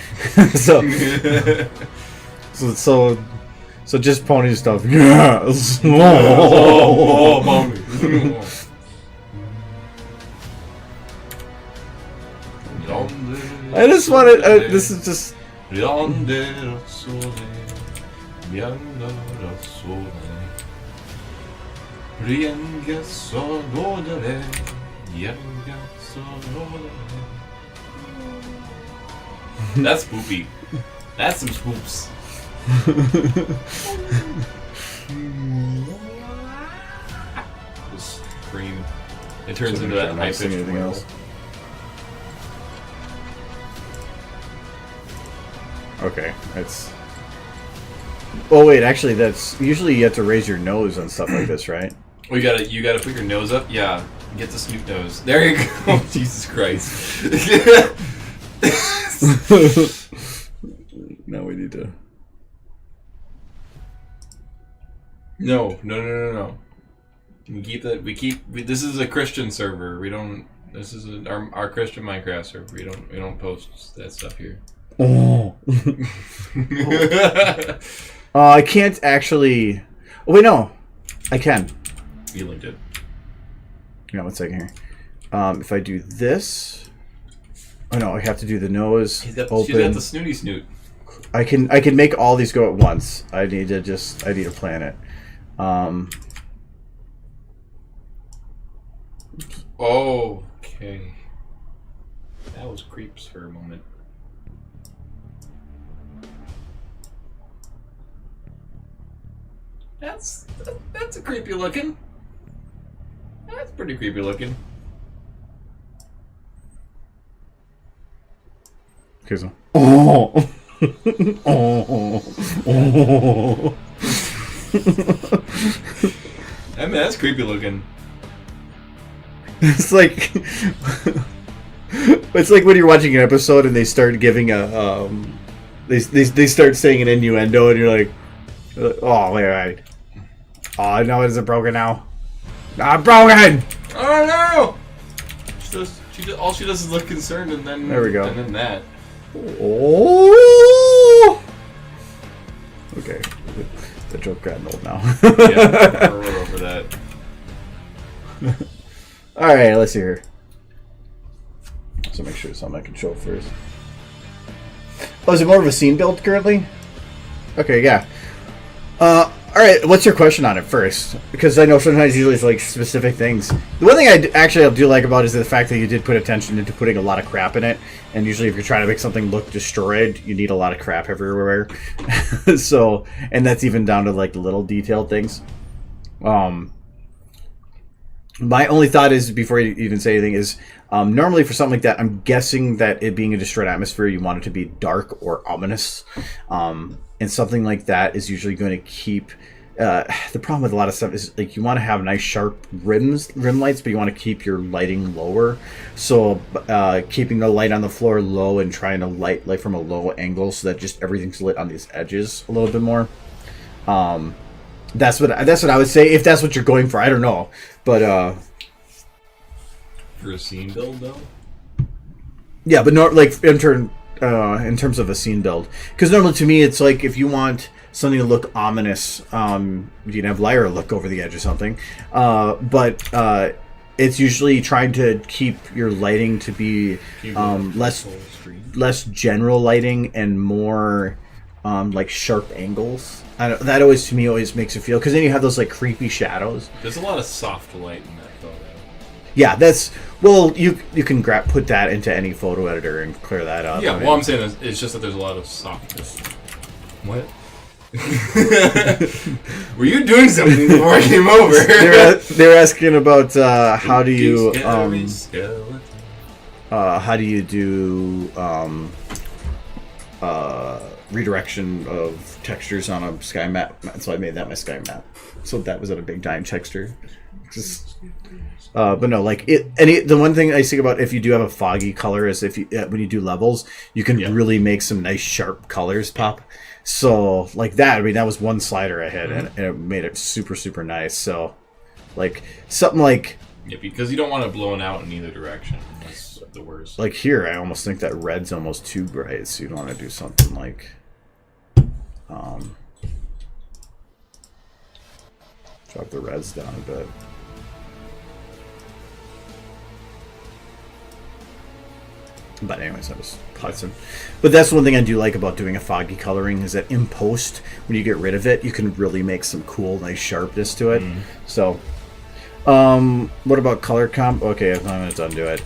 so just pony stuff. Yes. Oh, mommy. I just wanted. This is just. Yonder sole, yonder sole, rienga sonodere, yenga sonodere. That's spoopy. That's some spoops. The scream. It turns into that high pitched anything else. Okay, that's. Oh wait, actually, that's usually you have to raise your nose on stuff like this, right? Oh, you gotta put your nose up. Yeah, get the snoot nose. There you go. Jesus Christ. Now we need to. No. We keep that. This is a Christian server. We don't. This is our Christian Minecraft server. We don't post that stuff here. Oh. I can't actually. Oh wait, no, I can. You linked it. Yeah, 1 second here. If I do this, oh no, I have to do the nose. She's got open. the snooty snoot. I can make all these go at once. I need to plan it. Okay. That was creeps for a moment. That's a creepy looking. That's pretty creepy looking. Okay, so. Oh. Oh. I mean, that's creepy looking. It's like when you're watching an episode and they start giving a they start saying an innuendo and you're like, oh wait, right. Oh no, is it broken now? Not broken. Oh no! All she does is look concerned, and then there we go. And then that. Oh. Okay. The joke gotten old now. Yeah, we're over that. All right, let's see here. So make sure it's something I can show first. Oh, is it more of a scene build currently? Okay, yeah. All right, what's your question on it first? Because I know sometimes usually it's like specific things. The one thing I do like about it is the fact that you did put attention into putting a lot of crap in it. And usually if you're trying to make something look destroyed, you need a lot of crap everywhere. So, and that's even down to like the little detailed things. My only thought is, before you even say anything, is normally for something like that, I'm guessing that it being a destroyed atmosphere, you want it to be dark or ominous. And something like that is usually going to keep... the problem with a lot of stuff is like you want to have nice sharp rim lights, but you want to keep your lighting lower. So keeping the light on the floor low and trying to light from a low angle so that just everything's lit on these edges a little bit more. That's what I would say, if that's what you're going for. I don't know, but For a scene build, though? yeah, but in terms of a scene build, because normally to me it's like if you want something to look ominous, you can have Lyra look over the edge or something, but it's usually trying to keep your lighting to be less general lighting and more like sharp angles. That always to me makes it feel, because then you have those like creepy shadows. There's a lot of soft light in that photo. Yeah, that's... Well, you can put that into any photo editor and clear that up. Yeah, I'm saying is, it's just that there's a lot of softness. What? Were you doing something before I came over? They're asking about how do you do redirection of textures on a sky map. So I made that my sky map. So that was a big giant texture. But no, like the one thing I think about if you do have a foggy color is if you when you do levels, you can really make some nice sharp colors pop. So like that, I mean, that was one slider I had, and it made it super, super nice. So like something like... Yeah, because you don't want it blown out in either direction. That's the worst. Like here, I almost think that red's almost too bright, so you'd want to do something like... drop the reds down a bit. But anyways, that was Hudson. But that's one thing I do like about doing a foggy coloring, is that in post, when you get rid of it, you can really make some cool, nice sharpness to it. So, what about color Okay, I'm going to undo it.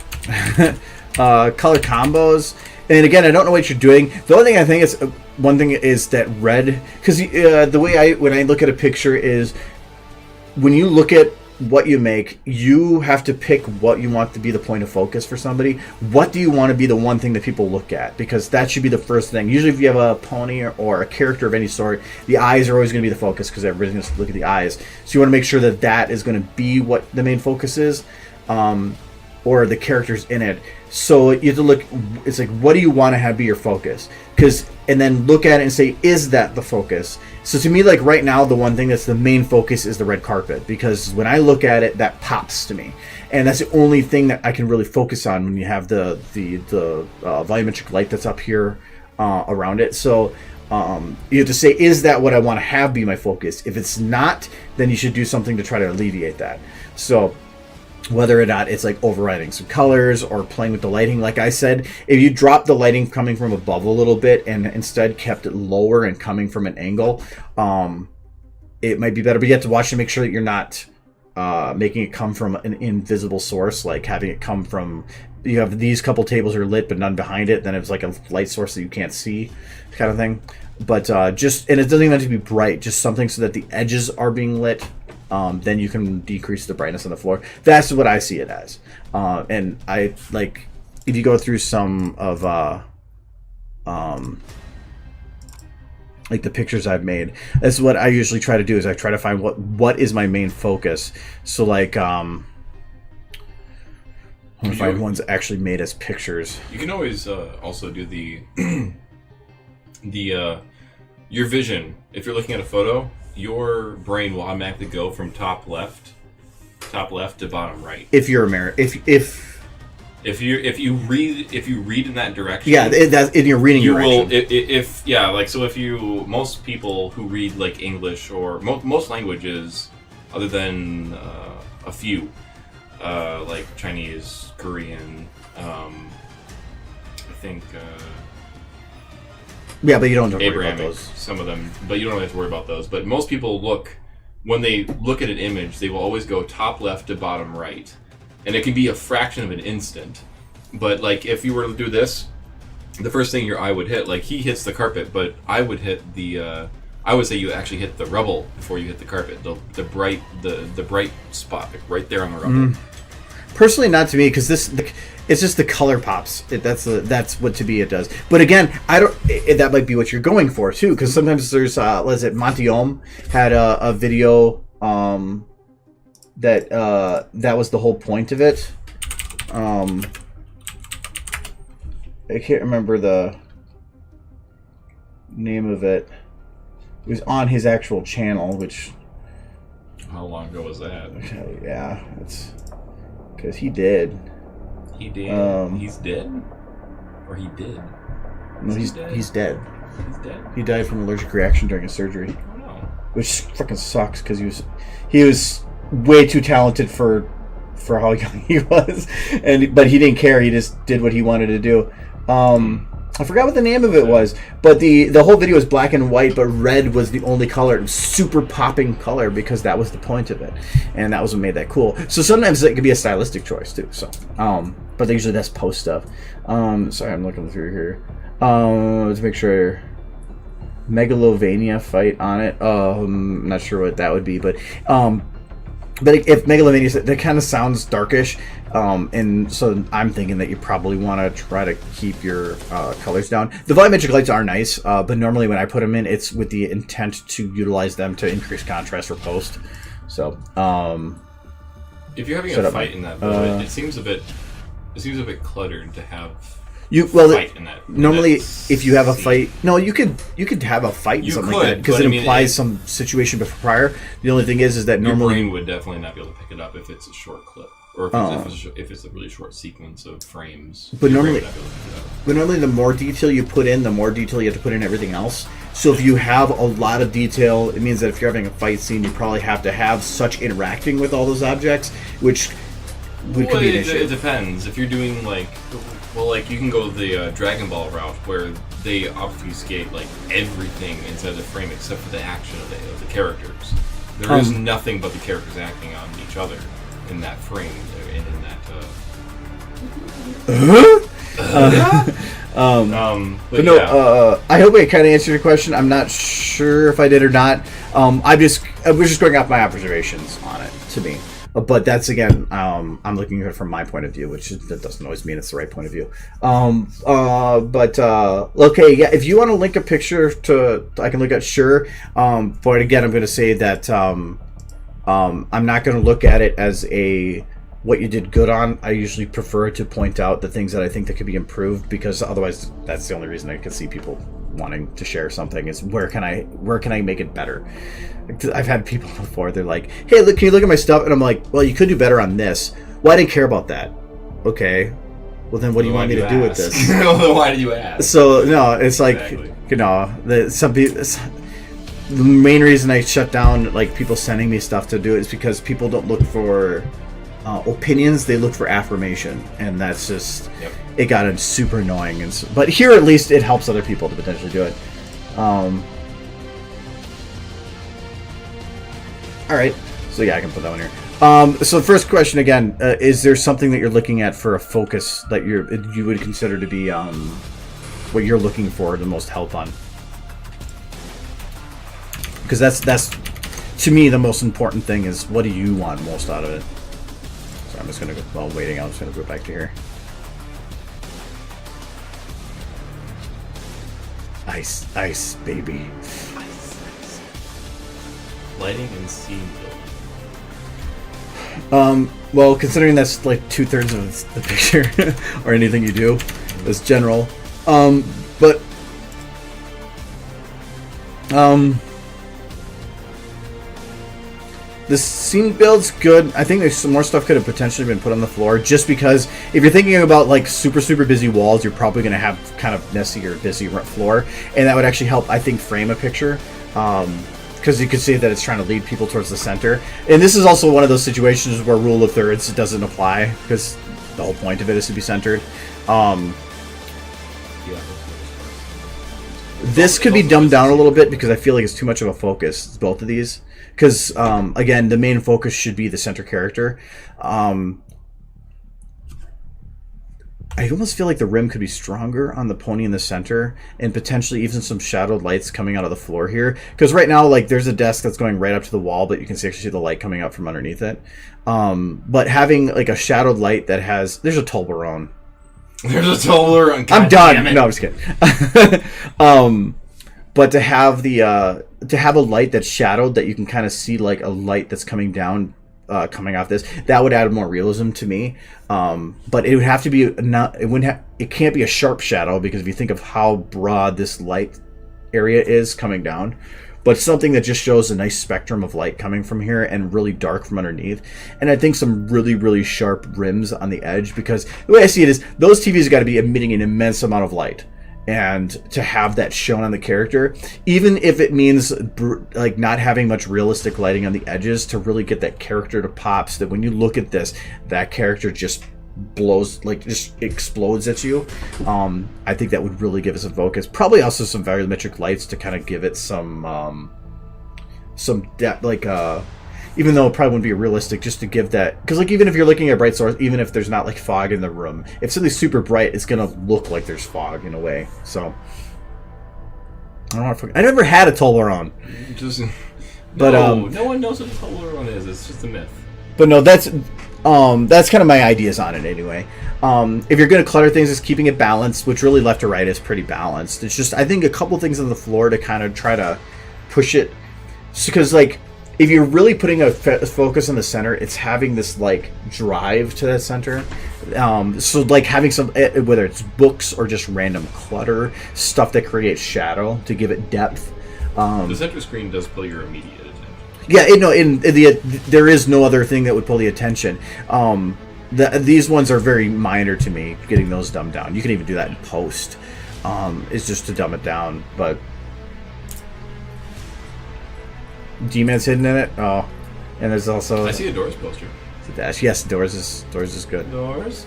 Color combos. And again, I don't know what you're doing. The only thing I think is, one thing is that red, because the way when I look at a picture is, when you look at what you make, you have to pick what you want to be the point of focus for somebody. What do you want to be the one thing that people look at? Because that should be the first thing. Usually if you have a pony or a character of any sort, the eyes are always going to be the focus, because everybody's going to look at the eyes. So you want to make sure that that is going to be what the main focus is, or the characters in it. So you have to look, it's like, what do you want to have be your focus? And then look at it and say, is that the focus? So to me, like right now, the one thing that's the main focus is the red carpet, because when I look at it, that pops to me, and that's the only thing that I can really focus on when you have the volumetric light that's up here around it. So you have to say, is that what I want to have be my focus? If it's not, then you should do something to try to alleviate that. So whether or not it's like overriding some colors or playing with the lighting, like I said, if you drop the lighting coming from above a little bit and instead kept it lower and coming from an angle, it might be better. But you have to watch to make sure that you're not making it come from an invisible source, like having it come from, you have these couple tables are lit but none behind it, then it's like a light source that you can't see, kind of thing. But just, and it doesn't even have to be bright, just something so that the edges are being lit. Then you can decrease the brightness on the floor. That's what I see it as. And I like, if you go through some of like the pictures I've made, that's what I usually try to do, is I try to find what is my main focus. So like I'm gonna find ones actually made as pictures. You can always also do the your vision. If you're looking at a photo, your brain will automatically go from top left to bottom right. If you're a mirror, if If you read in that direction, Yeah, that's in your reading you direction. will so if you most people who read like English or most languages other than a few like Chinese, Korean, I think Yeah, but you don't have to worry about Abrahamic, those. some of them, but you don't have to worry about those. But most people when they look at an image, they will always go top left to bottom right. And it can be a fraction of an instant. But like if you were to do this, the first thing your eye would hit, like he hits the carpet, but I would hit I would say you actually hit the rubble before you hit the carpet. The bright spot, like right there on the rubble. Personally, not to me, because it's just the color pops. That's what to me it does. But again, I don't. That might be what you're going for too, because sometimes there's what is it? Monty Ohm had a video that was the whole point of it. I can't remember the name of it. It was on his actual channel, which. How long ago was that? Yeah, it's because he did. He did. He's dead, or he did. No, he's dead. He's dead. He died from an allergic reaction during a surgery, Oh no. which fucking sucks because he was way too talented for how young he was, but he didn't care. He just did what he wanted to do. I forgot what the name of it was, but the whole video was black and white, but red was the only color. It was super popping color because that was the point of it, and that was what made that cool. So sometimes it could be a stylistic choice too. So, but usually that's post stuff. Sorry, I'm looking through here to make sure. Megalovania fight on it. I'm not sure what that would be, but if Megalovania, that kind of sounds darkish, and so I'm thinking that you probably want to try to keep your colors down. The volumetric lights are nice, but normally when I put them in, it's with the intent to utilize them to increase contrast for post. So, if you're having a fight in that, though, it seems a bit cluttered to have. Fight in that. Normally, if you have a fight, no, you could have a fight in something like that because it implies some situation prior. The only thing is that normally your brain would definitely not be able to pick it up if it's a short clip or if it's a really short sequence of frames. But normally, the more detail you put in, the more detail you have to put in everything else. So if you have a lot of detail, it means that if you're having a fight scene, you probably have to have such interacting with all those objects, which could be an issue. It depends. If you're doing you can go the Dragon Ball route where they obfuscate like everything inside the frame except for the action of the characters. There is nothing but the characters acting on each other in that frame and in that. But no, yeah. I hope I kind of answered your question. I'm not sure if I did or not. I was just going off my observations on it. To me. But that's again, I'm looking at it from my point of view, which that doesn't always mean it's the right point of view. Okay, yeah. If you want to link a picture I can look at, sure. But again, I'm going to say that I'm not going to look at it as what you did good on. I usually prefer to point out the things that I think that could be improved, because otherwise, that's the only reason I can see people wanting to share something is where can I make it better. I've had people before, they're like, hey, look, can you look at my stuff? And I'm like, well, you could do better on this. Well, I didn't care about that. Okay, well then what do you want me to do with this? Why did you ask? So no, it's like, exactly. Some people, the main reason I shut down like people sending me stuff to do it is because people don't look for opinions, they look for affirmation, and that's just it got super annoying. But here at least it helps other people to potentially do it. All right, so yeah, I can put that one here. So the first question again, is there something that you're looking at for a focus that you would consider to be what you're looking for the most help on? Because that's to me the most important thing is what do you want most out of it. So I'm just gonna go, while waiting, I'm just gonna go back to here. Ice, baby. Lighting and scene building. Well, considering that's like 2/3 of the picture, or anything you do, is general. But The scene build's good. I think there's some more stuff could have potentially been put on the floor, just because if you're thinking about like super busy walls, you're probably going to have kind of messy or busy floor, and that would actually help, I think, frame a picture. Because you could see that it's trying to lead people towards the center. And this is also one of those situations where rule of thirds doesn't apply, because the whole point of it is to be centered. This could be dumbed down a little bit because I feel like it's too much of a focus, both of these. Because, again, the main focus should be the center character. I almost feel like the rim could be stronger on the pony in the center, and potentially even some shadowed lights coming out of the floor here. Because right now, like, there's a desk that's going right up to the wall, but you can actually see the light coming up from underneath it. But having, like, a shadowed light that has... There's a Toblerone. There's a Toblerone. I'm done. No, I'm just kidding. But to have a light that's shadowed that you can kind of see, like a light that's coming down, coming off this, that would add more realism to me. But it would have to be it can't be a sharp shadow, because if you think of how broad this light area is coming down, but something that just shows a nice spectrum of light coming from here and really dark from underneath. And I think some really sharp rims on the edge, because the way I see it is those TVs got to be emitting an immense amount of light. And to have that shown on the character, even if it means like not having much realistic lighting on the edges, to really get that character to pop, so that when you look at this, that character just blows, like just explodes at you. I think that would really give us a focus. Probably also some volumetric lights to kind of give it some depth, like even though it probably wouldn't be realistic, just to give that, because like even if you're looking at a bright source, even if there's not like fog in the room, if something's super bright, it's gonna look like there's fog in a way. So I don't know. I never had a Toblerone. But no one knows what a Toblerone is. It's just a myth. But no, that's kind of my ideas on it anyway. If you're going to clutter things, it's keeping it balanced, which really left to right is pretty balanced. It's just, I think, a couple things on the floor to kind of try to push it. Because, like, if you're really putting a focus on the center, it's having this, like, drive to that center. So, like, having some, whether it's books or just random clutter, stuff that creates shadow to give it depth. The center screen does pull your immediate attention. Yeah, there is no other thing that would pull the attention. These ones are very minor to me, getting those dumbed down. You can even do that in post. It's just to dumb it down. But G-Man's hidden in it. Oh, and there's also, I see a Doors poster. Yes, Doors is good. Doors.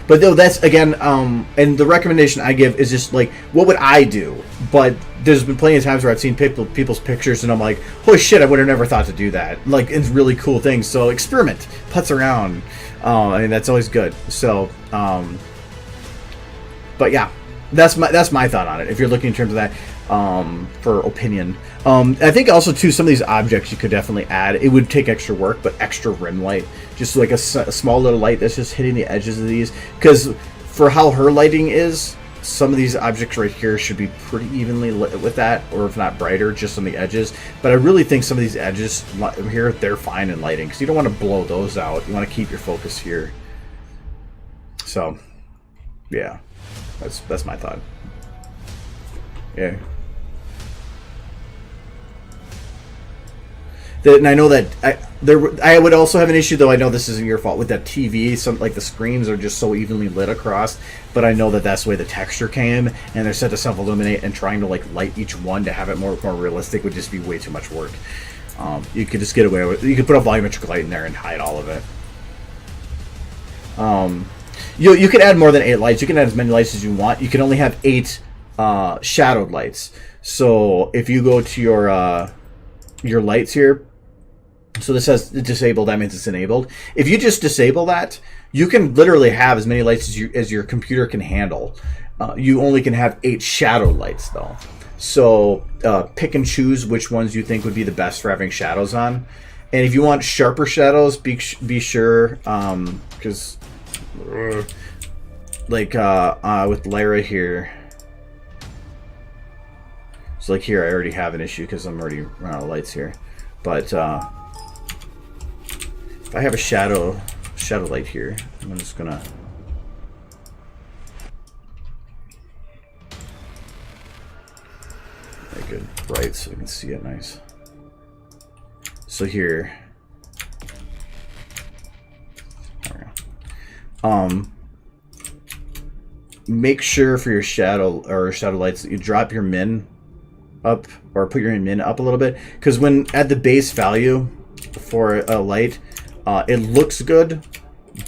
But though that's, again, and the recommendation I give is just like, what would I do? But there's been plenty of times where I've seen people's pictures and I'm like, holy shit, I would have never thought to do that. Like, it's really cool things. So experiment, putz around. I mean, that's always good. So, but yeah, that's my thought on it. If you're looking in terms of that, for opinion. I think also too, some of these objects you could definitely add. It would take extra work, but extra rim light, just like a small little light that's just hitting the edges of these. Because for how her lighting is, some of these objects right here should be pretty evenly lit with that, or if not brighter, just on the edges. But I really think some of these edges here, they're fine in lighting, because you don't want to blow those out. You want to keep your focus here. So, yeah, that's my thought. Yeah. And I know that I would also have an issue, though I know this isn't your fault, with that TV. Some, like, the screens are just so evenly lit across, but I know that that's the way the texture came, and they're set to self-illuminate, and trying to like light each one to have it more realistic would just be way too much work. You could just get away with, you could put a volumetric light in there and hide all of it. You could add more than 8 lights. You can add as many lights as you want. You can only have 8 shadowed lights. So if you go to your lights here, so this says disabled, that means it's enabled. If you just disable that, you can literally have as many lights as your computer can handle. You only can have 8 shadow lights though. So pick and choose which ones you think would be the best for having shadows on. And if you want sharper shadows, be sure, because like with Lyra here, so like here I already have an issue because I'm already running out of lights here. But if I have a shadow light here, I'm just gonna like make it bright so you can see it nice. So here, there we go. Make sure for your shadow or shadow lights that you drop your min up or put your min up a little bit, because when at the base value for a light, it looks good,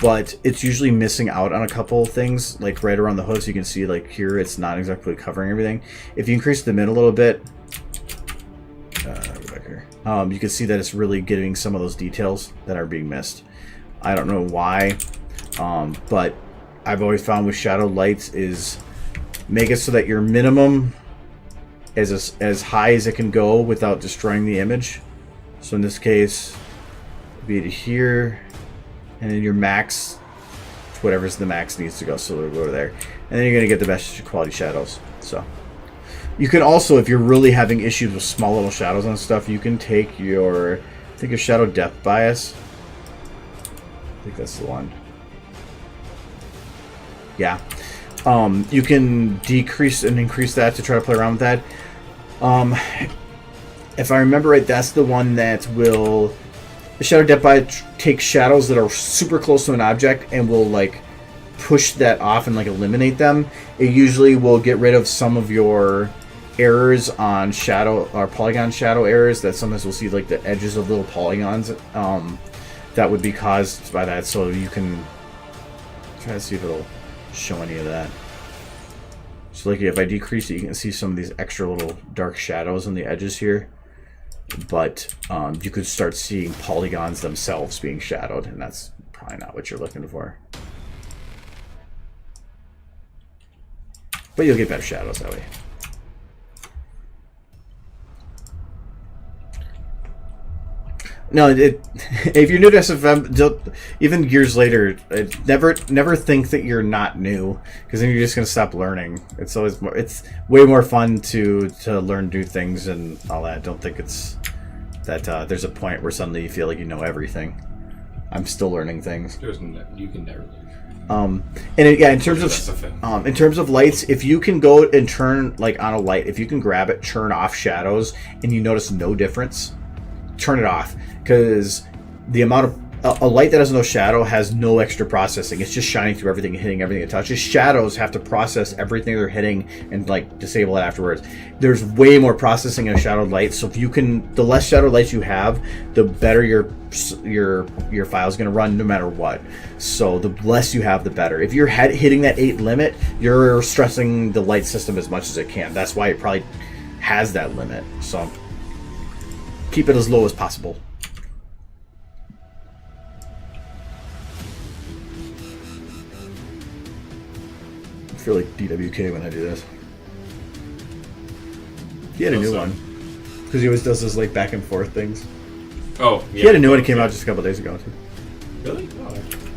but it's usually missing out on a couple things, like right around the hood. So you can see like here it's not exactly covering everything. If you increase the min a little bit, go back here, you can see that it's really getting some of those details that are being missed. I don't know why, but I've always found with shadow lights is make it so that your minimum is as high as it can go without destroying the image. So in this case, be it here, and then your max, whatever's the max needs to go, so it'll go there. And then you're going to get the best quality shadows. So you can also, if you're really having issues with small little shadows on stuff, you can take your, I think your shadow depth bias. I think that's the one. Yeah, you can decrease and increase that to try to play around with that. If I remember right, that's the one that will, the shadow depth by takes shadows that are super close to an object and will like push that off and like eliminate them. It usually will get rid of some of your errors on shadow or polygon shadow errors that sometimes we'll see, like the edges of little polygons that would be caused by that. So you can try to see if it'll show any of that. So like if I decrease it, you can see some of these extra little dark shadows on the edges here, but you could start seeing polygons themselves being shadowed, and that's probably not what you're looking for. But you'll get better shadows that way. No, if you're new to SFM, even years later, never think that you're not new, because then you're just gonna stop learning. It's always more, it's way more fun to learn new things and all that. Don't think it's that there's a point where suddenly you feel like you know everything. I'm still learning things. You can never learn. In terms of lights, if you can go and turn like on a light, if you can grab it, turn off shadows, and you notice no difference, turn it off, because the amount of a light that has no shadow has no extra processing. It's just shining through everything and hitting everything it touches. Shadows have to process everything they're hitting and like disable it afterwards. There's way more processing in a shadowed light, so if you can, the less shadowed lights you have, the better your file is going to run no matter what. So the less you have, the better. If you're hitting that 8 limit, you're stressing the light system as much as it can. That's why it probably has that limit. So keep it as low as possible. I feel like DWK when I do this. He had a new one, because he always does those like back and forth things. Oh, yeah. He had a new one that came out just a couple days ago too. Really? Oh, I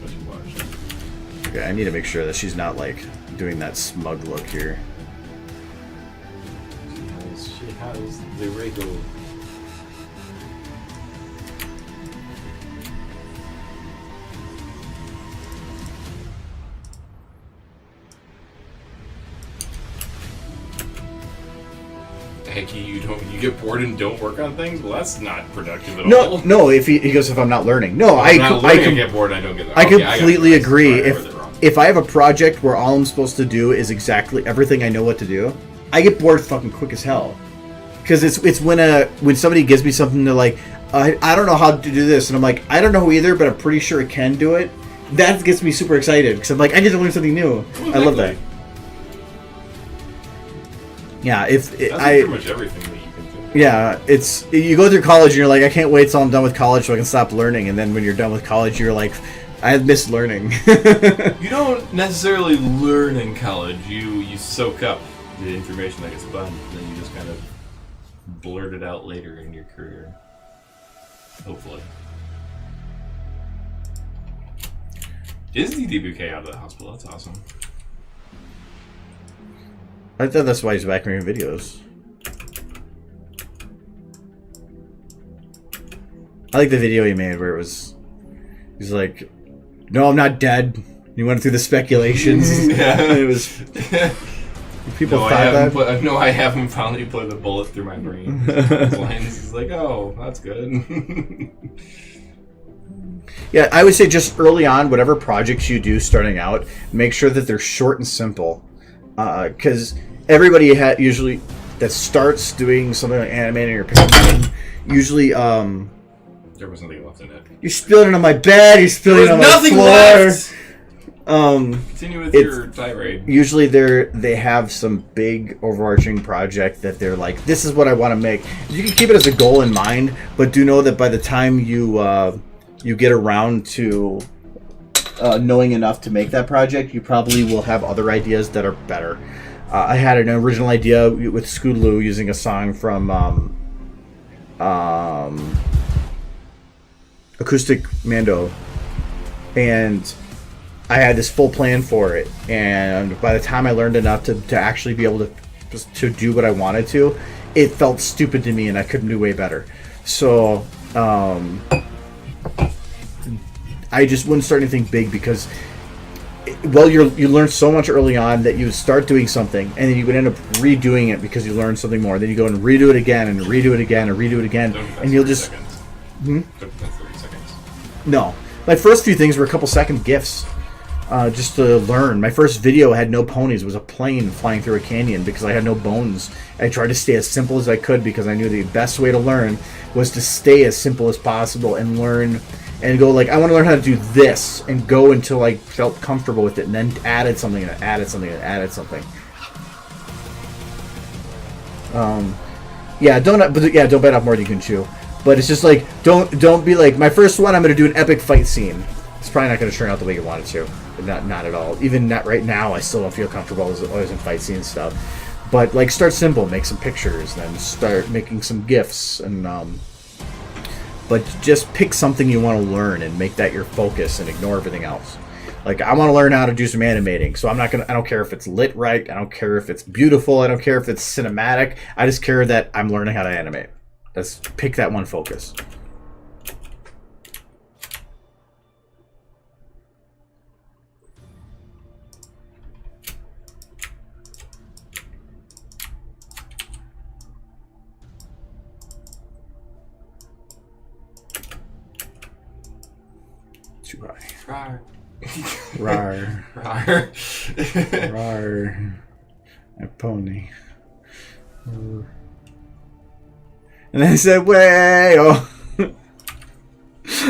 should watch. Okay, I need to make sure that she's not like doing that smug look here. She has the wriggle. Hecky, you get bored and don't work on things? Well, that's not productive at all. No. If he goes, if I'm not learning, no, I get bored and I don't get that. I completely agree. If I have a project where all I'm supposed to do is exactly everything I know what to do, I get bored fucking quick as hell. Because it's when somebody gives me something to like, I don't know how to do this, and I'm like, I don't know either, but I'm pretty sure it can do it. That gets me super excited because I'm like, I get to learn something new. Exactly. I love that. Yeah, that's pretty much everything that you can do. Yeah, it's you go through college and you're like, I can't wait till I'm done with college so I can stop learning. And then when you're done with college, you're like, I miss learning. You don't necessarily learn in college. You soak up the information that gets done, and then you just kind of blurt it out later in your career. Hopefully. Is the DBK out of the hospital? That's awesome. I thought that's why he's back making videos. I like the video he made where he's like, no, I'm not dead. He went through the speculations. Yeah. It was People no, thought that. no, I haven't finally put a bullet through my brain. It's like, oh, that's good. Yeah, I would say just early on, whatever projects you do starting out, make sure that they're short and simple. Because everybody usually that starts doing something like animating or picking, usually There was nothing left in it. you're spilling it on my bed, you're spilling it on my Nothing floor. left. Continue with your tirade. Usually they have some big overarching project that they're like, this is what I want to make. You can keep it as a goal in mind, but do know that by the time you get around to knowing enough to make that project, you probably will have other ideas that are better. I had an original idea with Scootaloo using a song from Acoustic Mando, and I had this full plan for it, and by the time I learned enough to actually be able to do what I wanted to, it felt stupid to me and I couldn't do way better. So I just wouldn't start anything big because you learn so much early on that you would start doing something and then you would end up redoing it because you learned something more. Then you go and redo it again and redo it again and redo it again, and you'll just... That's 30 seconds. No. My first few things were a couple second GIFs. Just to learn. My first video had no ponies. It was a plane flying through a canyon because I had no bones. I tried to stay as simple as I could because I knew the best way to learn was to stay as simple as possible and learn and go like, I want to learn how to do this, and go until I felt comfortable with it, and then added something and added something and added something. Don't bite off more than you can chew. But it's just like, don't be like, my first one, I'm going to do an epic fight scene. It's probably not going to turn out the way you want it to. Not at all. Even not right now, I still don't feel comfortable as always in fight scene stuff. But like, start simple, make some pictures, then start making some GIFs, and but just pick something you want to learn and make that your focus and ignore everything else. Like, I want to learn how to do some animating, so I don't care if it's lit right, I don't care if it's beautiful, I don't care if it's cinematic. I just care that I'm learning how to animate. Let's pick that one focus. Too high. Rar. Rar. Rar. A pony. And then I said, "Way!" Oh.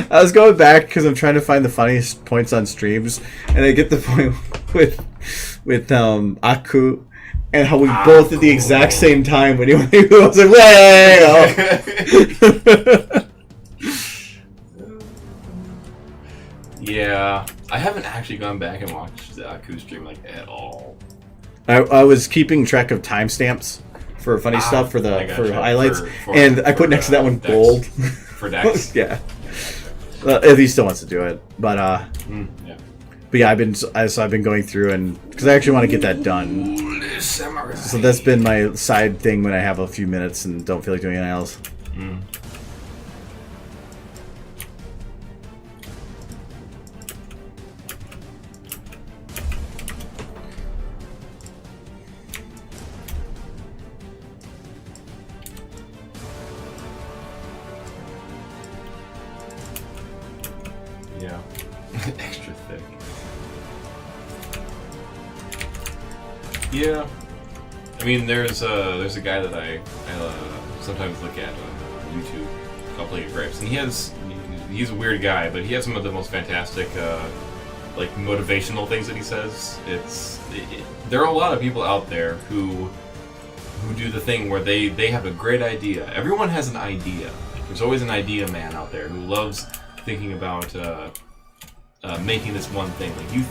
I was going back because I'm trying to find the funniest points on streams, and I get the point with Aku, and how we both at the exact same time when he was like, "Way!" Oh. Yeah, I haven't actually gone back and watched the Aku stream like at all. I was keeping track of timestamps for funny stuff for highlights, and I put next to that one Dex. bold. For Dex? Yeah. If he still wants to do it, but yeah. But yeah, I've been going through, and because I actually want to get that done. So that's been my side thing when I have a few minutes and don't feel like doing anything else. Yeah. Extra thick. Yeah. I mean, there's a guy that I sometimes look at on YouTube, I'll play grapes, and he's a weird guy, but he has some of the most fantastic like motivational things that he says. There are a lot of people out there who do the thing where they have a great idea. Everyone has an idea. There's always an idea man out there who loves thinking about making this one thing. Like, you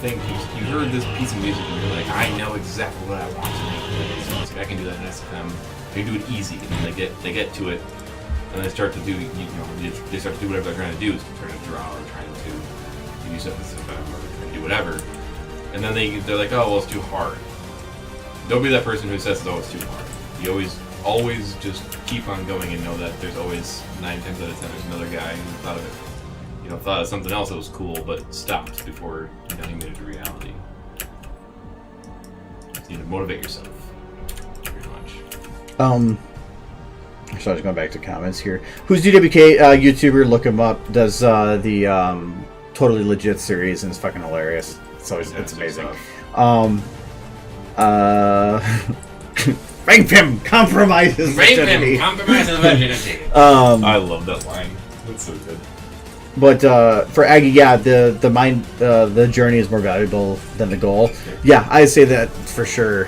heard this piece of music and you're like, I know exactly what I want to make. So it's like, I can do that in SFM. They do it easy, and then they get to it, and they start to do they start to do whatever they're trying to do, so trying to draw or trying to use SFM or trying to do whatever, and then they're like, oh well, it's too hard. Don't be that person who says, oh, it's too hard. You always just keep on going and know that there's always 9 times out of 10 there's another guy who thought of something else that was cool, but stopped before he made it a reality. You need to motivate yourself. So I was going back to comments here. Who's DWK YouTuber? Look him up. Does the Totally Legit series and it's fucking hilarious. It's amazing. Rape him, compromises virginity. Compromises virginity. I love that line. That's so good. But for Aggie, yeah, the journey is more valuable than the goal. Yeah, I say that for sure.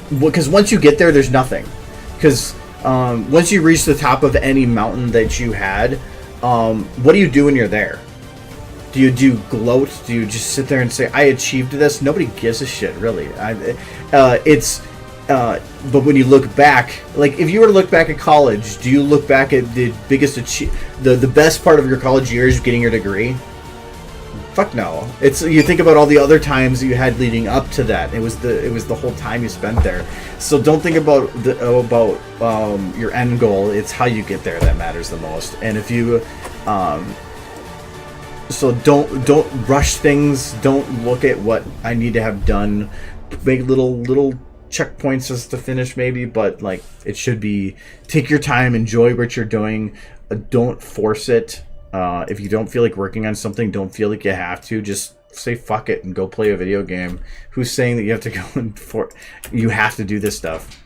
Because once you get there, there's nothing. Because once you reach the top of any mountain that you had, what do you do when you're there? Do you gloat? Do you just sit there and say, I achieved this? Nobody gives a shit, really. But when you look back, like if you were to look back at college, do you look back at the biggest the best part of your college years, getting your degree? Fuck no. It's you think about all the other times you had leading up to that. It was the whole time you spent there. So don't think about your end goal. It's how you get there that matters the most. And if you so don't rush things. Don't look at what I need to have done. Make little checkpoints just to finish maybe, but like it should be take your time, enjoy what you're doing. Don't force it. If you don't feel like working on something, don't feel like you have to. Just say fuck it and go play a video game. Who's saying that you have to go and you have to do this stuff?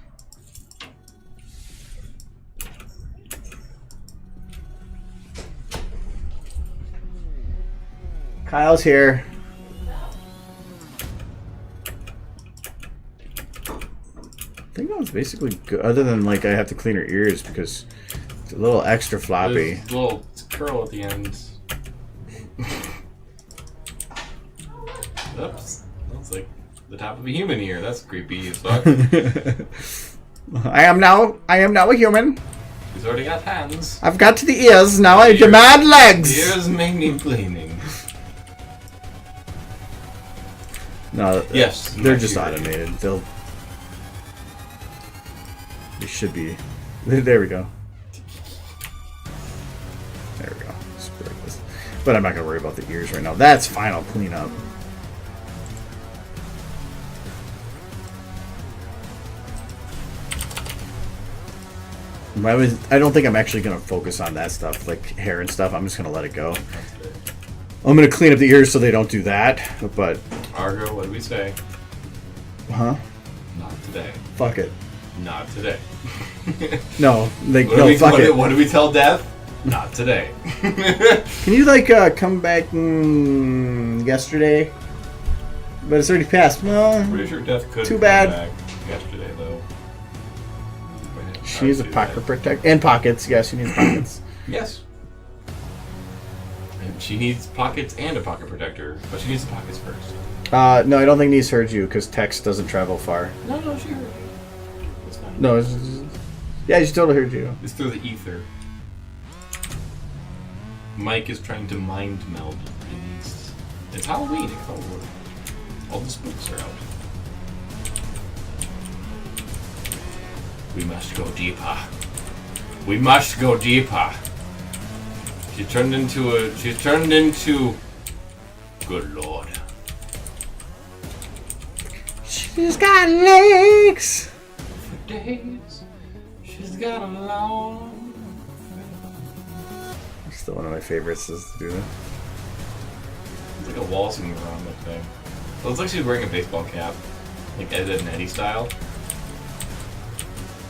Kyle's here. I think that was basically good, other than like I have to clean her ears because it's a little extra floppy. There's a little curl at the end. Oops. That's like the top of a human ear. That's creepy as fuck. I am now a human. He's already got hands. I've got to the ears, now I demand legs! The ears make me cleaning. No, yes, they're just automated. They should be. There we go. There we go. But I'm not gonna worry about the ears right now. That's fine. I'll clean up. I don't think I'm actually gonna focus on that stuff, like hair and stuff. I'm just gonna let it go. I'm gonna clean up the ears so they don't do that. But Argo, what do we say? huh? Not today. Fuck it. Not today. No, like What no. Fuck it. What do we tell Death? Not today. Can you like come back yesterday? But it's already passed. Well, Pretty sure Death could too come bad. back yesterday though. She needs a pocket protector and pockets. Yeah, she needs pockets. Yes. And she needs pockets and a pocket protector, but she needs the pockets first. No, I don't think Niece heard you because text doesn't travel far. No, she heard me. It's fine. No, yeah, she totally heard you. It's through the ether. Mike is trying to mind meld these. It's Halloween. It's Halloween. All the spooks are out. We must go deeper. We must go deeper. She turned into. Good lord. She's got legs. For days, she's got a long. Still one of my favorites is to do that. It's like a waltzing around that thing. It looks like she's wearing a baseball cap, like Ed, and Eddie style.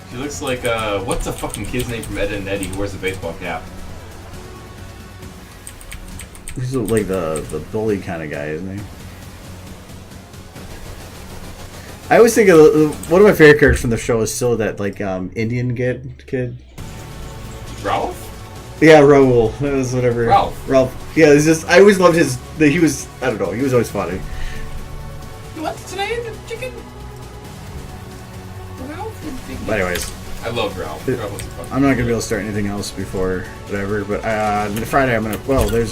She looks like what's the fucking kid's name from Ed and Eddie who wears a baseball cap? He's like the bully kind of guy, isn't he? I always think of one of my favorite characters from the show is still that like Indian kid. Ralph? Yeah, Raul. That was whatever. Ralph. Yeah, it's just I always loved he was I don't know, he was always funny. You want today the chicken? Ralph? But anyways, I love Ralph. Ralph was a fucking I'm not gonna be able to start anything else before whatever. But Friday I'm gonna. Well, there's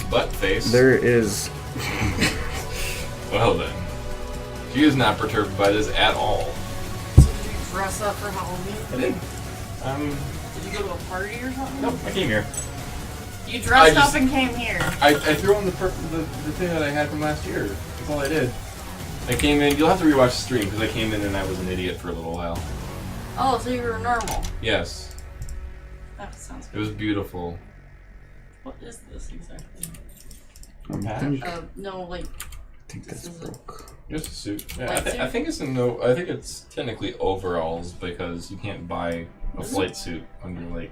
butt face. There is. Well then, she is not perturbed by this at all. So did you dress up for Halloween? I did. Did you go to a party or something? Nope, I came here. You dressed up and came here. I threw on the thing that I had from last year. That's all I did. I came in. You'll have to rewatch the stream because I came in and I was an idiot for a little while. Oh, so you were normal. Yes, That sounds it good. was beautiful. What is this exactly? Patch? No, like, I think that's broke. Just a suit. Yeah, Flight suit? I think it's I think it's technically overalls because you can't buy a flight suit under like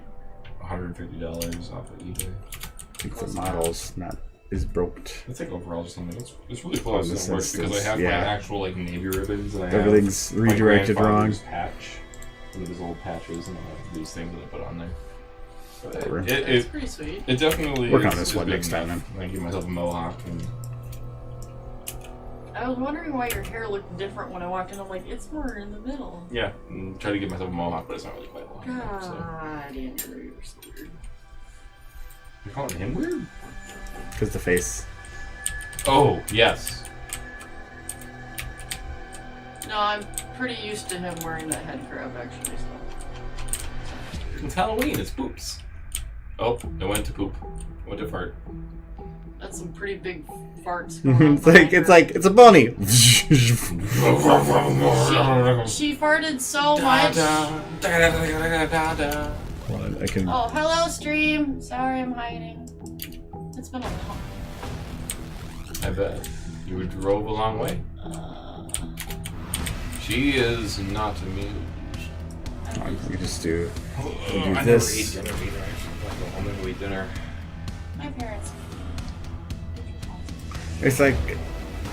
$150 off of eBay. I think the model's not is broke. It's like overalls or something. It's really close. In this It works because I have instance, my yeah. actual like navy ribbons and I have Everything's my redirected wrong. grandfather's patch. One of his old patches and I have these things that I put on there. But Whatever. That's pretty sweet. it definitely Work on is this one big next time, enough. I give myself a mohawk and I was wondering why your hair looked different when I walked in. I'm like, it's more in the middle. yeah, and try to give myself a mohawk, but it's not really quite long. So. God, Andrew, you're so weird. You're calling him weird? Because the face. Oh, yes. No, I'm pretty used to him wearing that head crab, actually. So. It's Halloween, it's poops. Oh, it went to poop. It went to fart. That's some pretty big farts. It's a bunny. She farted so much. Hold on, I can. Oh, hello, stream. Sorry, I'm hiding. It's been a long. I bet. You drove a long way. She is not amused. We just do. I never this. ate dinner either. I should go home and eat dinner. My parents. It's like,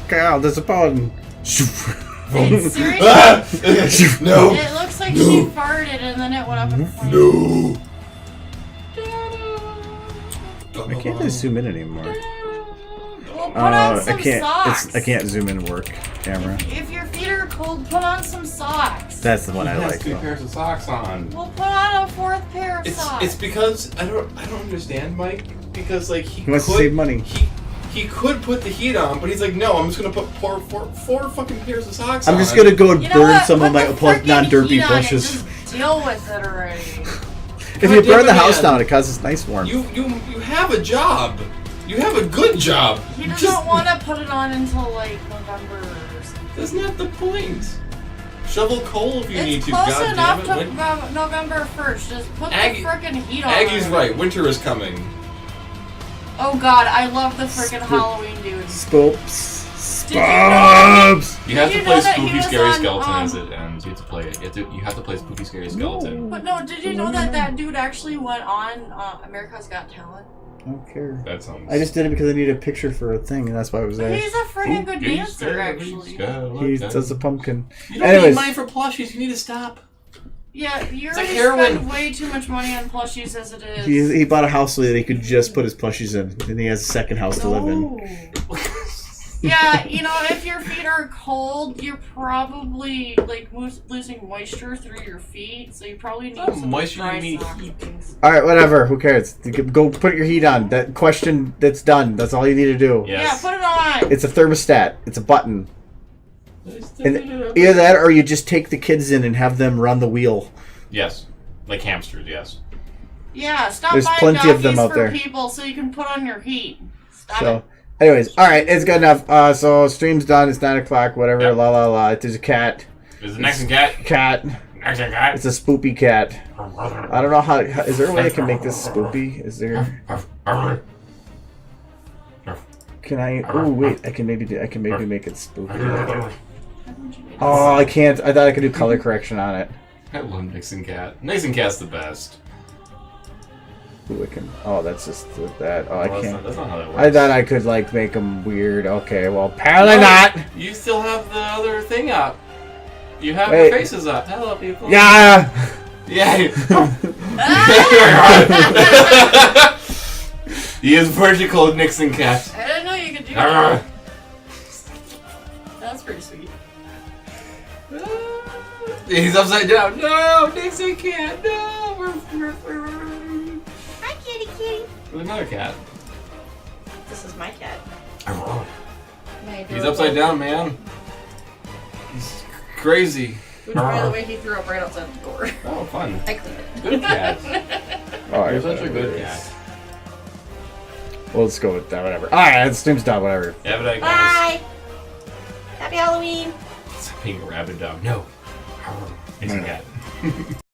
Kyle, there's a pond. It's seriously. No! It looks like she farted and then it went up in flames. No! I can't just zoom in anymore. Well, put on some I can't. socks. I can't zoom in work camera. If your feet are cold, put on some socks. That's the one I He has like. 2 Though. pairs of socks on. Well, put on a 4th pair of socks. It's because I don't understand Mike because like He wants to save money. He could put the heat on, but he's like, no, I'm just gonna put four fucking pairs of socks on. I'm just gonna go and You know burn what? some of Put my the plus frickin' non-derpy heat on and bushes. just deal with it already. If you God burn damn the it, house man. down, it causes nice warmth. You have a job. You have a good job. He doesn't want to put it on until like November or something. That's not the point. Shovel coal if you need It's to. close God enough damn it. to November 1st. Just put Aggie- the frickin' heat on. Aggie's already. right. Winter is coming. Oh god, I love the frickin' Halloween dude. Spoops. Did you know that Spoops. You have you to know play that he Spooky was Scary on, Skeleton as it ends. You have to play it. You have to play Spooky Scary Skeleton. But no, did you know that that dude actually went on America's Got Talent? I don't care. That sounds. I just did it because I needed a picture for a thing, and that's why I was there. He's a friggin' good Spooky dancer, Scary actually. Skeleton. He does a pumpkin. You don't Anyways. need money for plushies. You need to stop. Yeah, you It's like already heroin. spend way too much money on plushies as it is. He bought a house so that he could just put his plushies in, and he has a second house to live in. Yeah, you know, if your feet are cold, you're probably like losing moisture through your feet, so you probably need Oh, some moisture, dry you need socks heat. and things. All right, whatever. Who cares? Go put your heat on. That question, that's done. That's all you need to do. Yes. Yeah, put it on. It's a thermostat. It's a button. And either that, or you just take the kids in and have them run the wheel. Yes. Like hamsters. Yes. Yeah, stop There's buying plenty of them doggies out for there. people so you can put on your heat. Stop So, it. anyways, all right, it's good enough. So stream's done. It's 9 o'clock. Whatever. Yep. La la la. There's a cat. Is the next cat? Cat. Next cat. It's a spoopy cat. I don't know how. Is there a way I can make this spoopy? Is there? Can I? Oh wait, I can maybe make it spoopy. Oh, I can't. I thought I could do color correction on it. I love Nixon Cat. Nixon Cat's the best. Ooh, I can. Oh, that's just that. Oh, I Well, can't. That's not how that works. I thought I could like make them weird. Okay, well, apparently No, not. You still have the other thing up. You have Wait. your faces up. Hello, people. Yeah. Yeah. He is vertical Nixon Cat. I didn't know you could do Arrgh. that. That's pretty sweet. He's upside down. No, Nixon Cat. No. Hi, kitty, kitty. There's another cat. This is my cat. He's upside down, man. He's crazy. Which, by the way, he threw up right outside the door. Oh, fun. I cleaned it. Good cat. All right, You're such a whatever good it cat. is. Well, let's go with that. Whatever. All right, the stream's done. Whatever. Have a night, guys. Bye. Halloween. Stop being a rabid dog. No. It's a cat.